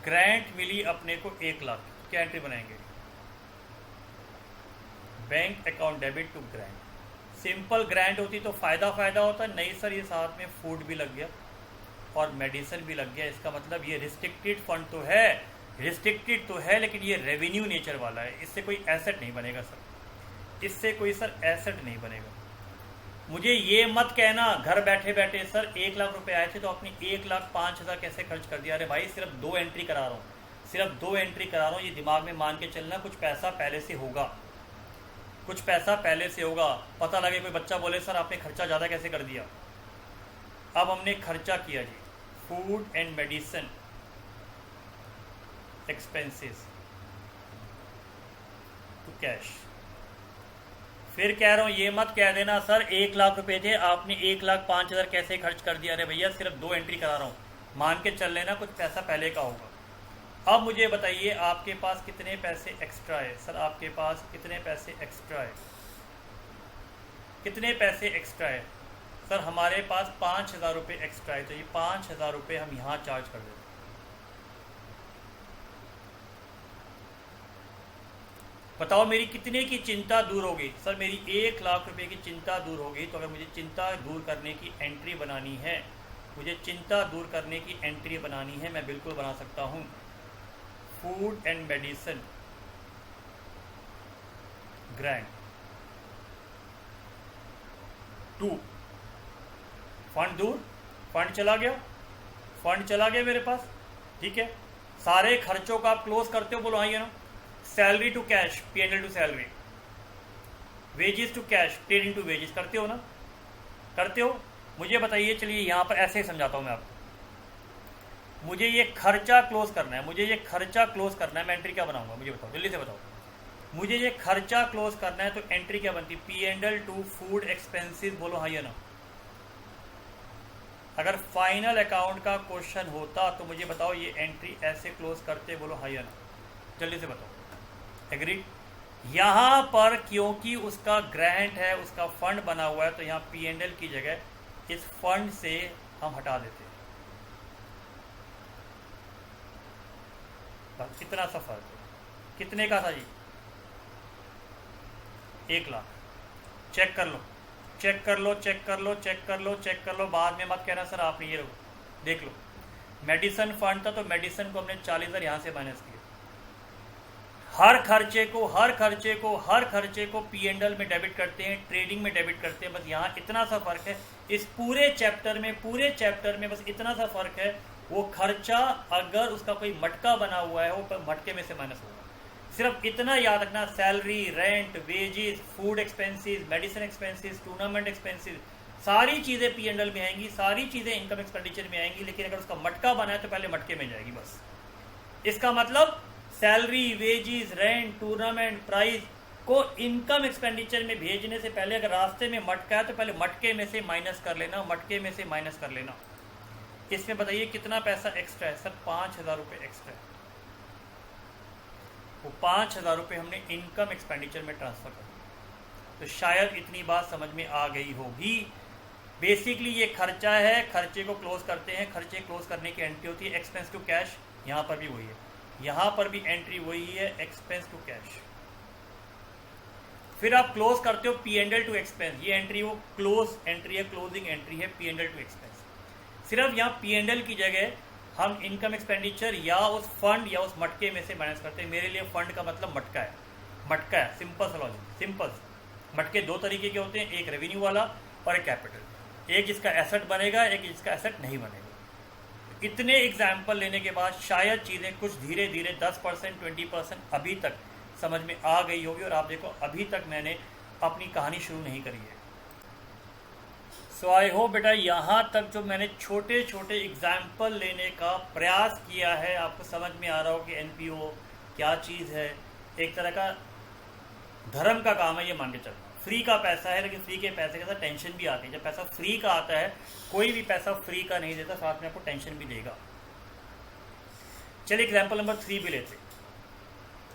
Speaker 1: ग्रांट मिली अपने को 1 लाख, क्या एंट्री बनाएंगे? Bank account debit to grant. Simple grant होती तो फायदा होता, नहीं सर ये साथ में फूड भी लग गया और मेडिसिन भी लग गया। इसका मतलब ये रिस्ट्रिक्टेड फंड तो है, लेकिन ये रेवेन्यू नेचर वाला है, इससे कोई एसेट नहीं बनेगा सर, एसेट नहीं बनेगा। मुझे ये मत कहना घर बैठे बैठे सर 1 लाख रुपए आए थे तो आपने 1,05,000 कैसे खर्च कर दिया। अरे भाई सिर्फ 2 एंट्री करा रहा हूँ, ये दिमाग में मान के चलना। कुछ पैसा पहले से होगा, पता लगे कोई बच्चा बोले सर आपने खर्चा ज़्यादा कैसे कर दिया। अब हमने खर्चा किया जी, food and medicine expenses to cash. फिर कह रहा हूँ ये मत कह देना सर 1 लाख रुपए थे आपने 1,05,000 कैसे खर्च कर दिया। अरे भैया सिर्फ 2 एंट्री करा रहा हूँ, मान के चल लेना कुछ पैसा पहले का होगा। अब मुझे बताइए आपके पास कितने पैसे एक्स्ट्रा है? सर आपके पास कितने पैसे एक्स्ट्रा है? सर हमारे पास 5,000 रुपये एक्स्ट्रा है, तो ये 5,000 रुपये हम यहाँ चार्ज कर देते हैं। बताओ मेरी कितने की चिंता दूर होगी? सर मेरी 1 लाख रुपए की चिंता दूर होगी। तो अगर मुझे चिंता दूर करने की एंट्री बनानी है, मुझे चिंता दूर करने की एंट्री बनानी है, मैं बिल्कुल बना सकता हूँ। Food and medicine grant 2, fund दूर, फंड चला गया मेरे पास, ठीक है। सारे खर्चों का आप क्लोज करते हो, बोलो हाँ या ना। Salary to cash, P&L to salary, wages to cash, paid into wages, करते हो ना? करते हो? मुझे बताइए, चलिए यहाँ पर ऐसे ही समझाता हूँ मैं आपको। मुझे ये खर्चा क्लोज करना है, मैं एंट्री क्या बनाऊंगा? मुझे बताओ, जल्दी से बताओ। मुझे ये खर्चा क्लोज करना है तो एंट्री क्या बनती? P&L टू फूड एक्सपेंसेस, बोलो हाँ या ना। अगर फाइनल अकाउंट का क्वेश्चन होता तो मुझे बताओ ये एंट्री ऐसे क्लोज करते, बोलो हाँ या ना, जल्दी से बताओ। एग्री? यहाँ पर क्योंकि उसका ग्रांट है, उसका फंड बना हुआ है, तो यहाँ P&L की जगह इस फंड से हम हटा देते हैं। बस इतना सा फर्क है। कितने का था जी? 1 लाख। चेक कर लो, बाद में मत कहना सर आपने ये देख लो। मेडिसिन फंड था तो मेडिसिन को हमने 40,000 यहाँ से माइनस किया। हर खर्चे को P&L में डेबिट करते हैं, ट्रेडिंग में डेबिट करते हैं। बस यहाँ इतना सा फर्क है। इस पूरे चैप्टर में बस इतना सा फर्क है। वो खर्चा अगर उसका कोई मटका बना हुआ है, वो मटके में से माइनस होगा। सिर्फ इतना याद रखना, salary, rent, wages, food expenses, medicine expenses, tournament expenses, सारी चीज़ें P&L में आएंगी, सारी चीज़ें इनकम एक्सपेंडिचर में आएंगी। लेकिन अगर उसका मटका बना है तो पहले मटके में जाएगी। बस इसका मतलब salary, wages, rent, tournament, price को इनकम एक्सपेंडिचर में भेजने से पहले अगर रास्ते में मटका है तो पहले मटके में से माइनस कर लेना, इसमें बताइए कितना पैसा एक्स्ट्रा है? सर 5,000 रुपये एक्स्ट्रा है। वो 5,000 रुपये हमने इनकम एक्सपेंडिचर में ट्रांसफ़र कर दिया। तो शायद इतनी बात समझ में आ गई होगी। बेसिकली ये खर्चा है, खर्चे को क्लोज करते हैं, खर्चे क्लोज करने की एंट्री होती है एक्सपेंस टू कैश। यहाँ पर भी वही है, यहाँ पर भी एंट्री वही है, एक्सपेंस टू कैश। फिर आप क्लोज करते हो P&L टू एक्सपेंस। ये एंट्री वो क्लोज एंट्री है, क्लोजिंग एंट्री है P&L टू एक्सपेंस। सिर्फ यहाँ P&L की जगह हम इनकम एक्सपेंडिचर या उस फंड या उस मटके में से माइनस करते हैं। मेरे लिए फंड का मतलब मटका है। सिंपल सा लॉजिक, सिंपल। मटके 2 तरीके के होते हैं, एक रेवेन्यू वाला और एक कैपिटल। एक जिसका एसेट बनेगा, एक जिसका एसेट नहीं बनेगा। इतने एग्जाम्पल लेने के बाद शायद चीज़ें कुछ धीरे धीरे 10%, 20% अभी तक समझ में आ गई होगी। और आप देखो अभी तक मैंने अपनी कहानी शुरू नहीं करी है। सो आई होप बेटा यहाँ तक जो मैंने छोटे छोटे एग्जाम्पल लेने का प्रयास किया है, आपको समझ में आ रहा हो कि NPO क्या चीज़ है। एक तरह का धर्म का काम है ये, मान के चलना। फ्री का पैसा है, लेकिन फ्री के पैसे के साथ टेंशन भी आती है। जब पैसा फ्री का आता है, कोई भी पैसा फ्री का नहीं देता, साथ में आपको टेंशन भी देगा। चलिए एग्जाम्पल नंबर 3 भी लेते।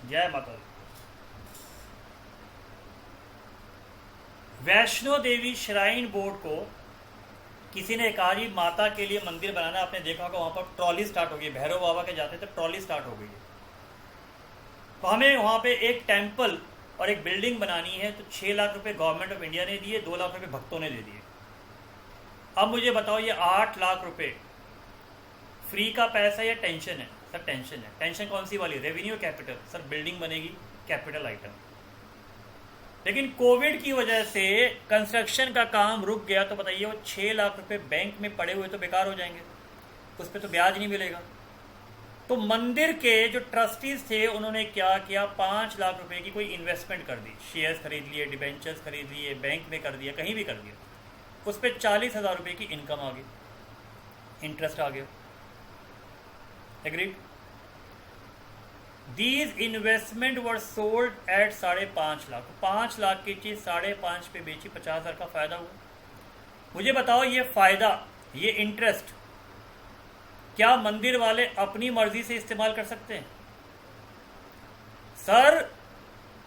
Speaker 1: जय माता दी। वैष्णो देवी श्राइन बोर्ड को किसी ने कहा जी माता के लिए मंदिर बनाना। आपने देखा होगा वहाँ पर ट्रॉली स्टार्ट हो गई, भैरव बाबा के जाते थे ट्रॉली स्टार्ट हो गई है। तो हमें वहाँ पे एक टेम्पल और एक बिल्डिंग बनानी है। तो 6 लाख रुपए गवर्नमेंट ऑफ इंडिया ने दिए, 2 लाख रुपए भक्तों ने दे दिए। अब मुझे बताओ ये 8 लाख रुपए फ्री का पैसा या टेंशन है? सर टेंशन है। टेंशन कौन सी वाली? Revenue, capital. सर बिल्डिंग बनेगी, कैपिटल आइटम। लेकिन कोविड की वजह से कंस्ट्रक्शन का काम रुक गया। तो बताइए वो 6 लाख रुपए बैंक में पड़े हुए तो बेकार हो जाएंगे, उस पर तो ब्याज नहीं मिलेगा। तो मंदिर के जो ट्रस्टीज थे उन्होंने क्या किया, 5 लाख रुपए की कोई इन्वेस्टमेंट कर दी। शेयर्स खरीद लिए, डिबेंचर्स खरीद लिए, बैंक में कर दिया, कहीं भी कर दिया। उस पर 40,000 रुपये की इनकम आ गई, इंटरेस्ट आ गया। Agreed? These investment were sold at 5.5 lakh. 5 lakh की चीज़ 5.5 पे बेची, 50,000 का फायदा हुआ। मुझे बताओ ये फायदा, ये इंटरेस्ट क्या मंदिर वाले अपनी मर्जी से इस्तेमाल कर सकते हैं? सर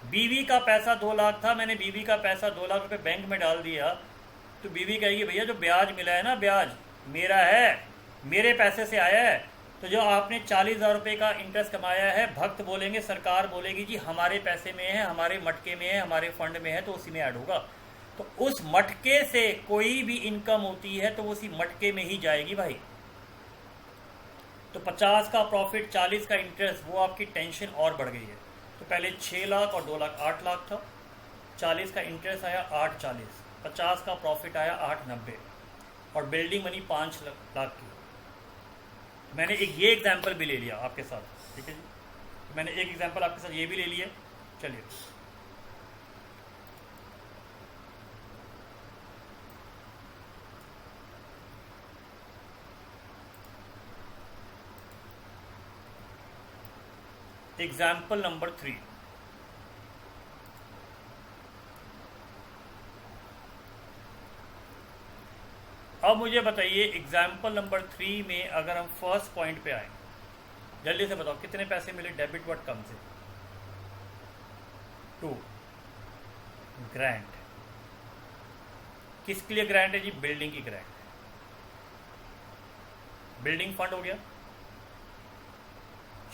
Speaker 1: बीवी का पैसा 2 लाख था, मैंने बीवी का पैसा 2 लाख रुपए बैंक में डाल दिया। तो बीवी कहेगी भैया जो ब्याज मिला है ना, ब्याज मेरा है, मेरे पैसे से आया है, तो जो आपने 40,000 रुपये का इंटरेस्ट कमाया है, भक्त बोलेंगे, सरकार बोलेगी जी हमारे पैसे में है, हमारे मटके में है, हमारे फंड में है, तो उसी में ऐड होगा। तो उस मटके से कोई भी इनकम होती है तो उसी मटके में ही जाएगी भाई। तो 50 का प्रॉफिट, 40 का इंटरेस्ट, वो आपकी टेंशन और बढ़ गई है। तो पहले 6 लाख और 2 लाख 8 लाख था, 40 का इंटरेस्ट आया 840, 50 का प्रॉफिट आया 890 और बिल्डिंग बनी 5 लाख की। मैंने ये एग्जाम्पल भी ले लिया आपके साथ, ठीक है जी। मैंने एक एग्जाम्पल आपके साथ ये भी ले लिया। चलिए एग्जाम्पल नंबर 3। अब मुझे बताइए एग्जाम्पल नंबर 3 में अगर हम फर्स्ट पॉइंट पे आए, जल्दी से बताओ कितने पैसे मिले डेबिट वर्ड कम से? 2। ग्रांट किसके लिए ग्रांट है जी? बिल्डिंग की ग्रांट। बिल्डिंग फंड हो गया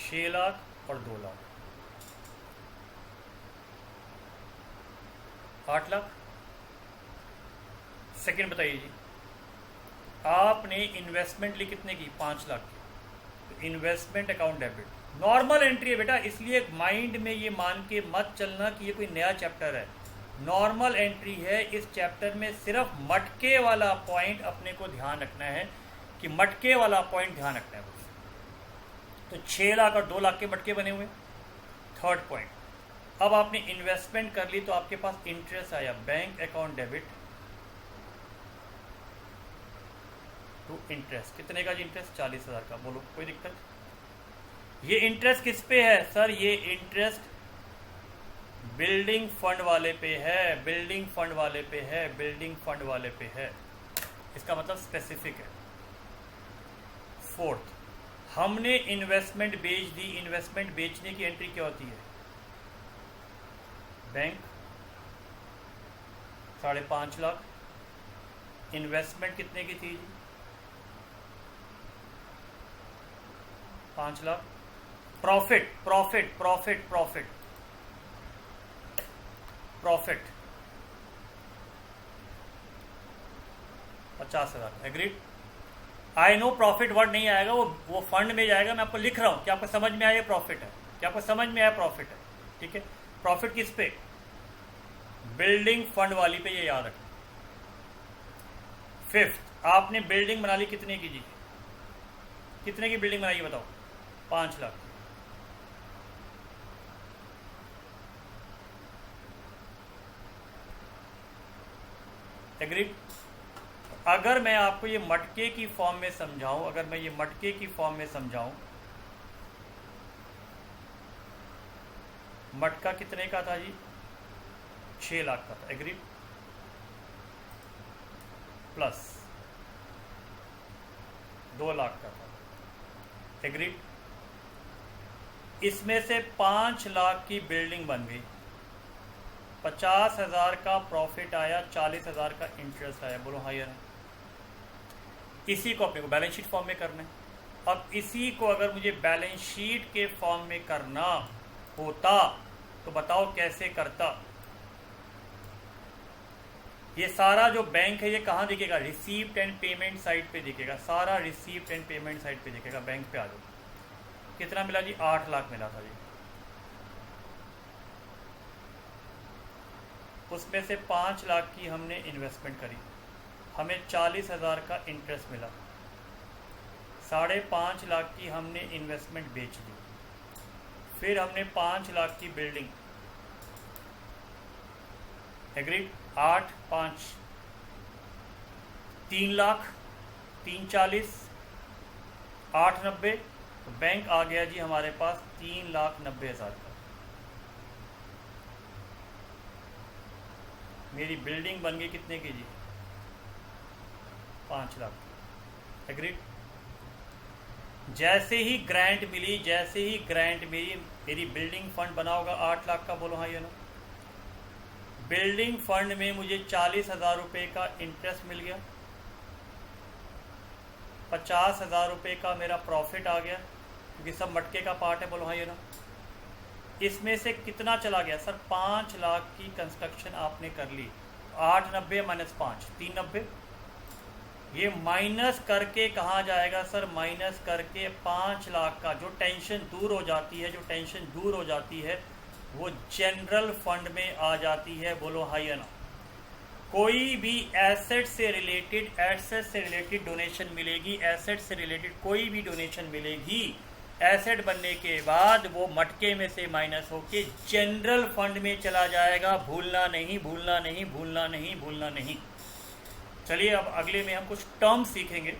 Speaker 1: 6 लाख और 2 लाख, 8 लाख। सेकंड बताइए जी, आपने इन्वेस्टमेंट ली कितने की? 5 लाख की। तो investment account debit normal entry है बेटा, इसलिए माइंड में ये मान के मत चलना कि ये कोई नया चैप्टर है। नॉर्मल एंट्री है। इस चैप्टर में सिर्फ मटके वाला पॉइंट अपने को ध्यान रखना है, कि मटके वाला पॉइंट ध्यान रखना है बस। तो 6 लाख और 2 लाख के मटके बने हुए। थर्ड पॉइंट, अब आपने इन्वेस्टमेंट कर ली तो आपके पास इंटरेस्ट आया, bank account debit to interest. कितने का जी इंटरेस्ट? 40,000 का। बोलो कोई दिक्कत? ये इंटरेस्ट किस पे है सर? ये इंटरेस्ट बिल्डिंग फंड वाले पे है, बिल्डिंग फंड वाले पे है, बिल्डिंग फंड वाले पे है। इसका मतलब स्पेसिफिक है। फोर्थ, हमने इन्वेस्टमेंट बेच दी। इन्वेस्टमेंट बेचने की एंट्री क्या होती है? बैंक 5.5 लाख। इन्वेस्टमेंट कितने की थी जी? 5 lakh. Profit profit profit profit profit 50,000। Agreed? I know profit word नहीं आएगा, वो फंड में जाएगा। मैं आपको लिख रहा हूं कि आपको समझ में आया प्रॉफिट है, कि आपको समझ में आया प्रॉफिट है। ठीक है, प्रॉफिट किस पे? बिल्डिंग फंड वाली पे, ये याद रखना। फिफ्थ, आपने बिल्डिंग बना ली कितने की जी? कितने की बिल्डिंग बनाई बताओ? 5 लाख। एग्रीड? अगर मैं आपको ये मटके की फॉर्म में समझाऊं, अगर मैं ये मटके की फॉर्म में समझाऊं, मटका कितने का था जी? 6 लाख का था। एग्रीड? प्लस 2 लाख का था। एग्रीड? इसमें से 5 लाख की बिल्डिंग बन गई, 50,000 का प्रॉफिट आया, 40,000 का इंटरेस्ट आया। बोलो हाँ या नहीं? इसी को अपने को बैलेंस शीट फॉर्म में करना है। अब इसी को अगर मुझे बैलेंस शीट के फॉर्म में करना होता तो बताओ कैसे करता? ये सारा जो बैंक है ये कहाँ दिखेगा? रिसीप्ट एंड पेमेंट साइड पे दिखेगा। सारा रिसीप्ट एंड पेमेंट साइड पे दिखेगा। बैंक पे आ जाओ। कितना मिला जी? 8 लाख मिला था जी। उसमें से 5 लाख की हमने इन्वेस्टमेंट करी, हमें 40,000 का इंटरेस्ट मिला। 5.5 लाख की हमने इन्वेस्टमेंट बेच दी। फिर हमने 5 लाख की बिल्डिंग। एग्रीड? 8 5 3 लाख, 3 40, 8 90। तो बैंक आ गया जी हमारे पास 3,90,000 का। मेरी बिल्डिंग बन गई कितने की जी? 5 लाख। एग्रीड? जैसे ही ग्रांट मिली, जैसे ही ग्रांट मिली, मेरी बिल्डिंग फंड बना होगा 8 लाख का। बोलो हाँ या ना? बिल्डिंग फंड में मुझे 40,000 रुपये का इंटरेस्ट मिल गया, 50,000 रुपये का मेरा प्रॉफिट आ गया, क्योंकि सब मटके का पार्ट है, बोलो हाँ ये ना। इसमें से कितना चला गया सर? 5 लाख की कंस्ट्रक्शन आपने कर ली, 890 माइनस 5 390, ये माइनस करके कहाँ जाएगा सर? माइनस करके 5 लाख का जो टेंशन दूर हो जाती है, जो टेंशन दूर हो जाती है वो जनरल फंड में आ जाती है, बोलो हाँ या ना। कोई भी एसेट से रिलेटेड डोनेशन मिलेगी, एसेट से रिलेटेड कोई भी डोनेशन मिलेगी, एसेट बनने के बाद वो मटके में से माइनस होके जनरल फंड में चला जाएगा। भूलना नहीं, भूलना नहीं, भूलना नहीं, भूलना नहीं। चलिए अब अगले में हम कुछ टर्म्स सीखेंगे।